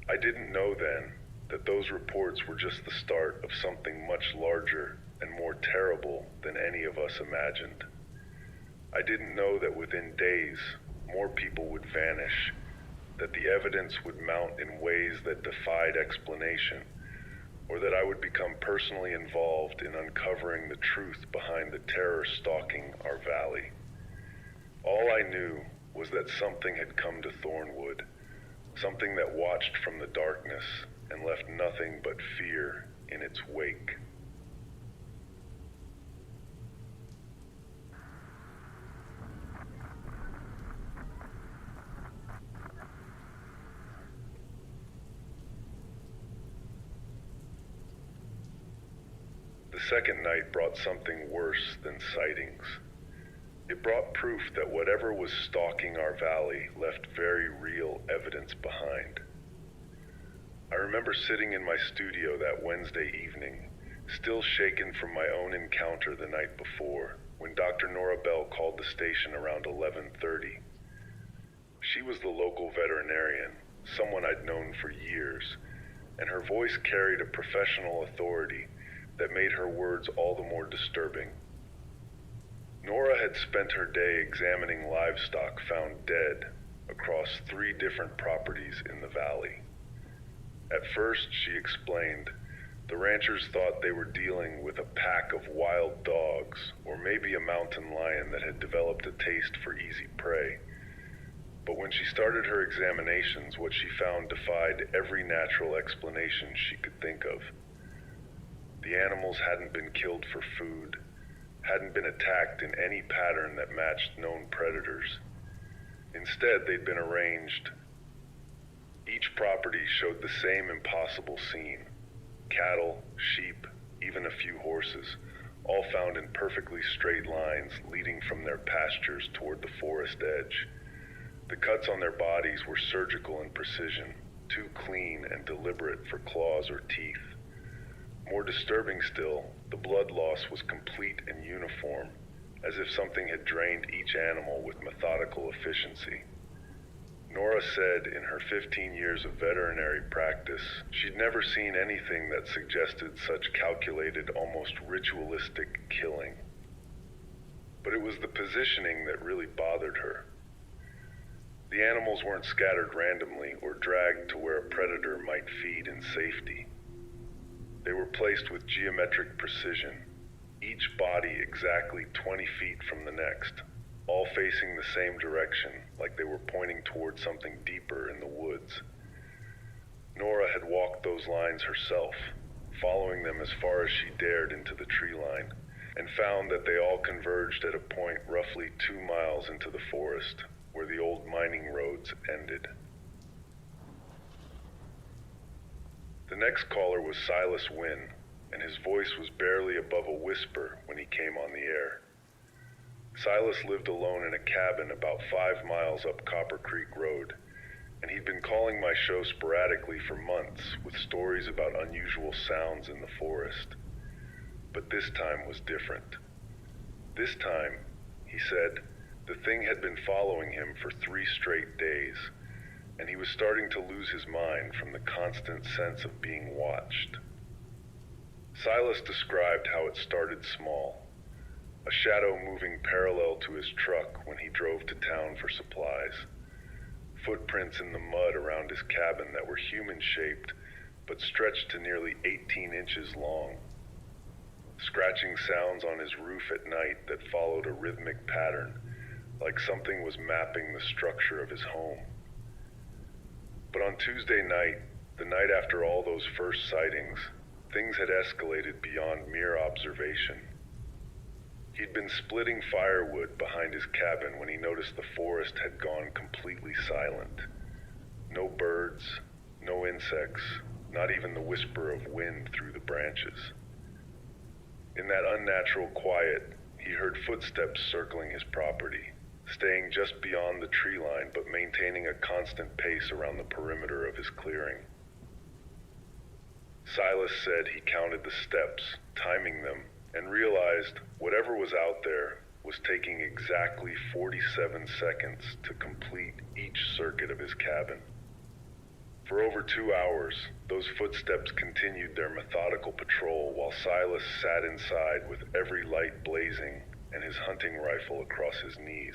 I didn't know then that those reports were just the start of something much larger and more terrible than any of us imagined. I didn't know that within days, more people would vanish, that the evidence would mount in ways that defied explanation, or that I would become personally involved in uncovering the truth behind the terror stalking our valley. All I knew was that something had come to Thornwood, something that watched from the darkness and left nothing but fear in its wake. The second night brought something worse than sightings. It brought proof that whatever was stalking our valley left very real evidence behind. I remember sitting in my studio that Wednesday evening, still shaken from my own encounter the night before, when Dr. Nora Bell called the station around 11:30. She was the local veterinarian, someone I'd known for years, and her voice carried a professional authority that made her words all the more disturbing. Nora had spent her day examining livestock found dead across 3 different properties in the valley. At first, she explained, the ranchers thought they were dealing with a pack of wild dogs, or maybe a mountain lion that had developed a taste for easy prey. But when she started her examinations, what she found defied every natural explanation she could think of. The animals hadn't been killed for food, hadn't been attacked in any pattern that matched known predators. Instead, they'd been arranged. Each property showed the same impossible scene. Cattle, sheep, even a few horses, all found in perfectly straight lines leading from their pastures toward the forest edge. The cuts on their bodies were surgical in precision, too clean and deliberate for claws or teeth. More disturbing still, the blood loss was complete and uniform, as if something had drained each animal with methodical efficiency. Nora said in her 15 years of veterinary practice, she'd never seen anything that suggested such calculated, almost ritualistic killing. But it was the positioning that really bothered her. The animals weren't scattered randomly or dragged to where a predator might feed in safety. They were placed with geometric precision, each body exactly 20 feet from the next, all facing the same direction, like they were pointing towards something deeper in the woods. Nora had walked those lines herself, following them as far as she dared into the tree line, and found that they all converged at a point roughly 2 miles into the forest, where the old mining roads ended. The next caller was Silas Wynn, and his voice was barely above a whisper when he came on the air. Silas lived alone in a cabin about 5 miles up Copper Creek Road, and he'd been calling my show sporadically for months with stories about unusual sounds in the forest. But this time was different. This time, he said, the thing had been following him for 3 straight days, and he was starting to lose his mind from the constant sense of being watched. Silas described how it started small, a shadow moving parallel to his truck when he drove to town for supplies, footprints in the mud around his cabin that were human-shaped but stretched to nearly 18 inches long, scratching sounds on his roof at night that followed a rhythmic pattern, like something was mapping the structure of his home. But on Tuesday night, the night after all those first sightings, things had escalated beyond mere observation. He'd been splitting firewood behind his cabin when he noticed the forest had gone completely silent. No birds, no insects, not even the whisper of wind through the branches. In that unnatural quiet, he heard footsteps circling his property, staying just beyond the tree line but maintaining a constant pace around the perimeter of his clearing. Silas said he counted the steps, timing them, and realized whatever was out there was taking exactly 47 seconds to complete each circuit of his cabin. For over 2 hours, those footsteps continued their methodical patrol while Silas sat inside with every light blazing and his hunting rifle across his knees.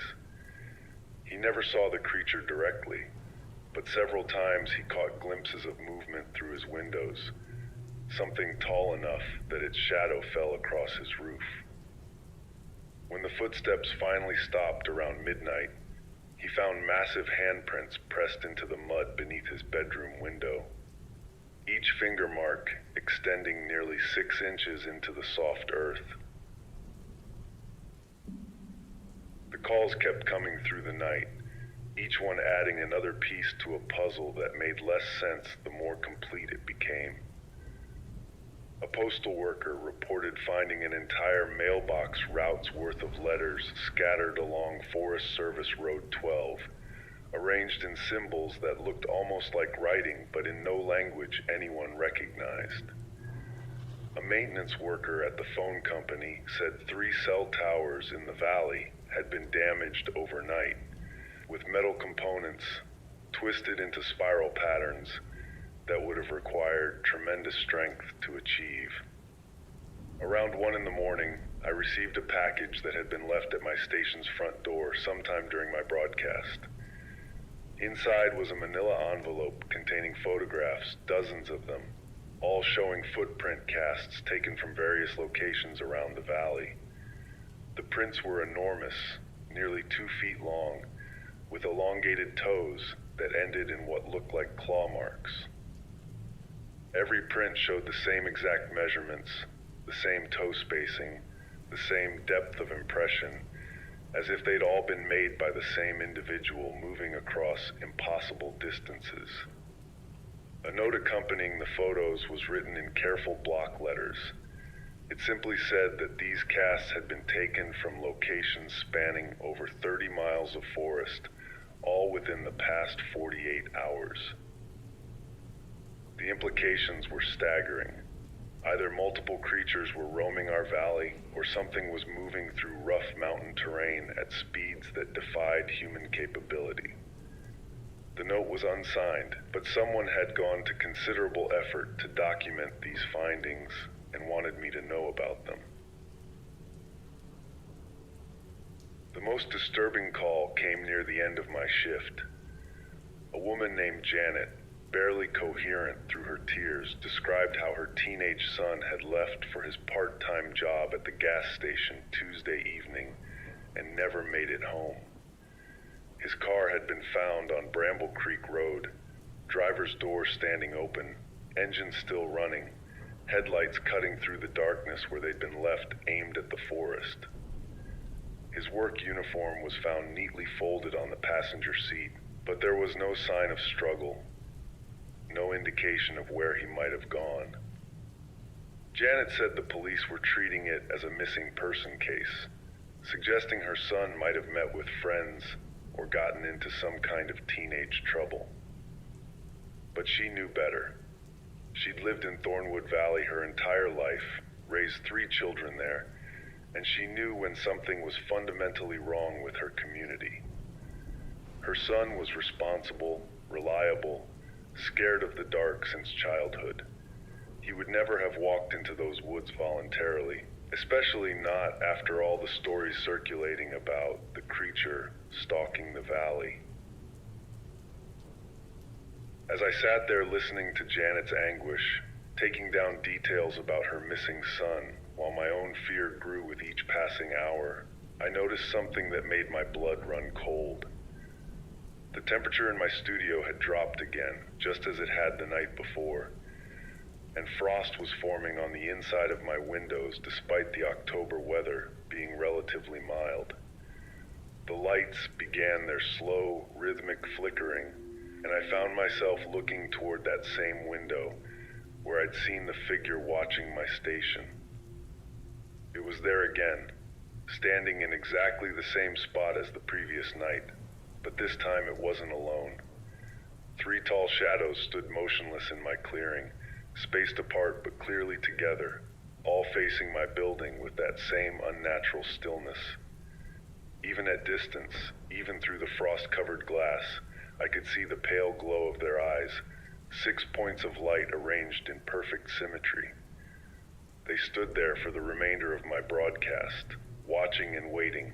He never saw the creature directly, but several times he caught glimpses of movement through his windows, something tall enough that its shadow fell across his roof. When the footsteps finally stopped around midnight, he found massive handprints pressed into the mud beneath his bedroom window, each finger mark extending nearly 6 inches into the soft earth. The calls kept coming through the night, each one adding another piece to a puzzle that made less sense the more complete it became. A postal worker reported finding an entire mailbox route's worth of letters scattered along Forest Service Road 12, arranged in symbols that looked almost like writing but in no language anyone recognized. A maintenance worker at the phone company said 3 cell towers in the valley had been damaged overnight, with metal components twisted into spiral patterns that would have required tremendous strength to achieve. Around 1 in the morning, I received a package that had been left at my station's front door sometime during my broadcast. Inside was a manila envelope containing photographs, dozens of them, all showing footprint casts taken from various locations around the valley. The prints were enormous, nearly 2 feet long, with elongated toes that ended in what looked like claw marks. Every print showed the same exact measurements, the same toe spacing, the same depth of impression, as if they'd all been made by the same individual moving across impossible distances. A note accompanying the photos was written in careful block letters. It simply said that these casts had been taken from locations spanning over 30 miles of forest, all within the past 48 hours. The implications were staggering. Either multiple creatures were roaming our valley, or something was moving through rough mountain terrain at speeds that defied human capability. The note was unsigned, but someone had gone to considerable effort to document these findings and wanted me to know about them. The most disturbing call came near the end of my shift. A woman named Janet, barely coherent through her tears, described how her teenage son had left for his part-time job at the gas station Tuesday evening and never made it home. His car had been found on Bramble Creek Road, driver's door standing open, engine still running, headlights cutting through the darkness where they'd been left aimed at the forest. His work uniform was found neatly folded on the passenger seat, but there was no sign of struggle, no indication of where he might have gone. Janet said the police were treating it as a missing person case, suggesting her son might have met with friends or gotten into some kind of teenage trouble. But she knew better. She'd lived in Thornwood Valley her entire life, raised 3 children there, and she knew when something was fundamentally wrong with her community. Her son was responsible, reliable, scared of the dark since childhood. He would never have walked into those woods voluntarily, especially not after all the stories circulating about the creature stalking the valley. As I sat there listening to Janet's anguish, taking down details about her missing son, while my own fear grew with each passing hour, I noticed something that made my blood run cold. The temperature in my studio had dropped again, just as it had the night before, and frost was forming on the inside of my windows despite the October weather being relatively mild. The lights began their slow, rhythmic flickering, and I found myself looking toward that same window where I'd seen the figure watching my station. It was there again, standing in exactly the same spot as the previous night, but this time it wasn't alone. 3 tall shadows stood motionless in my clearing, spaced apart but clearly together, all facing my building with that same unnatural stillness. Even at distance, even through the frost-covered glass, I could see the pale glow of their eyes, 6 points of light arranged in perfect symmetry. They stood there for the remainder of my broadcast, watching and waiting,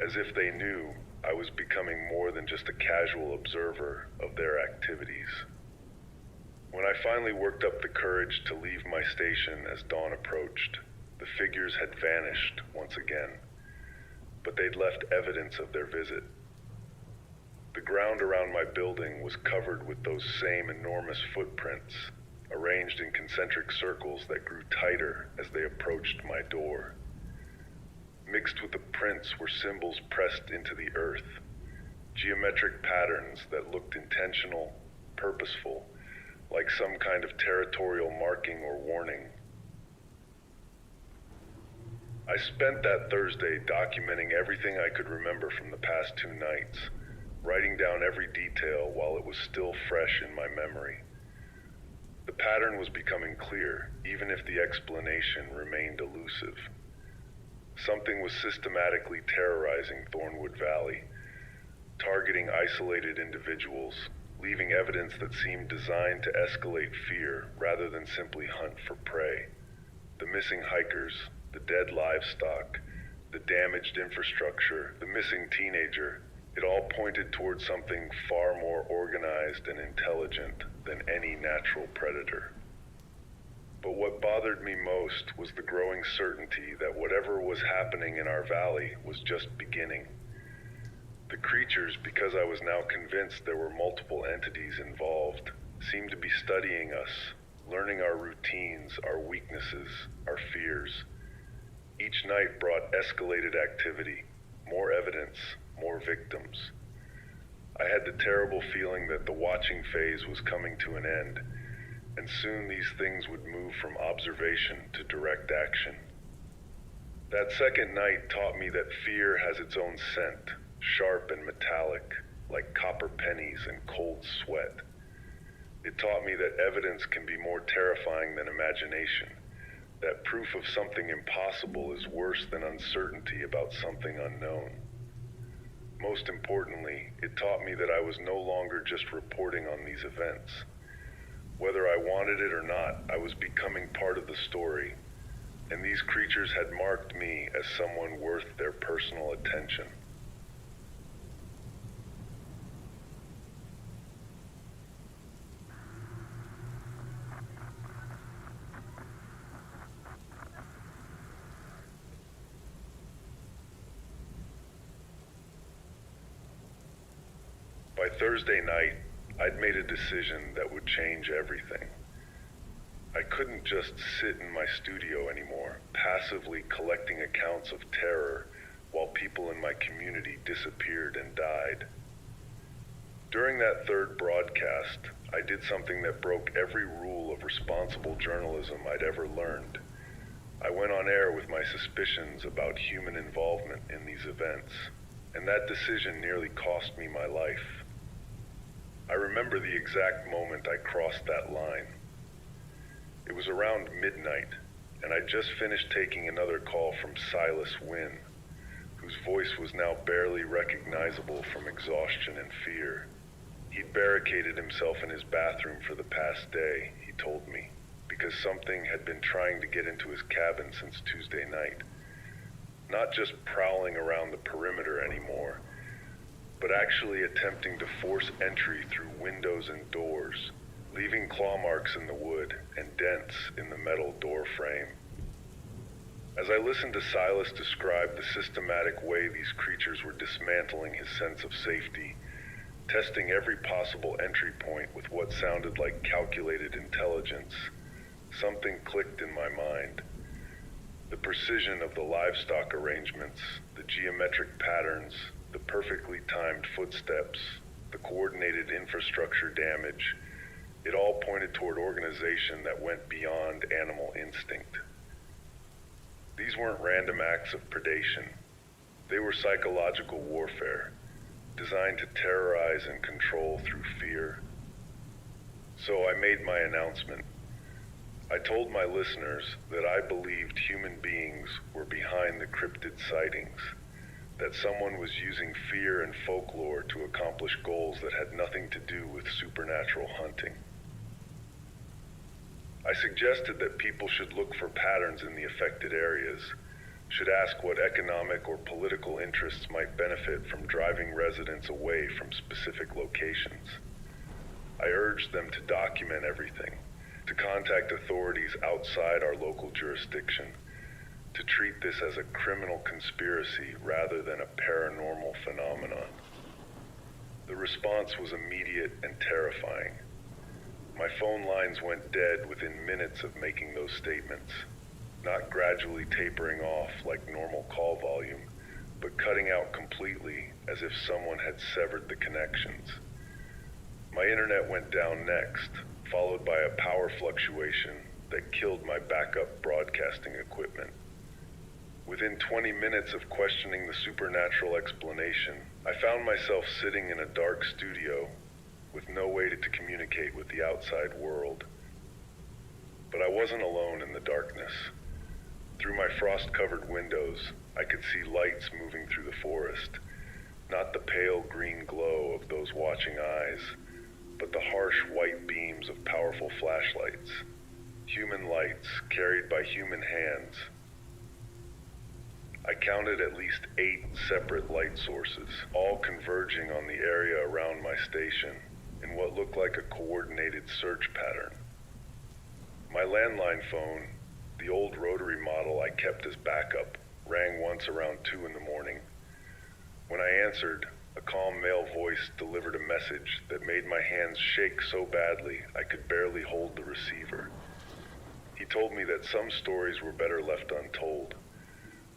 as if they knew I was becoming more than just a casual observer of their activities. When I finally worked up the courage to leave my station as dawn approached, the figures had vanished once again, but they'd left evidence of their visit. The ground around my building was covered with those same enormous footprints, arranged in concentric circles that grew tighter as they approached my door. Mixed with the prints were symbols pressed into the earth, geometric patterns that looked intentional, purposeful, like some kind of territorial marking or warning. I spent that Thursday documenting everything I could remember from the past 2 nights, writing down every detail while it was still fresh in my memory. The pattern was becoming clear, even if the explanation remained elusive. Something was systematically terrorizing Thornwood Valley, targeting isolated individuals, leaving evidence that seemed designed to escalate fear rather than simply hunt for prey. The missing hikers, the dead livestock, the damaged infrastructure, the missing teenager, it all pointed toward something far more organized and intelligent than any natural predator. But what bothered me most was the growing certainty that whatever was happening in our valley was just beginning. The creatures, because I was now convinced there were multiple entities involved, seemed to be studying us, learning our routines, our weaknesses, our fears. Each night brought escalated activity, more evidence, more victims. I had the terrible feeling that the watching phase was coming to an end, and soon these things would move from observation to direct action. That second night taught me that fear has its own scent, sharp and metallic, like copper pennies and cold sweat. It taught me that evidence can be more terrifying than imagination, that proof of something impossible is worse than uncertainty about something unknown. Most importantly, it taught me that I was no longer just reporting on these events. Whether I wanted it or not, I was becoming part of the story, and these creatures had marked me as someone worth their personal attention. By Thursday night, I'd made a decision that would change everything. I couldn't just sit in my studio anymore, passively collecting accounts of terror while people in my community disappeared and died. During that third broadcast, I did something that broke every rule of responsible journalism I'd ever learned. I went on air with my suspicions about human involvement in these events, and that decision nearly cost me my life. I remember the exact moment I crossed that line. It was around midnight, and I'd just finished taking another call from Silas Wynn, whose voice was now barely recognizable from exhaustion and fear. He'd barricaded himself in his bathroom for the past day, he told me, because something had been trying to get into his cabin since Tuesday night. Not just prowling around the perimeter anymore, but actually attempting to force entry through windows and doors, leaving claw marks in the wood and dents in the metal door frame. As I listened to Silas describe the systematic way these creatures were dismantling his sense of safety, testing every possible entry point with what sounded like calculated intelligence, something clicked in my mind. The precision of the livestock arrangements, the geometric patterns, the perfectly timed footsteps, the coordinated infrastructure damage, it all pointed toward organization that went beyond animal instinct. These weren't random acts of predation. They were psychological warfare, designed to terrorize and control through fear. So I made my announcement. I told my listeners that I believed human beings were behind the cryptid sightings, that someone was using fear and folklore to accomplish goals that had nothing to do with supernatural hunting. I suggested that people should look for patterns in the affected areas, should ask what economic or political interests might benefit from driving residents away from specific locations. I urged them to document everything, to contact authorities outside our local jurisdiction, to treat this as a criminal conspiracy rather than a paranormal phenomenon. The response was immediate and terrifying. My phone lines went dead within minutes of making those statements, not gradually tapering off like normal call volume, but cutting out completely as if someone had severed the connections. My internet went down next, followed by a power fluctuation that killed my backup broadcasting equipment. Within 20 minutes of questioning the supernatural explanation, I found myself sitting in a dark studio with no way to communicate with the outside world. But I wasn't alone in the darkness. Through my frost-covered windows, I could see lights moving through the forest, not the pale green glow of those watching eyes, but the harsh white beams of powerful flashlights, human lights carried by human hands. I counted at least 8 separate light sources, all converging on the area around my station in what looked like a coordinated search pattern. My landline phone, the old rotary model I kept as backup, rang once around 2 in the morning. When I answered, a calm male voice delivered a message that made my hands shake so badly I could barely hold the receiver. He told me that some stories were better left untold,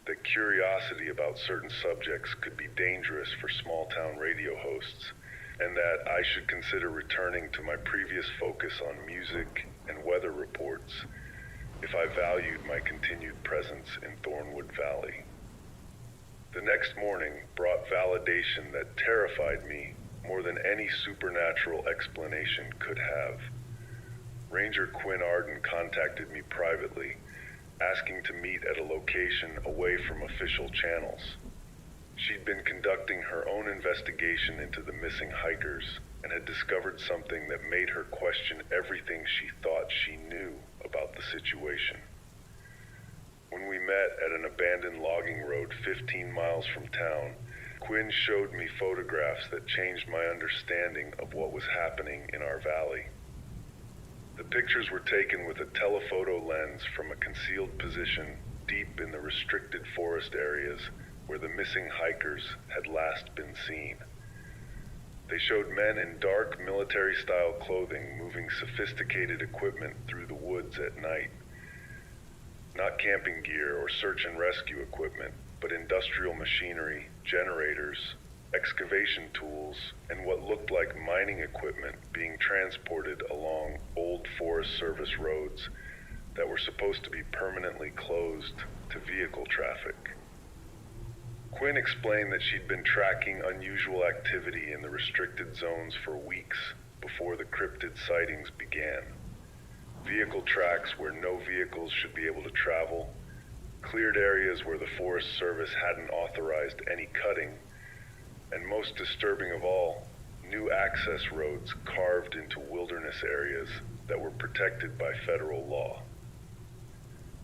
that curiosity about certain subjects could be dangerous for small-town radio hosts, and that I should consider returning to my previous focus on music and weather reports if I valued my continued presence in Thornwood Valley. The next morning brought validation that terrified me more than any supernatural explanation could have. Ranger Quinn Arden contacted me privately, asking to meet at a location away from official channels. She'd been conducting her own investigation into the missing hikers and had discovered something that made her question everything she thought she knew about the situation. When we met at an abandoned logging road 15 miles from town, Quinn showed me photographs that changed my understanding of what was happening in our valley. The pictures were taken with a telephoto lens from a concealed position deep in the restricted forest areas where the missing hikers had last been seen. They showed men in dark military-style clothing moving sophisticated equipment through the woods at night. Not camping gear or search and rescue equipment, but industrial machinery, generators, excavation tools, and what looked like mining equipment being transported along old Forest Service roads that were supposed to be permanently closed to vehicle traffic. Quinn explained that she'd been tracking unusual activity in the restricted zones for weeks before the cryptid sightings began. Vehicle tracks where no vehicles should be able to travel, cleared areas where the Forest Service hadn't authorized any cutting, and most disturbing of all, new access roads carved into wilderness areas that were protected by federal law.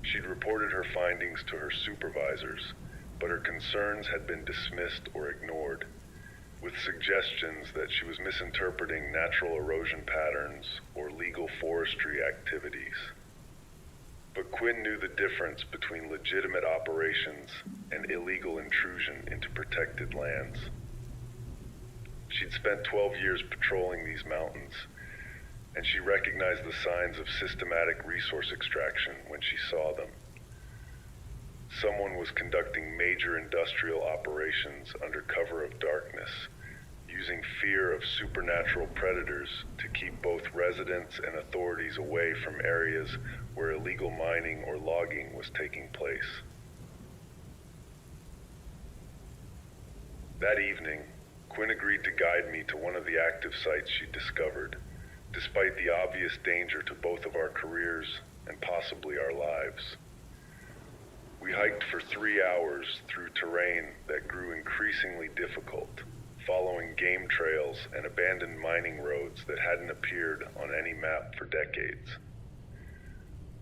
She'd reported her findings to her supervisors, but her concerns had been dismissed or ignored, with suggestions that she was misinterpreting natural erosion patterns or legal forestry activities. But Quinn knew the difference between legitimate operations and illegal intrusion into protected lands. She'd spent 12 years patrolling these mountains, and she recognized the signs of systematic resource extraction when she saw them. Someone was conducting major industrial operations under cover of darkness, using fear of supernatural predators to keep both residents and authorities away from areas where illegal mining or logging was taking place. That evening, Quinn agreed to guide me to one of the active sites she'd discovered, despite the obvious danger to both of our careers and possibly our lives. We hiked for 3 hours through terrain that grew increasingly difficult, following game trails and abandoned mining roads that hadn't appeared on any map for decades.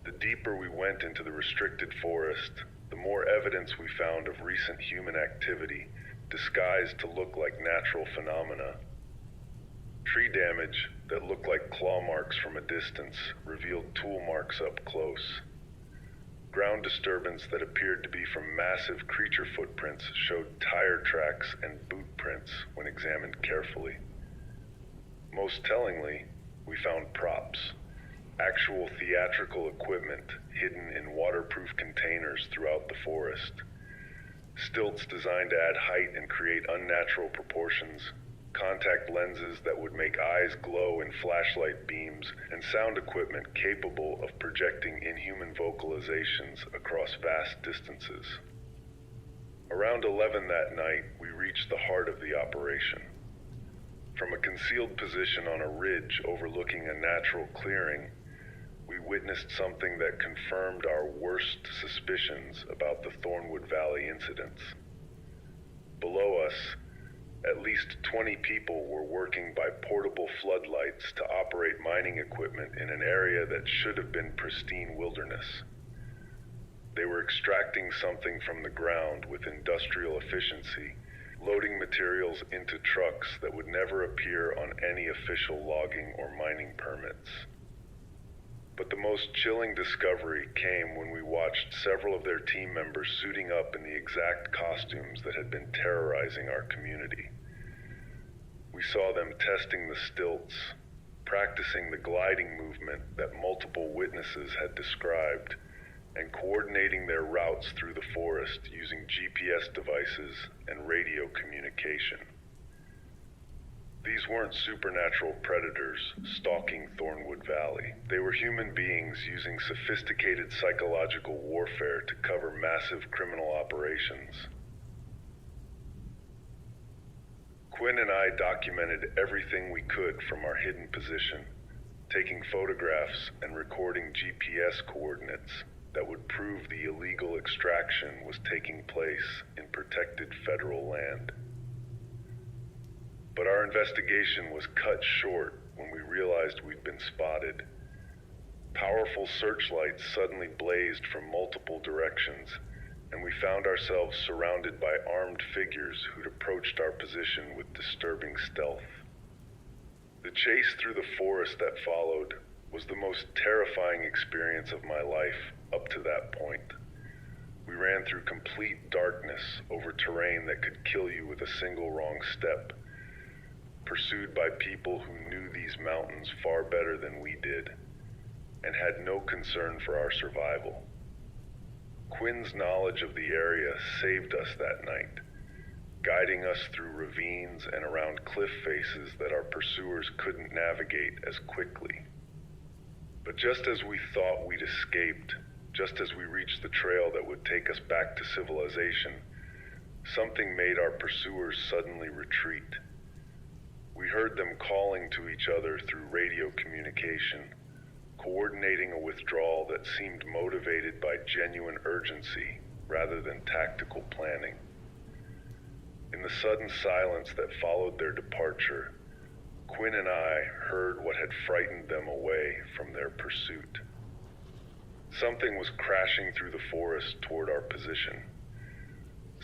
The deeper we went into the restricted forest, the more evidence we found of recent human activity disguised to look like natural phenomena. Tree damage that looked like claw marks from a distance revealed tool marks up close. Ground disturbance that appeared to be from massive creature footprints showed tire tracks and boot prints when examined carefully. Most tellingly, we found props, actual theatrical equipment hidden in waterproof containers throughout the forest. Stilts designed to add height and create unnatural proportions, contact lenses that would make eyes glow in flashlight beams, and sound equipment capable of projecting inhuman vocalizations across vast distances. Around 11 that night, we reached the heart of the operation. From a concealed position on a ridge overlooking a natural clearing, we witnessed something that confirmed our worst suspicions about the Thornwood Valley incidents. Below us, at least 20 people were working by portable floodlights to operate mining equipment in an area that should have been pristine wilderness. They were extracting something from the ground with industrial efficiency, loading materials into trucks that would never appear on any official logging or mining permits. But the most chilling discovery came when we watched several of their team members suiting up in the exact costumes that had been terrorizing our community. We saw them testing the stilts, practicing the gliding movement that multiple witnesses had described, and coordinating their routes through the forest using GPS devices and radio communication. These weren't supernatural predators stalking Thornwood Valley. They were human beings using sophisticated psychological warfare to cover massive criminal operations. Quinn and I documented everything we could from our hidden position, taking photographs and recording GPS coordinates that would prove the illegal extraction was taking place in protected federal land. But our investigation was cut short when we realized we'd been spotted. Powerful searchlights suddenly blazed from multiple directions, and we found ourselves surrounded by armed figures who'd approached our position with disturbing stealth. The chase through the forest that followed was the most terrifying experience of my life up to that point. We ran through complete darkness over terrain that could kill you with a single wrong step. pursued by people who knew these mountains far better than we did, and had no concern for our survival. Quinn's knowledge of the area saved us that night, guiding us through ravines and around cliff faces that our pursuers couldn't navigate as quickly. But just as we thought we'd escaped, just as we reached the trail that would take us back to civilization, something made our pursuers suddenly retreat. We heard them calling to each other through radio communication, coordinating a withdrawal that seemed motivated by genuine urgency rather than tactical planning. In the sudden silence that followed their departure, Quinn and I heard what had frightened them away from their pursuit. Something was crashing through the forest toward our position.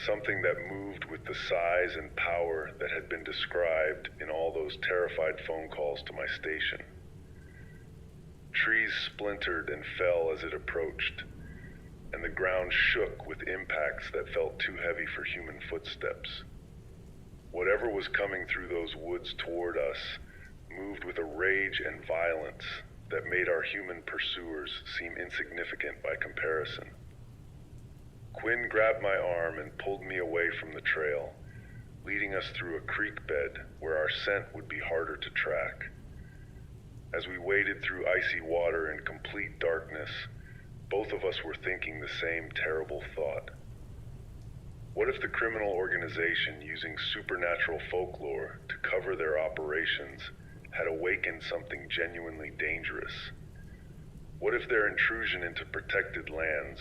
Something that moved with the size and power that had been described in all those terrified phone calls to my station. Trees splintered and fell as it approached, and the ground shook with impacts that felt too heavy for human footsteps. Whatever was coming through those woods toward us moved with a rage and violence that made our human pursuers seem insignificant by comparison. Quinn grabbed my arm and pulled me away from the trail, leading us through a creek bed where our scent would be harder to track. As we waded through icy water in complete darkness, both of us were thinking the same terrible thought. What if the criminal organization using supernatural folklore to cover their operations had awakened something genuinely dangerous? What if their intrusion into protected lands,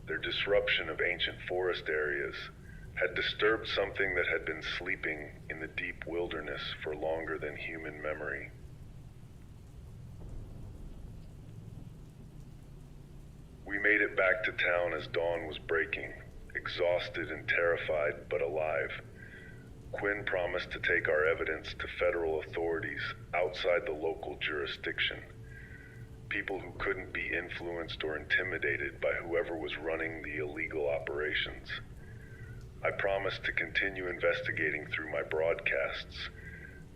their disruption of ancient forest areas, had disturbed something that had been sleeping in the deep wilderness for longer than human memory? We made it back to town as dawn was breaking, exhausted and terrified, but alive. Quinn promised to take our evidence to federal authorities outside the local jurisdiction, people who couldn't be influenced or intimidated by whoever was running the illegal operations. I promised to continue investigating through my broadcasts,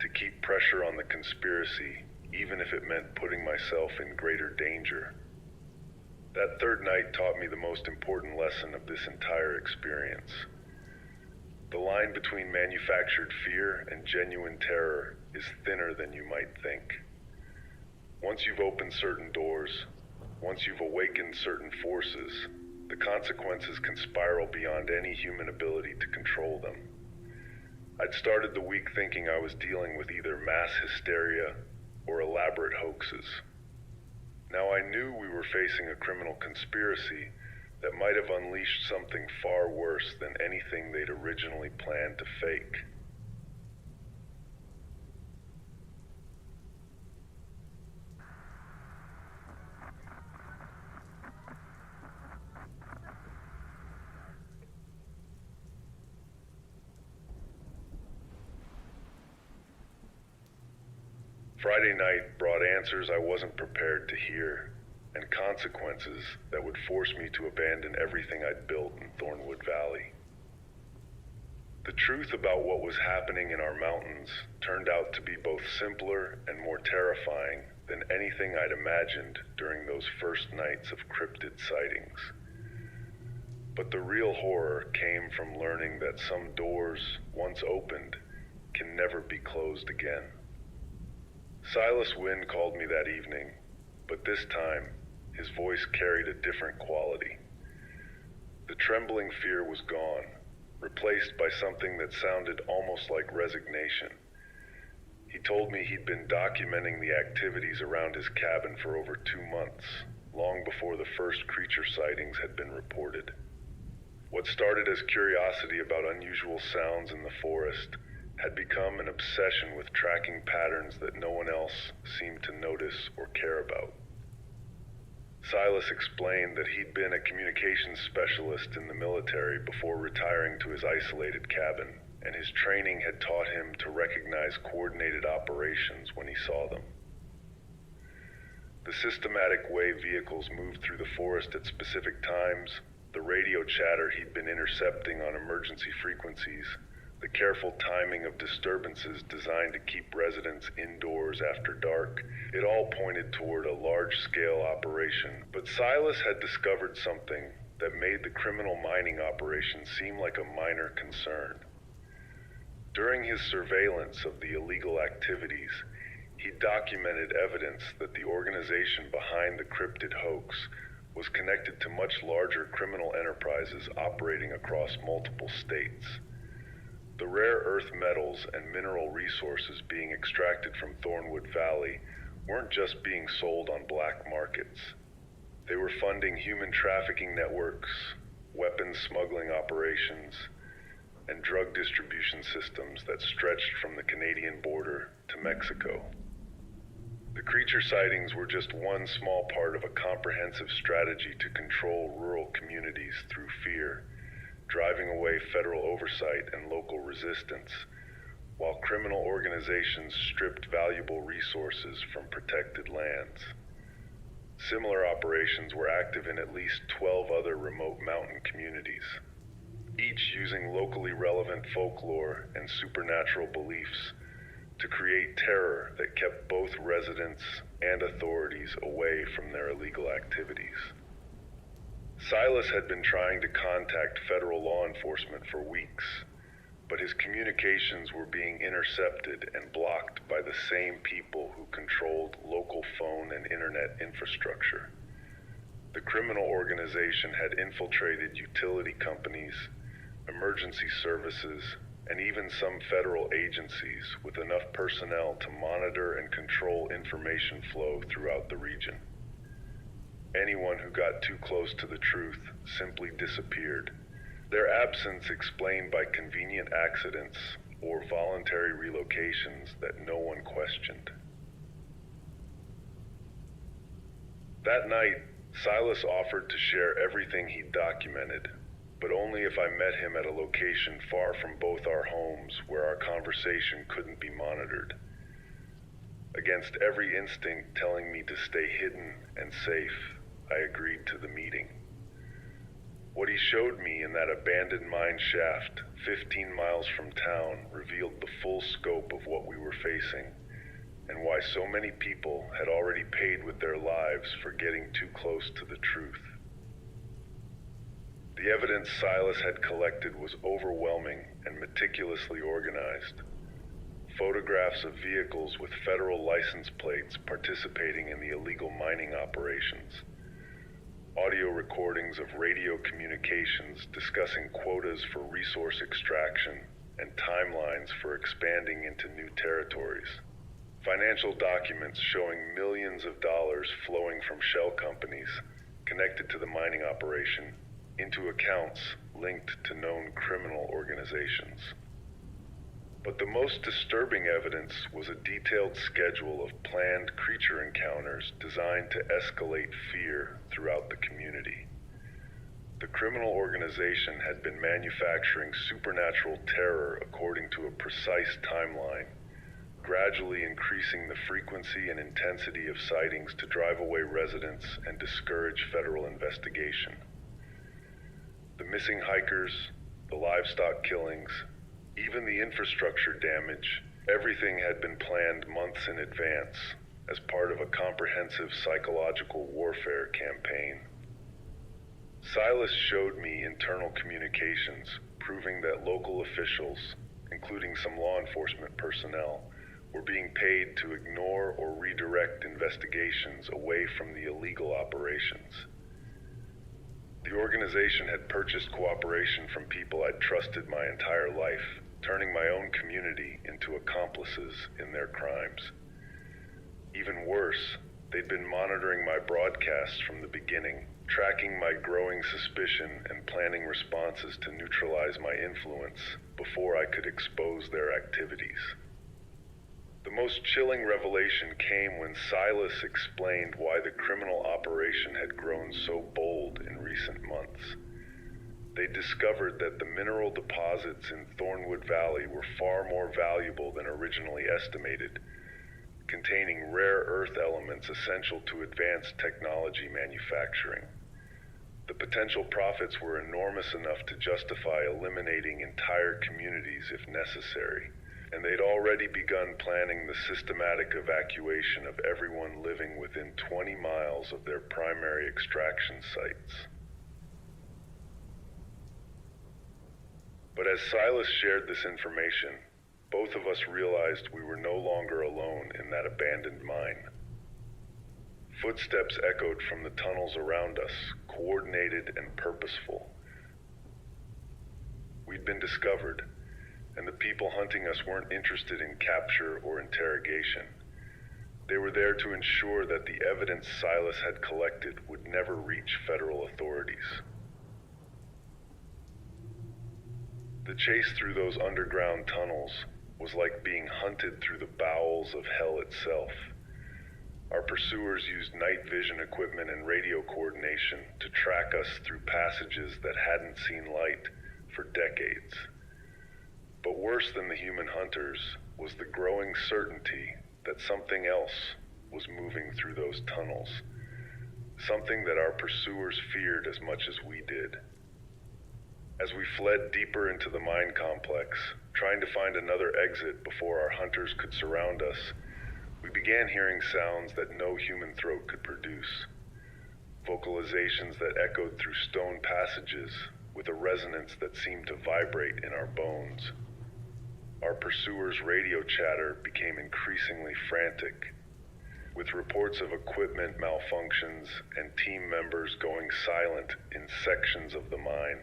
to keep pressure on the conspiracy, even if it meant putting myself in greater danger. That third night taught me the most important lesson of this entire experience. The line between manufactured fear and genuine terror is thinner than you might think. Once you've opened certain doors, once you've awakened certain forces, the consequences can spiral beyond any human ability to control them. I'd started the week thinking I was dealing with either mass hysteria or elaborate hoaxes. Now I knew we were facing a criminal conspiracy that might have unleashed something far worse than anything they'd originally planned to fake. Friday night brought answers I wasn't prepared to hear, and consequences that would force me to abandon everything I'd built in Thornwood Valley. The truth about what was happening in our mountains turned out to be both simpler and more terrifying than anything I'd imagined during those first nights of cryptid sightings. But the real horror came from learning that some doors, once opened, can never be closed again. Silas Wynn called me that evening, but this time, his voice carried a different quality. The trembling fear was gone, replaced by something that sounded almost like resignation. He told me he'd been documenting the activities around his cabin for over 2 months, long before the first creature sightings had been reported. What started as curiosity about unusual sounds in the forest had become an obsession with tracking patterns that no one else seemed to notice or care about. Silas explained that he'd been a communications specialist in the military before retiring to his isolated cabin, and his training had taught him to recognize coordinated operations when he saw them. The systematic way vehicles moved through the forest at specific times, the radio chatter he'd been intercepting on emergency frequencies, the careful timing of disturbances designed to keep residents indoors after dark, it all pointed toward a large-scale operation. But Silas had discovered something that made the criminal mining operation seem like a minor concern. During his surveillance of the illegal activities, he documented evidence that the organization behind the cryptid hoax was connected to much larger criminal enterprises operating across multiple states. The rare earth metals and mineral resources being extracted from Thornwood Valley weren't just being sold on black markets. They were funding human trafficking networks, weapons smuggling operations, and drug distribution systems that stretched from the Canadian border to Mexico. The creature sightings were just one small part of a comprehensive strategy to control rural communities through fear, driving away federal oversight and local resistance, while criminal organizations stripped valuable resources from protected lands. Similar operations were active in at least 12 other remote mountain communities, each using locally relevant folklore and supernatural beliefs to create terror that kept both residents and authorities away from their illegal activities. Silas had been trying to contact federal law enforcement for weeks, but his communications were being intercepted and blocked by the same people who controlled local phone and internet infrastructure. The criminal organization had infiltrated utility companies, emergency services, and even some federal agencies with enough personnel to monitor and control information flow throughout the region. Anyone who got too close to the truth simply disappeared, their absence explained by convenient accidents or voluntary relocations that no one questioned. That night, Silas offered to share everything he'd documented, but only if I met him at a location far from both our homes where our conversation couldn't be monitored. Against every instinct telling me to stay hidden and safe, I agreed to the meeting. What he showed me in that abandoned mine shaft 15 miles from town revealed the full scope of what we were facing, and why so many people had already paid with their lives for getting too close to the truth. The evidence Silas had collected was overwhelming and meticulously organized. Photographs of vehicles with federal license plates participating in the illegal mining operations. Audio recordings of radio communications discussing quotas for resource extraction and timelines for expanding into new territories. Financial documents showing millions of dollars flowing from shell companies connected to the mining operation into accounts linked to known criminal organizations. But the most disturbing evidence was a detailed schedule of planned creature encounters designed to escalate fear throughout the community. The criminal organization had been manufacturing supernatural terror according to a precise timeline, gradually increasing the frequency and intensity of sightings to drive away residents and discourage federal investigation. The missing hikers, the livestock killings, even the infrastructure damage, everything had been planned months in advance as part of a comprehensive psychological warfare campaign. Silas showed me internal communications proving that local officials, including some law enforcement personnel, were being paid to ignore or redirect investigations away from the illegal operations. The organization had purchased cooperation from people I'd trusted my entire life, turning my own community into accomplices in their crimes. Even worse, they'd been monitoring my broadcasts from the beginning, tracking my growing suspicion and planning responses to neutralize my influence before I could expose their activities. The most chilling revelation came when Silas explained why the criminal operation had grown so bold in recent months. They discovered that the mineral deposits in Thornwood Valley were far more valuable than originally estimated, containing rare earth elements essential to advanced technology manufacturing. The potential profits were enormous enough to justify eliminating entire communities if necessary, and they'd already begun planning the systematic evacuation of everyone living within 20 miles of their primary extraction sites. But as Silas shared this information, both of us realized we were no longer alone in that abandoned mine. Footsteps echoed from the tunnels around us, coordinated and purposeful. We'd been discovered, and the people hunting us weren't interested in capture or interrogation. They were there to ensure that the evidence Silas had collected would never reach federal authorities. The chase through those underground tunnels was like being hunted through the bowels of hell itself. Our pursuers used night vision equipment and radio coordination to track us through passages that hadn't seen light for decades. But worse than the human hunters was the growing certainty that something else was moving through those tunnels, something that our pursuers feared as much as we did. As we fled deeper into the mine complex, trying to find another exit before our hunters could surround us, we began hearing sounds that no human throat could produce. Vocalizations that echoed through stone passages with a resonance that seemed to vibrate in our bones. Our pursuers' radio chatter became increasingly frantic, with reports of equipment malfunctions and team members going silent in sections of the mine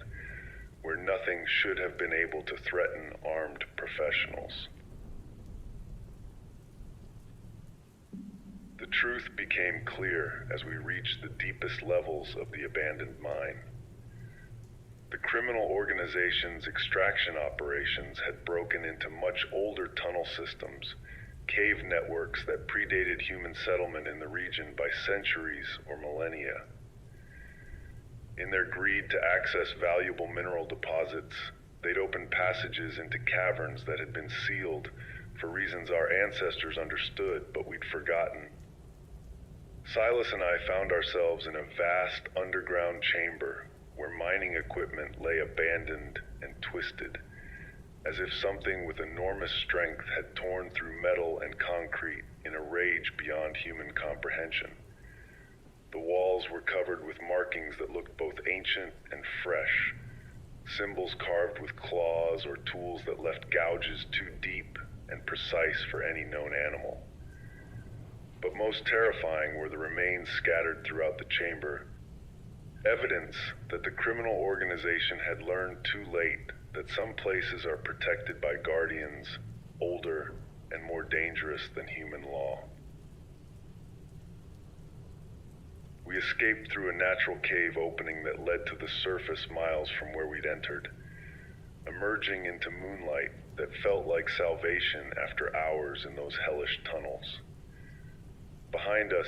where nothing should have been able to threaten armed professionals. The truth became clear as we reached the deepest levels of the abandoned mine. The criminal organization's extraction operations had broken into much older tunnel systems, cave networks that predated human settlement in the region by centuries or millennia. In their greed to access valuable mineral deposits, they'd opened passages into caverns that had been sealed for reasons our ancestors understood but we'd forgotten. Silas and I found ourselves in a vast underground chamber where mining equipment lay abandoned and twisted, as if something with enormous strength had torn through metal and concrete in a rage beyond human comprehension. The walls were covered with markings that looked both ancient and fresh, symbols carved with claws or tools that left gouges too deep and precise for any known animal. But most terrifying were the remains scattered throughout the chamber, evidence that the criminal organization had learned too late that some places are protected by guardians older and more dangerous than human law. We escaped through a natural cave opening that led to the surface miles from where we'd entered, emerging into moonlight that felt like salvation after hours in those hellish tunnels. Behind us,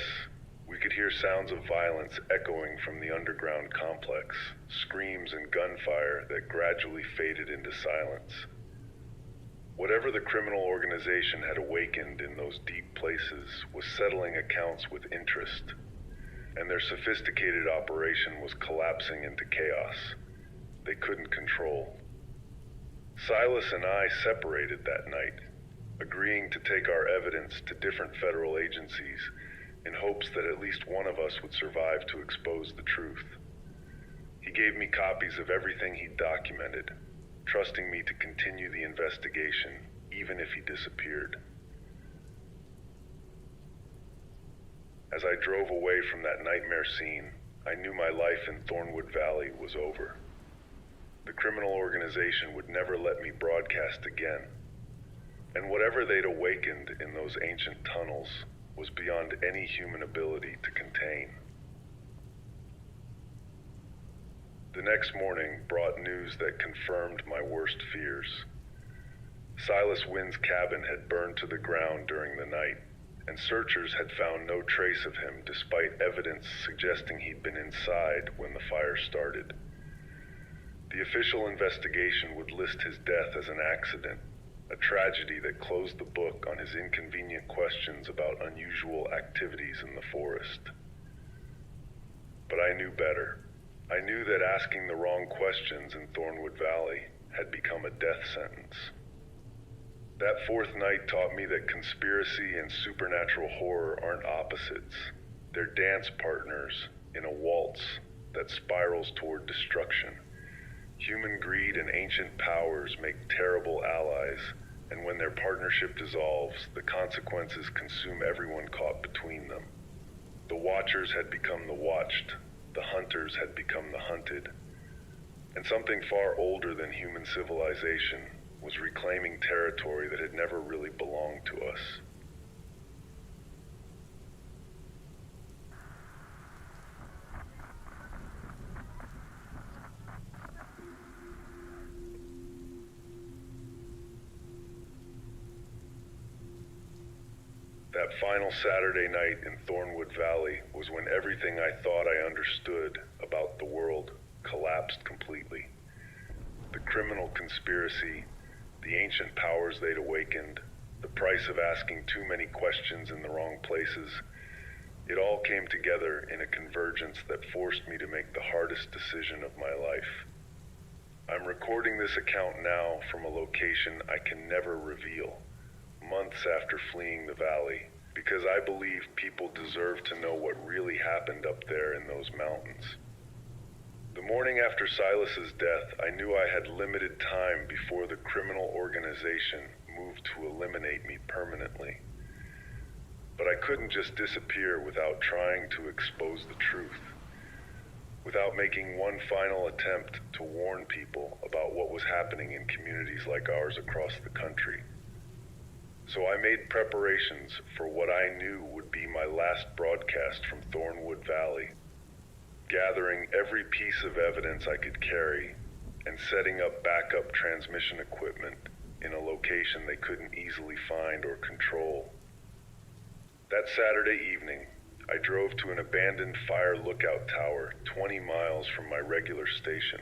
we could hear sounds of violence echoing from the underground complex, screams and gunfire that gradually faded into silence. Whatever the criminal organization had awakened in those deep places was settling accounts with interest, and their sophisticated operation was collapsing into chaos they couldn't control. Silas and I separated that night, agreeing to take our evidence to different federal agencies in hopes that at least one of us would survive to expose the truth. He gave me copies of everything he'd documented, trusting me to continue the investigation even if he disappeared. As I drove away from that nightmare scene, I knew my life in Thornwood Valley was over. The criminal organization would never let me broadcast again, and whatever they'd awakened in those ancient tunnels was beyond any human ability to contain. The next morning brought news that confirmed my worst fears. Silas Wynn's cabin had burned to the ground during the night, and searchers had found no trace of him despite evidence suggesting he'd been inside when the fire started. The official investigation would list his death as an accident, a tragedy that closed the book on his inconvenient questions about unusual activities in the forest. But I knew better. I knew that asking the wrong questions in Thornwood Valley had become a death sentence. That fourth night taught me that conspiracy and supernatural horror aren't opposites. They're dance partners in a waltz that spirals toward destruction. Human greed and ancient powers make terrible allies, and when their partnership dissolves, the consequences consume everyone caught between them. The watchers had become the watched, the hunters had become the hunted, and something far older than human civilization was reclaiming territory that had never really belonged to us. That final Saturday night in Thornwood Valley was when everything I thought I understood about the world collapsed completely. The criminal conspiracy, the ancient powers they'd awakened, the price of asking too many questions in the wrong places, it all came together in a convergence that forced me to make the hardest decision of my life. I'm recording this account now from a location I can never reveal, months after fleeing the valley, because I believe people deserve to know what really happened up there in those mountains. The morning after Silas's death, I knew I had limited time before the criminal organization moved to eliminate me permanently. But I couldn't just disappear without trying to expose the truth, without making one final attempt to warn people about what was happening in communities like ours across the country. So I made preparations for what I knew would be my last broadcast from Thornwood Valley, gathering every piece of evidence I could carry and setting up backup transmission equipment in a location they couldn't easily find or control. That Saturday evening, I drove to an abandoned fire lookout tower 20 miles from my regular station,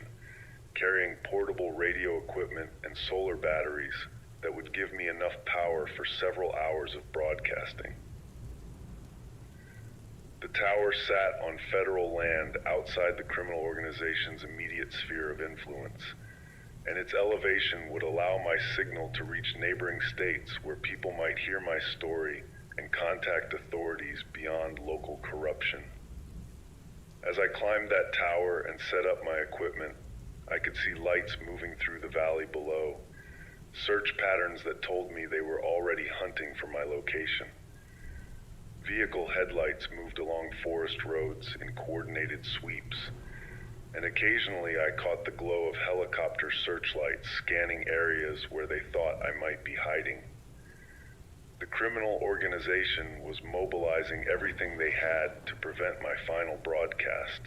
carrying portable radio equipment and solar batteries that would give me enough power for several hours of broadcasting. The tower sat on federal land outside the criminal organization's immediate sphere of influence, and its elevation would allow my signal to reach neighboring states where people might hear my story and contact authorities beyond local corruption. As I climbed that tower and set up my equipment, I could see lights moving through the valley below, search patterns that told me they were already hunting for my location. Vehicle headlights moved along forest roads in coordinated sweeps, and occasionally I caught the glow of helicopter searchlights scanning areas where they thought I might be hiding. The criminal organization was mobilizing everything they had to prevent my final broadcast,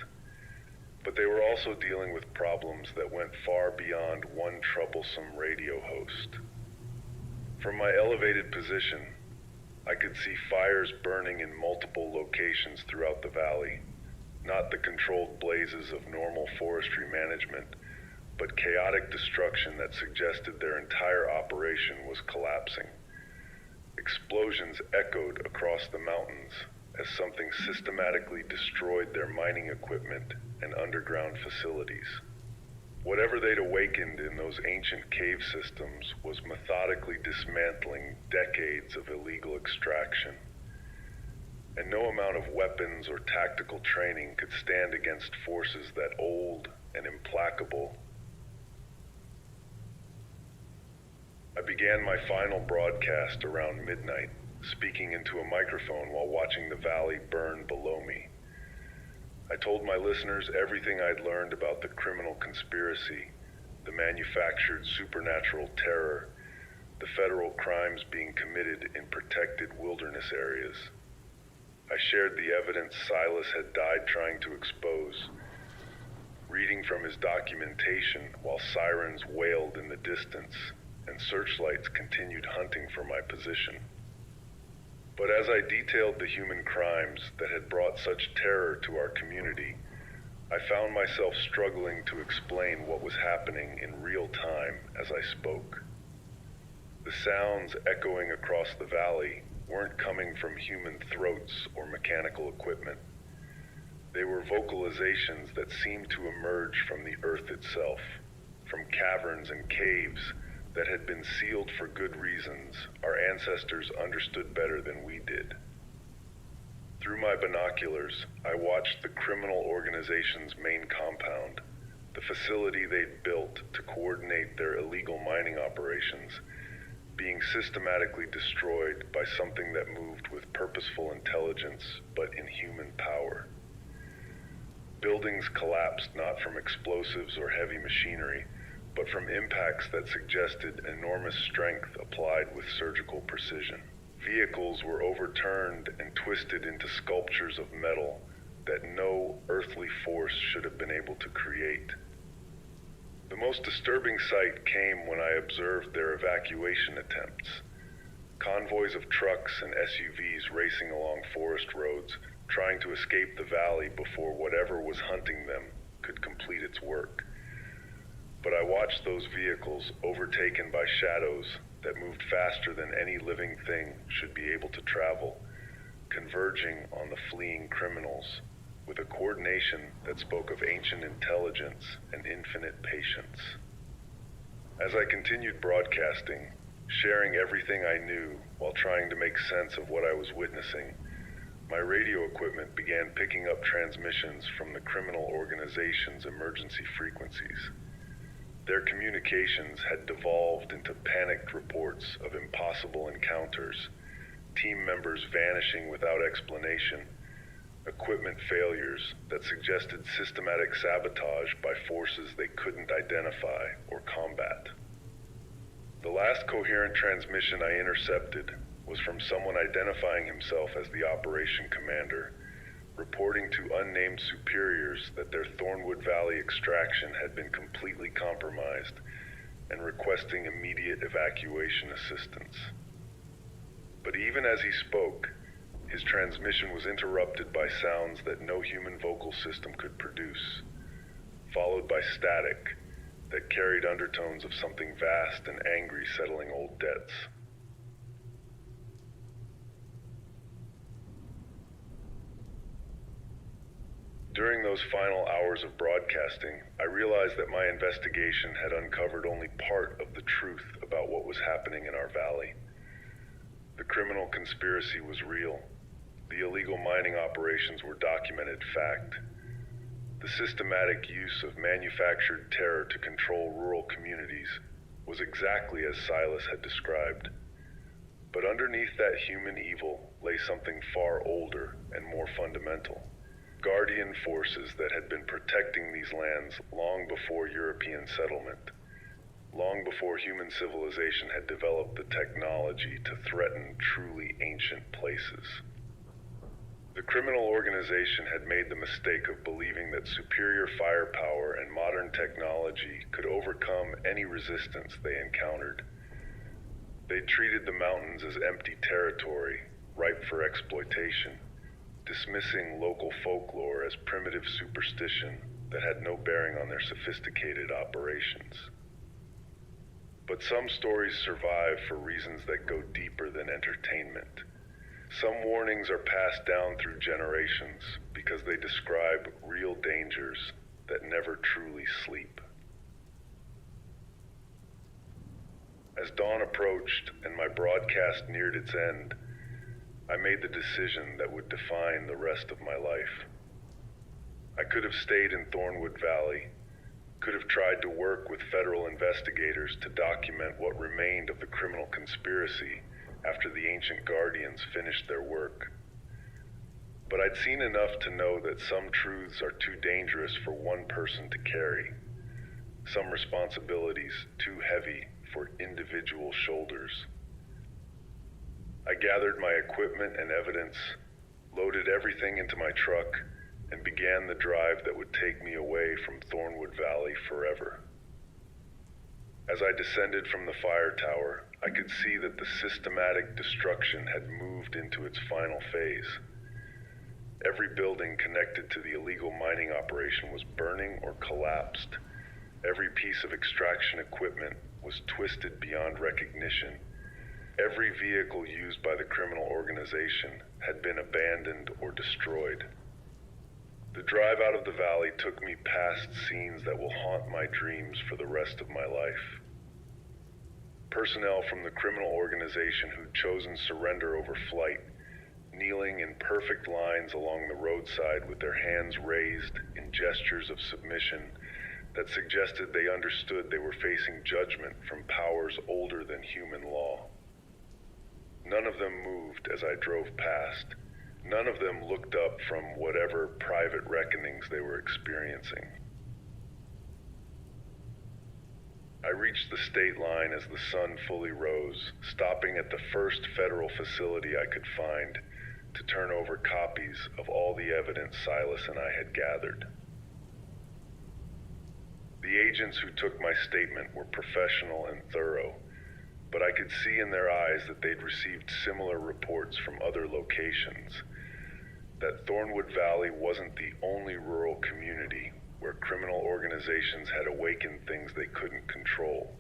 but they were also dealing with problems that went far beyond one troublesome radio host. From my elevated position, I could see fires burning in multiple locations throughout the valley, not the controlled blazes of normal forestry management, but chaotic destruction that suggested their entire operation was collapsing. Explosions echoed across the mountains as something systematically destroyed their mining equipment and underground facilities. Whatever they'd awakened in those ancient cave systems was methodically dismantling decades of illegal extraction. And no amount of weapons or tactical training could stand against forces that old and implacable. I began my final broadcast around midnight, speaking into a microphone while watching the valley burn below me. I told my listeners everything I'd learned about the criminal conspiracy, the manufactured supernatural terror, the federal crimes being committed in protected wilderness areas. I shared the evidence Silas had died trying to expose, reading from his documentation while sirens wailed in the distance and searchlights continued hunting for my position. But as I detailed the human crimes that had brought such terror to our community, I found myself struggling to explain what was happening in real time as I spoke. The sounds echoing across the valley weren't coming from human throats or mechanical equipment. They were vocalizations that seemed to emerge from the earth itself, from caverns and caves that had been sealed for good reasons our ancestors understood better than we did. Through my binoculars, I watched the criminal organization's main compound, the facility they'd built to coordinate their illegal mining operations, being systematically destroyed by something that moved with purposeful intelligence but inhuman power. Buildings collapsed not from explosives or heavy machinery, but from impacts that suggested enormous strength applied with surgical precision. Vehicles were overturned and twisted into sculptures of metal that no earthly force should have been able to create. The most disturbing sight came when I observed their evacuation attempts. Convoys of trucks and SUVs racing along forest roads, trying to escape the valley before whatever was hunting them could complete its work. But I watched those vehicles overtaken by shadows that moved faster than any living thing should be able to travel, converging on the fleeing criminals with a coordination that spoke of ancient intelligence and infinite patience. As I continued broadcasting, sharing everything I knew while trying to make sense of what I was witnessing, my radio equipment began picking up transmissions from the criminal organization's emergency frequencies. Their communications had devolved into panicked reports of impossible encounters, team members vanishing without explanation, equipment failures that suggested systematic sabotage by forces they couldn't identify or combat. The last coherent transmission I intercepted was from someone identifying himself as the operation commander, reporting to unnamed superiors that their Thornwood Valley extraction had been completely compromised and requesting immediate evacuation assistance. But even as he spoke, his transmission was interrupted by sounds that no human vocal system could produce, followed by static that carried undertones of something vast and angry settling old debts. During those final hours of broadcasting, I realized that my investigation had uncovered only part of the truth about what was happening in our valley. The criminal conspiracy was real. The illegal mining operations were documented fact. The systematic use of manufactured terror to control rural communities was exactly as Silas had described. But underneath that human evil lay something far older and more fundamental. Guardian forces that had been protecting these lands long before European settlement, long before human civilization had developed the technology to threaten truly ancient places. The criminal organization had made the mistake of believing that superior firepower and modern technology could overcome any resistance they encountered. They treated the mountains as empty territory, ripe for exploitation, dismissing local folklore as primitive superstition that had no bearing on their sophisticated operations. But some stories survive for reasons that go deeper than entertainment. Some warnings are passed down through generations because they describe real dangers that never truly sleep. As dawn approached and my broadcast neared its end, I made the decision that would define the rest of my life. I could have stayed in Thornwood Valley, could have tried to work with federal investigators to document what remained of the criminal conspiracy after the ancient guardians finished their work. But I'd seen enough to know that some truths are too dangerous for one person to carry, some responsibilities too heavy for individual shoulders. I gathered my equipment and evidence, loaded everything into my truck, and began the drive that would take me away from Thornwood Valley forever. As I descended from the fire tower, I could see that the systematic destruction had moved into its final phase. Every building connected to the illegal mining operation was burning or collapsed. Every piece of extraction equipment was twisted beyond recognition. Every vehicle used by the criminal organization had been abandoned or destroyed. The drive out of the valley took me past scenes that will haunt my dreams for the rest of my life. Personnel from the criminal organization who'd chosen surrender over flight, kneeling in perfect lines along the roadside with their hands raised in gestures of submission that suggested they understood they were facing judgment from powers older than human law. None of them moved as I drove past. None of them looked up from whatever private reckonings they were experiencing. I reached the state line as the sun fully rose, stopping at the first federal facility I could find to turn over copies of all the evidence Silas and I had gathered. The agents who took my statement were professional and thorough, but I could see in their eyes that they'd received similar reports from other locations, that Thornwood Valley wasn't the only rural community where criminal organizations had awakened things they couldn't control.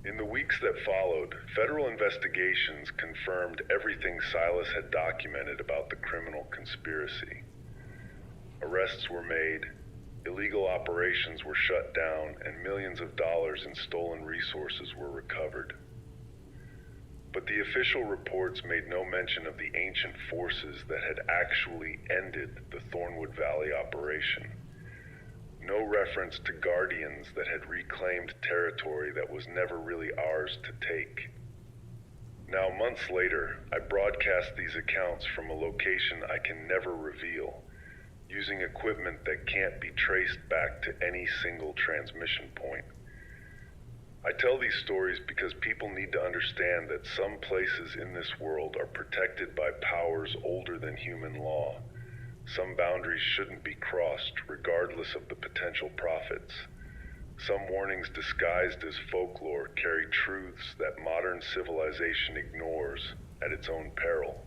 In the weeks that followed, federal investigations confirmed everything Silas had documented about the criminal conspiracy. Arrests were made, illegal operations were shut down, and millions of dollars in stolen resources were recovered. But the official reports made no mention of the ancient forces that had actually ended the Thornwood Valley operation. No reference to guardians that had reclaimed territory that was never really ours to take. Now, months later, I broadcast these accounts from a location I can never reveal, using equipment that can't be traced back to any single transmission point. I tell these stories because people need to understand that some places in this world are protected by powers older than human law. Some boundaries shouldn't be crossed, regardless of the potential profits. Some warnings disguised as folklore carry truths that modern civilization ignores at its own peril.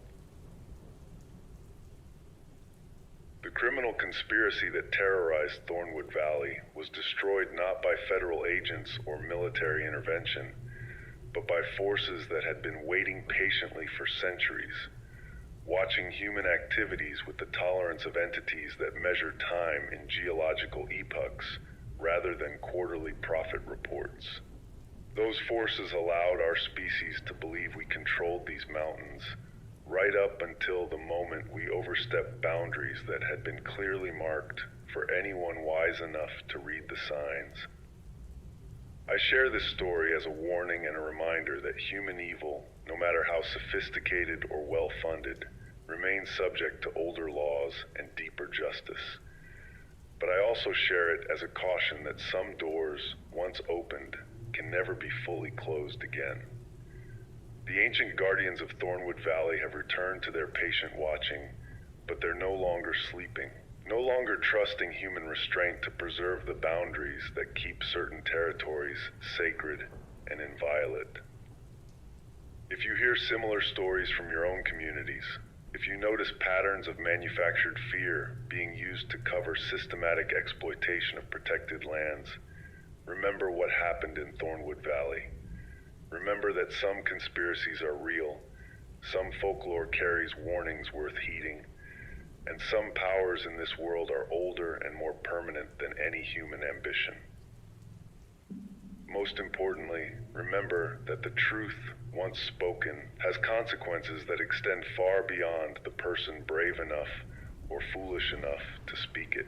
The criminal conspiracy that terrorized Thornwood Valley was destroyed not by federal agents or military intervention, but by forces that had been waiting patiently for centuries, watching human activities with the tolerance of entities that measure time in geological epochs rather than quarterly profit reports. Those forces allowed our species to believe we controlled these mountains, right up until the moment we overstepped boundaries that had been clearly marked for anyone wise enough to read the signs. I share this story as a warning and a reminder that human evil, no matter how sophisticated or well-funded, remains subject to older laws and deeper justice. But I also share it as a caution that some doors, once opened, can never be fully closed again. The ancient guardians of Thornwood Valley have returned to their patient watching, but they're no longer sleeping, no longer trusting human restraint to preserve the boundaries that keep certain territories sacred and inviolate. If you hear similar stories from your own communities, if you notice patterns of manufactured fear being used to cover systematic exploitation of protected lands, remember what happened in Thornwood Valley. Remember that some conspiracies are real, some folklore carries warnings worth heeding, and some powers in this world are older and more permanent than any human ambition. Most importantly, remember that the truth, once spoken, has consequences that extend far beyond the person brave enough or foolish enough to speak it.